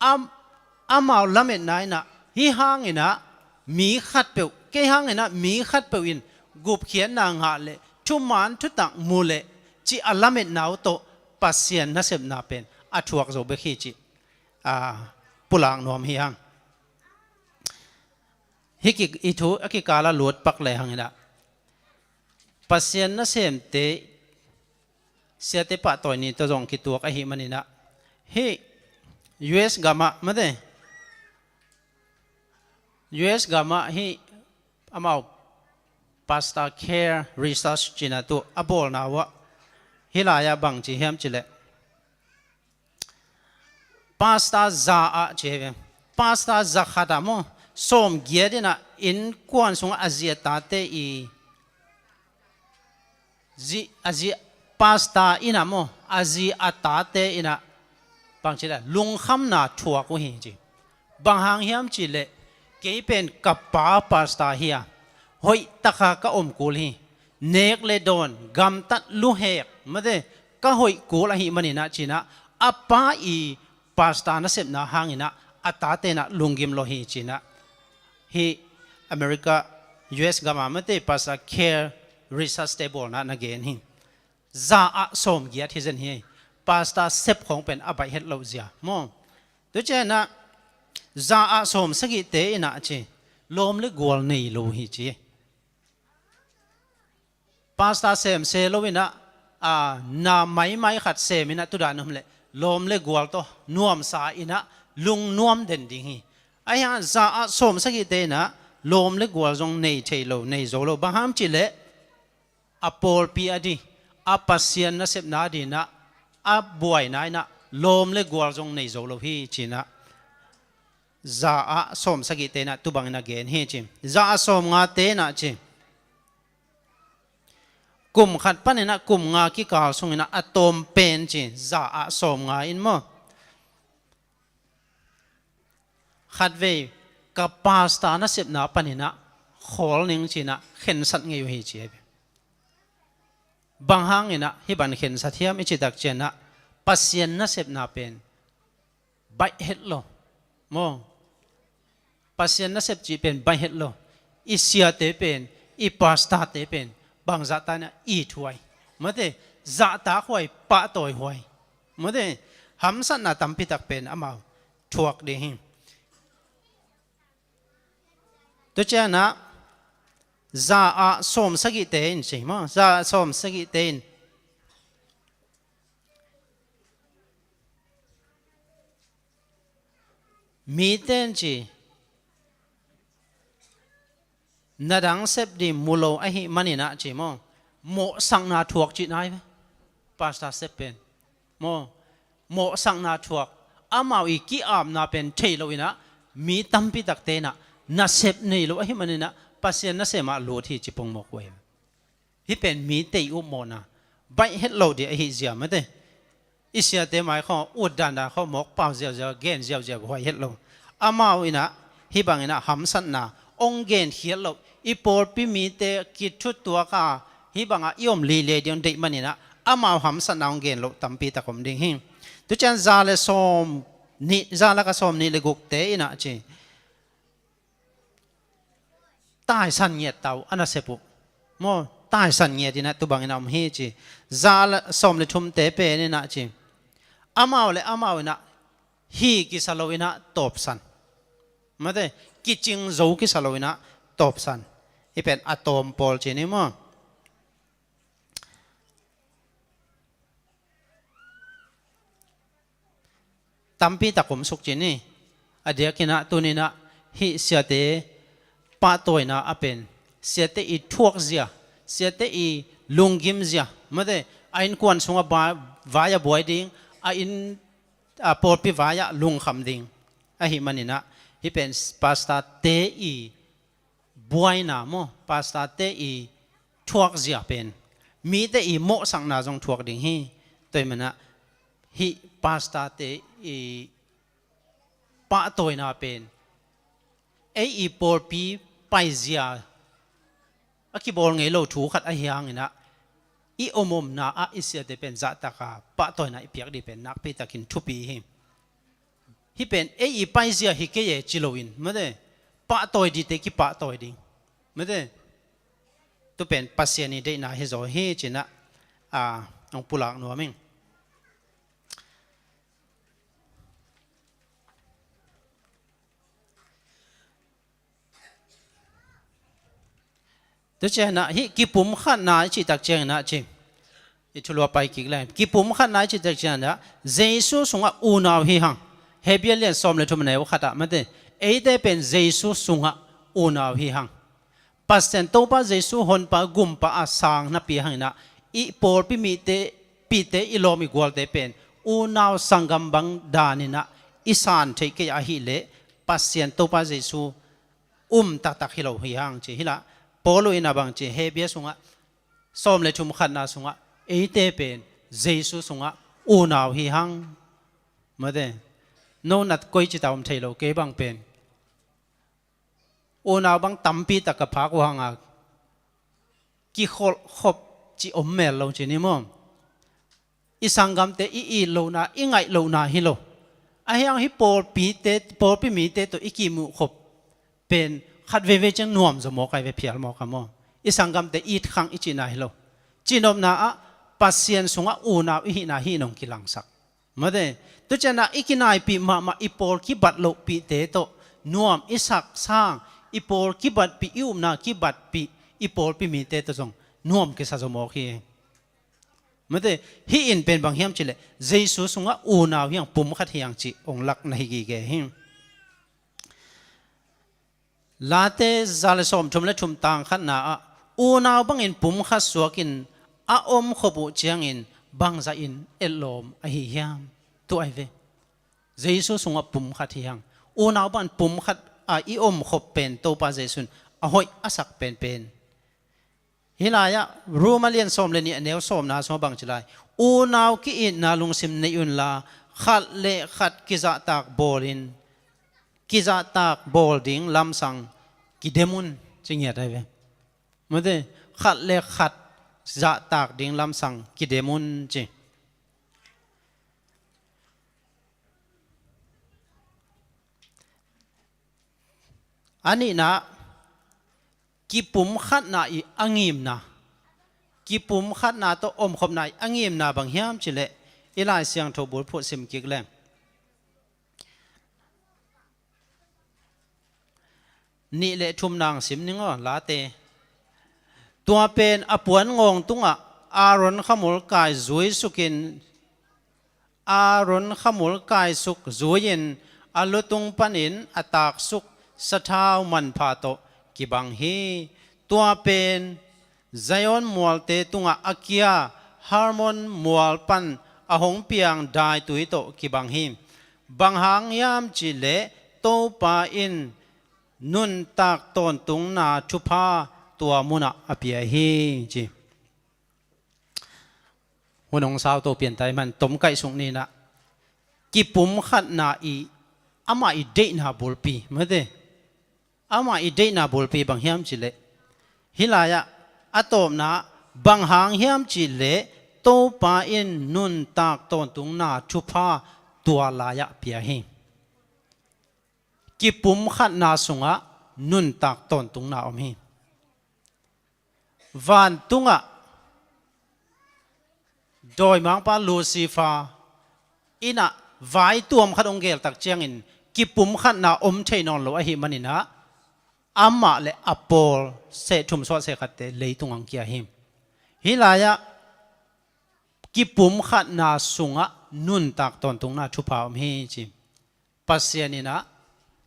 อามาลาเมนนายนะฮีหางอินะมีขัดเปียวเกหางอินะมีขัดเปียวอินกุบเขียนนางหาเลชุมานทุตังมูเลจีอาลาเมนนาวโตปัสเซียนนัสเซมนาเป็นอัตวกโจเบขีจิปุลังนอมเฮียงฮิกิอิทูอกิกาลาลวดปักเลยหังนะปัสเซียนนัสเซมเตเสียเตปะต่อยนี่ตัวจงคิดตัวกะหิมันนี่นะฮิ US กามาไม่ได้ US กามาฮิอามาพาสตาแคร์รีเสิร์ชจีน่าตัวอับบอลนาวะฮิลายาบังจีเฮียมจิเลพาสตาซาอาเจเวพาสตาซาขัดามอสมเกียรตินะอินกวนสงอาเซียตาเตอีอาเซียพาสตาอินามออาเซียตาเตอินะบังจิเลลุงคำนาทัวกุหิจิบังหางเฮียมจิเลเกยเป็นกับพาสตาเฮียหอยตะขากะอมกูลฮีเนกเลดอนกัมตัดลูเฮกไม่ได้ก็หอยกูละหิมันนี่นะจีนะอาป้าอีพาสตานะเสพนะหางอินะอัตตาเตนะลุงกิมโลหิจีนะฮีอเมริกา US กามาไม่ได้พาสตาแคร์รีซัสเตเบิลนะนักเกนฮิซาอะสมเกียรติเซนฮีพาสตาเซปของเป็นอบายเฮดโลเซียมองตัวเจนะซาอะสมสกิเตอินะจีลมเลกวลนี่โลหิจีพาสตาเซมเซโลวินะนาไม่ขัดเซมินะตุดานุมเลลมเลกวลโตนวมสาอินะลุงนวมเด่นดิ่งฮีไอ้ฮะซาสมสกิเตนะลมเลกวลจงในเทโลในโซโลบางฮามจิเลอปอลปีอดีอปัสเซียนนะเซบนาดีนะอบวยนายนะลมเลกวลจงในโซโลฮีจินะซาสมสกิเตนะตุบังนะเกนฮีจิซาสมงาเตนะจิพ กลุ่มขัดปันนี่นะกลุ่มงากิกาลส่งนะอะตอมเป็นจีจ่าอะสมงาอินโมขัดเวกับปาสตานะเสพนาปันนี่นะขอลนิงจีนะเข็นสัตเงยหิจีบางห้างนี่นะฮิบันเข็นสัตยามอิจิตักเจนะปัสยันนะเสพนาเป็นใบเห็ดโลโมปัสยันนะเสพจีเป็นใบเห็ดโลอิเสียเตเป็นอิปาสตาเตเป็นบางจัตตานะอีถวยเมื่อเดจัตตาหวยปะตอยหวยเมื่อเดหำสันนะตัมพิตักเป็นอามาถวกเดหิตัวเจ้านะจ่าอาสมสกิเตนใช่ไหมจ่าสมสกิเตนมีเต้นจีนาดังเสพดีมูโลไอฮิมันนี่นะจีโมโมสังนาถวกจีนายไหมปาสตาเสพเป็นโมสังนาถวกอามาอีกีอามนาเป็นเทโลวินะมีตัมปิตักเตนะนาเสพนี่โลไอฮิมันนี่นะปัสยานาเสมาโลที่จีปงมกเวที่เป็นมีเตอุโมนะใบเฮดโลดีไอฮิเซียไม่ได้อิเสียเตหมายข้ออุดดันดาข้อมกเป่าเจียวเจียวเกนเจียวเจียวหวยเฮดโลอามาอีนะฮิบังอีนะหำสันนาองเกนเฮียโลอีปอลพิมีเตกิดชุดตัวก้าฮิบังอ่ะยอมลีเลเดียนเด็กมันนี่นะอามาหำสันนาองเกนโลตัมปีตะคมดิ่งหิงตุจันซาเลสอมนี่ซาละก็สอมนี่เลกุกเตอีนะจีตายสันเงียดเตาอันนั้นเสปุโมตายสันเงียดนี่นะตุบังอีนะมเฮจีซาละสอมเลทุมเตเปนี่นะจีอามาเลยอามาวินะฮีกิสโลวินะตบสันมาเดกิจิงโจกิสโลวินะตบสันอีเป็นอะตอมโพลจีนี่มั้งตัมปีตะกุมสุกจีนี่อเดียกินะตัวนี้นะฮิเสียเตปะตัวนะอเป็นเสียเตอีทวกเสียเสียเตอีลุงกิมเสียมาเดไอ้ควนสงบวายบวยดิ้งไอ้ปอดพิวายลุงคำดิ้งไอ้หิมันนี่นะฮิเป็นปาสตาเตอีบวยนาโมปาสตาเตอีทวกเสียเป็นมีเตอีโมสังนาจงทวกดิ้งฮีตัวมันนะฮิปาสตาเตอีปะตัวนาเป็นไอ้อีปอดพิไปเสียอากิบอลไงเราถูกขัดไอ้ยังนี่นะอีอมนาอาอิเสียเดเป็นจัตตากาปะตัวน่ะอีเปียกดีเป็นนักพิตากินทุปีหิมฮิเป็นเออีไปเสียฮิเกยจิโลวินไม่ได้ปะตัวดีเตกิปะตัวดีไม่ได้ตัวเป็นปัสยานีได้น่าเฮโซเฮจินะองปุลักนัวมิงตัวเจ้าหน้าฮิกิปุ่มขันนาจิตักเจ้าหน้าจิอิทุลวไปกิกเลยกิปุ่มขันนาจิตักเจ้าหน้าเจสุสงะอูนาวฮิฮังเฮเบียเลียนสอมเลทุมเนวขัดมันเดเอเดเป็นเจสุสงะอูนาวฮิฮังปัสเซนโตปะเจสุฮอนปะกุมปะอาสังนับปีฮังนะอีปอลปิมีเตปีเตอิโลมิกวลเตเป็นอูนาวสังกัมบังดานินะอิสานเทเกยอาฮิเลปัสเซนโตปะเจสุตักฮิโลฮิฮังจิฮิละปอลอินาบังจีเฮเบียสุงะสอมเลชุมขันนาสุงะเอเตเป็นเจสุสุงะอูนาวฮิฮังมาเดโนนัดกุยจิตาวมเทโลเกบังเป็นอูนาวบังตัมปีตะกะพักวังอ่ะกิขบจีอมเมลโลจีนิมอมอิสังกัมเตอีโลนาอิไงโลนาฮิโลไอ้ยังฮิปอลปีเตปอลปีมีเตตัวอิกิมุขบเป็นขัดเวเวจังนวมสมองไอเวเพียลมอกามออิสังกัมเตอีทขังอิจินาฮิโลจีนอมนาอะปัสเซียนสงะอูนาอิหินาฮินงกิลังสักมาเดตัวเจนะอิกินายปีมาอิปอลกิบัดโลปีเตโตนวมอิสักสร้างอิปอลกิบัดปีอิอุมนากิบัดปีอิปอลปีมีเตโตจงนวมกิสะสมองฮีมาเดฮีอินเป็นบางเฮียมจิเลเจสุสงะอูนาเฮียงปุ่มขัดเฮียงจิองลักในกิเกหิมลาเตซาเลสอมชุมและชุมต่างขันนาอูนาวบังอินปุ่มขัดสวกินอาอมขบุเจียงอินบังซาอินเอลอมอหิยามตัวไอเวเจสุสงะปุ่มขัดเฮียงอูนาวบันปุ่มขัดอีอมขบเป็นโตปาเจสุนอหอยอาศักเป็นฮิ ฮิลายะรูมาเลียนส้มเลนี่เนวส้มนาสมบังจิไลอูนาวกิอินนาลุงซิมในอุนลาขัดเลขัดกิจตากบอลินกิจตากบอลดิงลำสังกิเดมุนจิงเหตุอะไรเมื่อเดขัดเลขัดจะตากดิงลำสังกิเดมุนจิอันนี้นะกิปุ่มขัดนาอีอังยิมนะกิปุ่มขัดนาตัวอมขบนาอังยิมนาบางเฮียมจิเลอีลายเสียงทบุรพูดซิมกิกแรงนี่แหละชุมนางสิมนึงอ่ะลาเตตัวเป็นอปวนงงตุงอ่ะอารอนขมุลกายจุยสุกินอารอนขมุลกายสุกจุยินอลุตุงปันินอตากสุกสะท้าวมันพาโตกิบังฮีตัวเป็นไซออนมัวเตตุงอาเกียฮาร์มอนมัวปันอหงเปียงได้ตุยโตกิบังฮีบังหางยามจิเลโตปาอินนุนตากตนตุงนาชุพาตัวมุนะอภิฮีจีหัวนงสาวโตเปลี่ยนใจมันต้มไก่สุกนี่นะกิปุ่มขัดนาอีอามาอีเดนาบุลปีเมื่อเดอามาอีเดนาบุลปีบางเฮียมจิเลฮิลายะอะตอมนะบางหางเฮียมจิเลโตปาอินนุนตากตนตุงนาชุพาตัวลายะเปียฮีกิปุ่มขัดนาสุงะนุนตากตนตุงนาอมฮีวันตุงะโดยมังปาลูซิฟาอินะไว้ตัวมขัดองเกลตักเจียงอินกิปุ่มขัดนาอมเชยนอนโลอหิมันินะอามาเลอปอลเสชุมสวดเสขัดเตเลยตุงอังเกียหิมฮิลายะกิปุ่มขัดนาสุงะนุนตากตนตุงนาชุพาอมฮีจิปัสเซียนินะ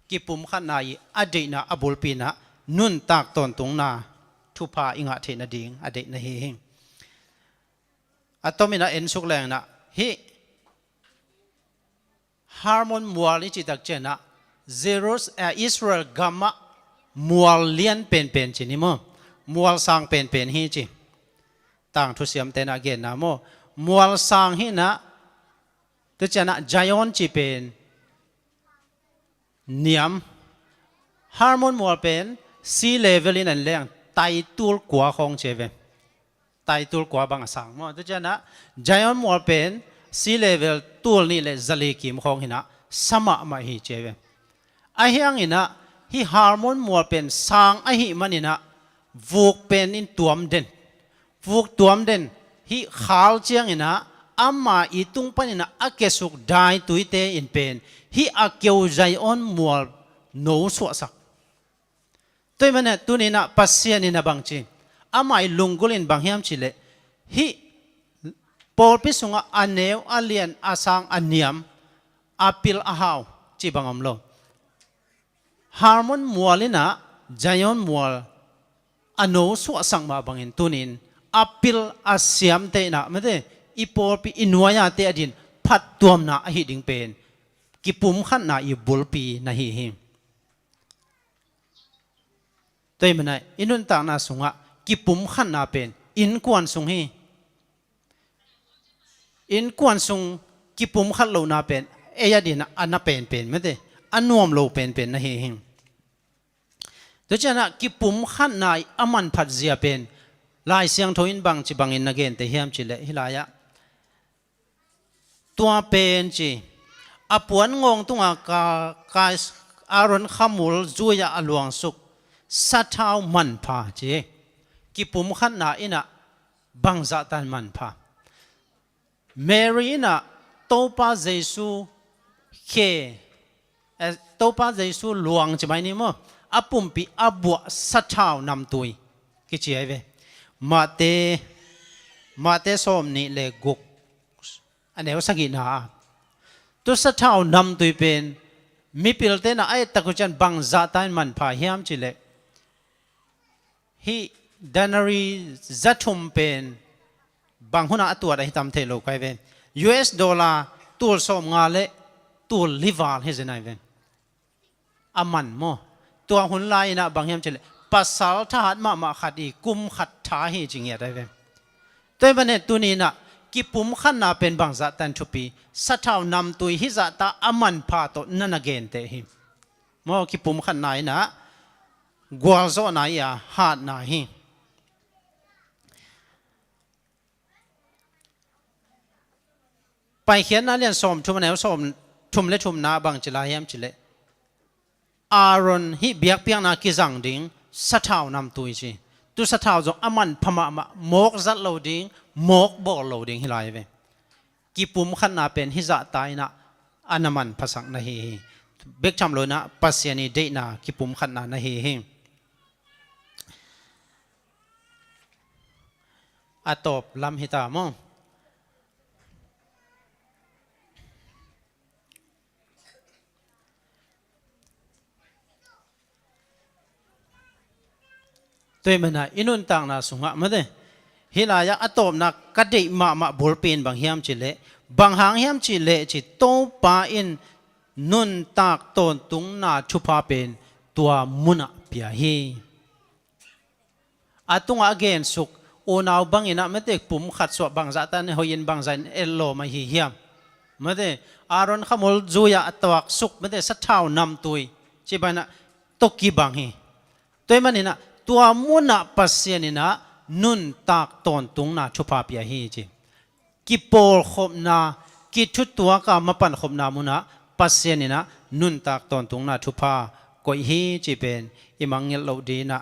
กิปุ่มขัดนาอีอดีนะอบุลปีนะนุนตากตนตุงนาทุพาอิงะเทนดิงอดีนะเฮงอัตมินะเอ็นสุกแรงนะฮิฮาร์มอนมัวลิจิตักเจนะเซรุสอิสราเอลกัมมะมัวเลียนเป็นจินิโมมัวสังเป็นฮิจิต่างทุเสียมเตนะเกนนะโมมัวสังฮินะตุเจนะจายอนจิเป็นเนียมฮาร์มอนมัวเป็นซีเลเวลินันแรงไตตูลกัวของเจเวไตตูลกัวบางสังโมตุเจนะจายอนมัวเป็นซีเลเวลตูลนี่เลจลีกิมของหินะสมะมาฮิเจเวไอเฮียงหินะฮิฮาร์มอนมัวเป็นสังไอหิมันหินะวูกเป็นอินตัวมเด่นวูกตัวมเด่นฮิขาวเจียงหินะอามาอีตุงปันหินะอาเกสุกได้ตุยเตอินเป็นฮิอาเกียวใจออนมัวโนสวสักตัวมันเนี่ยตัวนี้นะปัสเซียนี่นะบางจีอามาอีลุงกุลินบางเฮียมชิเลฮิปอลพิสุงอันเนวอันเลียนอาสังอันเนียมอาปิลอาหาวจีบังอมโลฮาร์มอนมัวลินะจายอนมัวอันโนสวสังมาบังอินตุนินอาปิลอาเซียมเตนะไม่ได้อีปอลปีอินวายาเตอดินพัดตัวมนะอหิดิงเป็นกิปุ่มขันนะอีบุลปีนะฮิฮิมตัวมันเนี่ยอินุนต่างนาสุงะกิปุ่มขันนาเป็นอินกวนสุงฮีอินกวนสุงกิปุ่มขันโลนาเป็นเอียดินะอันน่ะเป็นไม่ได้อันนวมโลเป็นนะเฮงตัวเจ้านะกิปุ่มขันนาอามันพัดเสียเป็นลายเสียงทวินบางจีบางอินนักเกนแต่เฮียมจิเลฮิลายะตัวเป็นจีอปวนงงตัวกายอารอนขมุลจุยอลวงสุกสัทธาวมันพาจีกิปุ่มขันนาอินะบังจัตันมันพาเมรีน่ะโตปาเจซูเคโตปาเจซูหลวงจะไหมนี่มั้งอปุ่มปีอบัวสัทธาวนำตุยกิจเอเวมาเตสอมนี่เลกุกอันนี้ว่าสกินาตัวสัทธาวนำตุยเป็นมีพิลเตนะไอ้ตะกุจันบังจัตันมันพาเฮียมจิเลฮีดานารีจัตุมเป็นบางคนอาตัวได้ทำเทโลกไปเวน US ดอลลาร์ตัวสมงาเลตัวลิวาลเฮเจนไอเวนอามันโมตัวหุ่นลายนะบางเฮียมเจเล ปัสสาวะหัดมาขัดอีกุมขัดท้าให้จริงอย่างไรเว้ยตัวมันเนี่ยตัวนี้นะกิปุ่มขันนาเป็นบางจัตันชุปีสัทาวนำตัวฮิจัตาอามันพาโตนั่นเกนเตหิมอกิปุ่มขันนายนะกวาลโซนายาหาดนายไปเขียนนั่นเรียนสมชุมแนวสมชุมเล็ชุมนาบางจิลายมจิเลอารอนฮิเบียกเปียงนากิจังดิงสัทาวนำตัวจีตุสัทาวจงอามันพม่าโมกจัดโลดิงโมกบอลโลดิงฮิลายเวกิปุ่มขันนาเป็นฮิจัตตายนะอานามันภาษาหน้าเฮเบกจำโลนะปัสยานีเดนะกิปุ่มขันนาหน้าเฮอาตบลำฮิตามองตัวมันนะอินุนต่างนาสุงะมาเด้ฮิลายะอัตบนักกระดิมาบุลเป็นบางเฮียมจิเลบางหางเฮียมจิเลจิโตปาอินนุนตากตนตุงนาชุพาเป็นตัวมุนะเปียฮีอาตุงอาเกนสุกโอนาวบางอินะไม่เด็กปุ่มขัดสวบบางจัตันหอยินบางจันเอลโลมาฮีเฮียมมาเด้อารอนขมุลจูยาอัตวักสุกมาเด้สัทธาวนำตุยจิบันนะตกีบางฮีตัวมันนี่นะตัวมุนะปัสยานินะนุนตากตอนตุงนาชุภาพยาฮีจีกิโปลขบนากิชุดตัวกามาปันขบนามุนะปัสยานินะนุนตากตอนตุงนาชุภาก็ฮีจีเป็นอิมังเงลโลดีนะ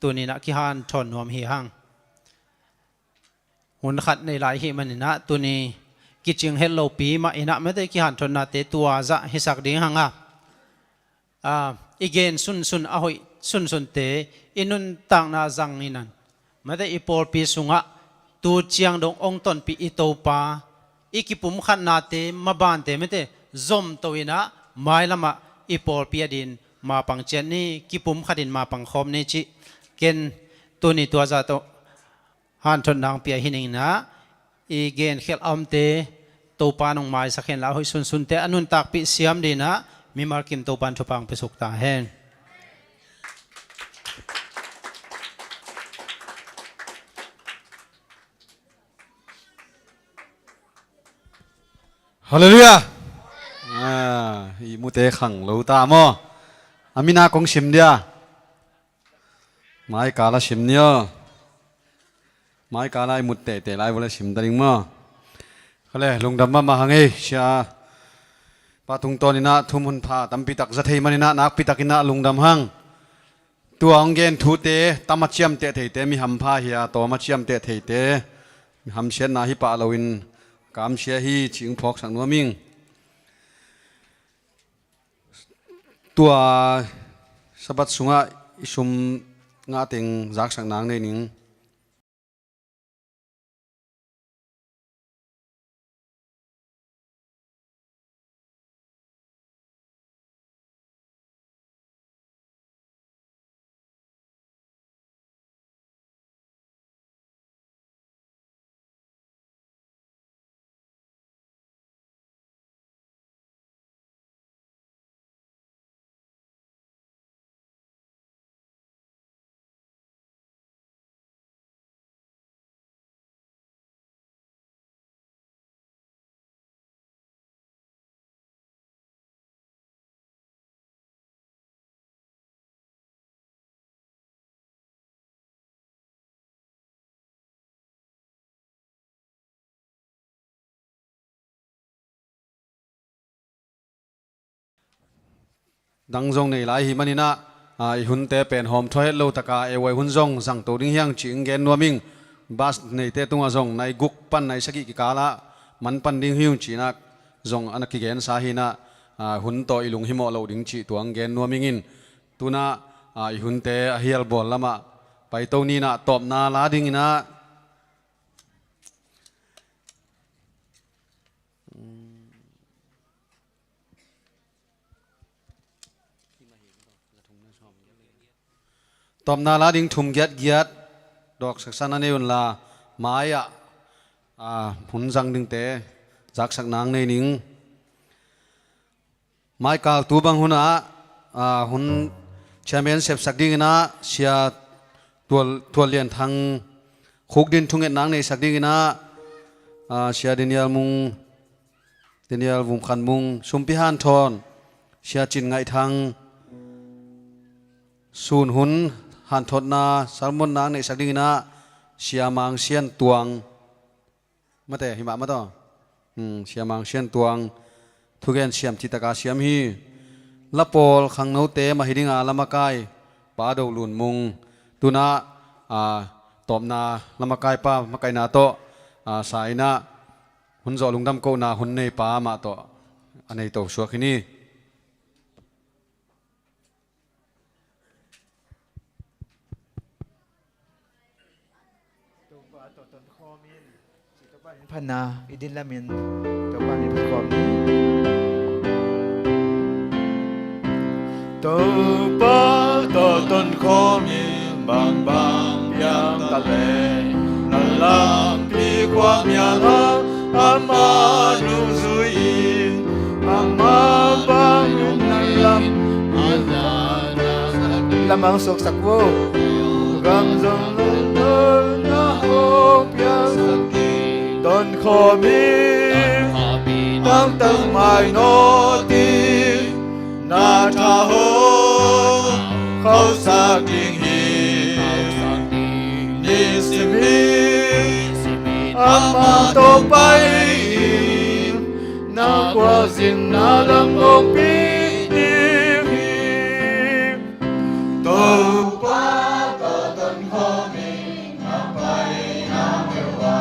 ตัวนี้นะกิฮันทอนนวมฮีหังหุ่นขัดในหลายฮีมันนี่นะตัวนี้กิจิงเฮลโลปีมาอินะไม่ได้กิฮันทอนนาเตตัวจะฮิสักดิ้งหังอีเกนซุนอาหอยซุนเตอินุนต่างนาจังนี่นั่นไม่ได้อีปอลปีสุงะตูเจียงดงองตนปีอิโตปาอีกิปุ่มขันนาเตมาบานเตไม่ได้ซอมตัวนะไม่ละมาอีปอลปีดินมาปังเจนนี่กิปุ่มขัดินมาปังคอมนี่จิเกนตัวนี้ตัวจะโตฮันทนนางเปียหินิงนะอีเกนเขลอมเตตัวปานองไม้สักเห็นแล้วหอยซุนเตอนุนตักปีเสียมดีนะมีมาร์กิมตัวปานชุปังไปสุกตาเฮนฮาเลลูยาอีมุเตขังโลตามออามินาคงชิมเดียไม่กาลชิมเนียไม่กาลไอมุเตไลวันชิมตาริงมอเขาเลยลงดำมาหังเอชาปาตุงตอนินะทุมุนพาตัมปิตักจะเทมันนะนักปิตักินะลงดำหังตัวองเกนทูเตตัมมัชยมเตเตมีหัมพาเฮียตัวมัชยมเตมีหัมเชนนาฮิปาลวินกามเชียฮีชิงพอกสังนัวมิงตัวสบัดสุงะชุมงาเต็งจากสังนางในนิงดังจงในหลายหิมันินะหุ่นเตเป็นหอมถอยโลตะกาเอวัยหุ่นจงสังตัวดิ้งยังจิงเกนนัวมิงบัสในเตตุงจงในกุกปันในสกิกิกาละมันปันดิ้งหิวจีนักจงอันกิเกนสาหินะหุ่นโตอิลุงหิมอโลดิ้งจีตัวเกนนัวมิงินตุนะหุ่นเตเฮียลบอลละมาไปตัวนี้นะตบนาลาดิ้งนะตอมนาลาดิ้งทุ่มเกียดดอกสักสันนันเองละไม้หุ่นจังดิ้งเตะจากสักนางในนิ่งไม้กาวตัวบางหุ่นหุ่น แชมเปี้ยนเซฟสักดิ้งนะเชียตัวเลียนทางคุกดินทุ่งเงินนางในสักดิ้งนะเชียดินยาลวุมขันมุงสุมพิฮันทอนเชียจินไงทางสูนหุนหันทดนาสารมนนางในสักดิ้งนะเชียมังเชียนตวงมาแต่หิมะมาต่อเชียมังเชียนตวงทุกเกนเชียมจิตกาเชียมฮีละปอลขังโนเตมาฮิดิงาละมากายปาดลุนมุงตุนาตอบนาละมากายป้ามากายนาโตสายนาหุนจอลุงดำโกนาหุนในป้ามาโตอันนี้โตชัวร์ขึ้นนี่พันนาอิดินละมินตัวบ้านในพันคอมนี้ตัวป้าตัวต้นคอมินบางบางยังตะเลนั่นลำปีความยาลาอามาลุซุยอามาบางยุนนั่นลำอาจารย์ละมังสุกสักวูกำจงลุนนะโฮเปียสักต้นคอมีตั้งตั้งไม่โนตีนาทาโฮเขาสักดิ่งฮีนิสิมีอามาโตไปนากว่าสินนาลังองปีดีฮีโตปาโตต้นคอมีนาไปนาเมวา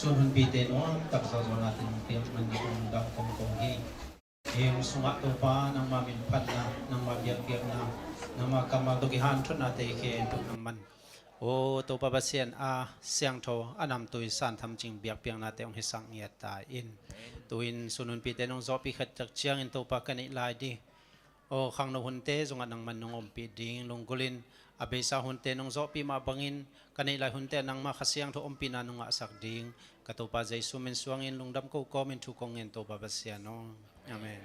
ส่วนหุ่นปีเตนว่าตักสาวนาตินเตรียมมันคงดับคงฮีเองสุงะตัวฟ้านางมามินพัดนะนางมาเบียกเบียกนะนางมากำมาตุกิฮันทุนนาเตเคตุนมันโอ้ตัวปะเสียนเสียงโทอันนำตุยสันทำจริงเบียกเบียกนาเตองให้สังเงียตาอินตุยนส่วนหุ่นปีเตนองจอปีขัดจักเชียงอินตัวปะกันอีลายดีโอ้ขังนหุ่นเตจงอันนางมันนงอมปีดิ่งลงกุลินอาเบสาหุ่นเตนองจอปีมาบังอินกันอีลายหุ่นเตนางมาขเสียงโทอมปีนานงะสักดิ่งกตัวปาใจสุมินสวงอินลุงดำกูก็มินทุกองเงินตัวปาเสียน้องอาเมน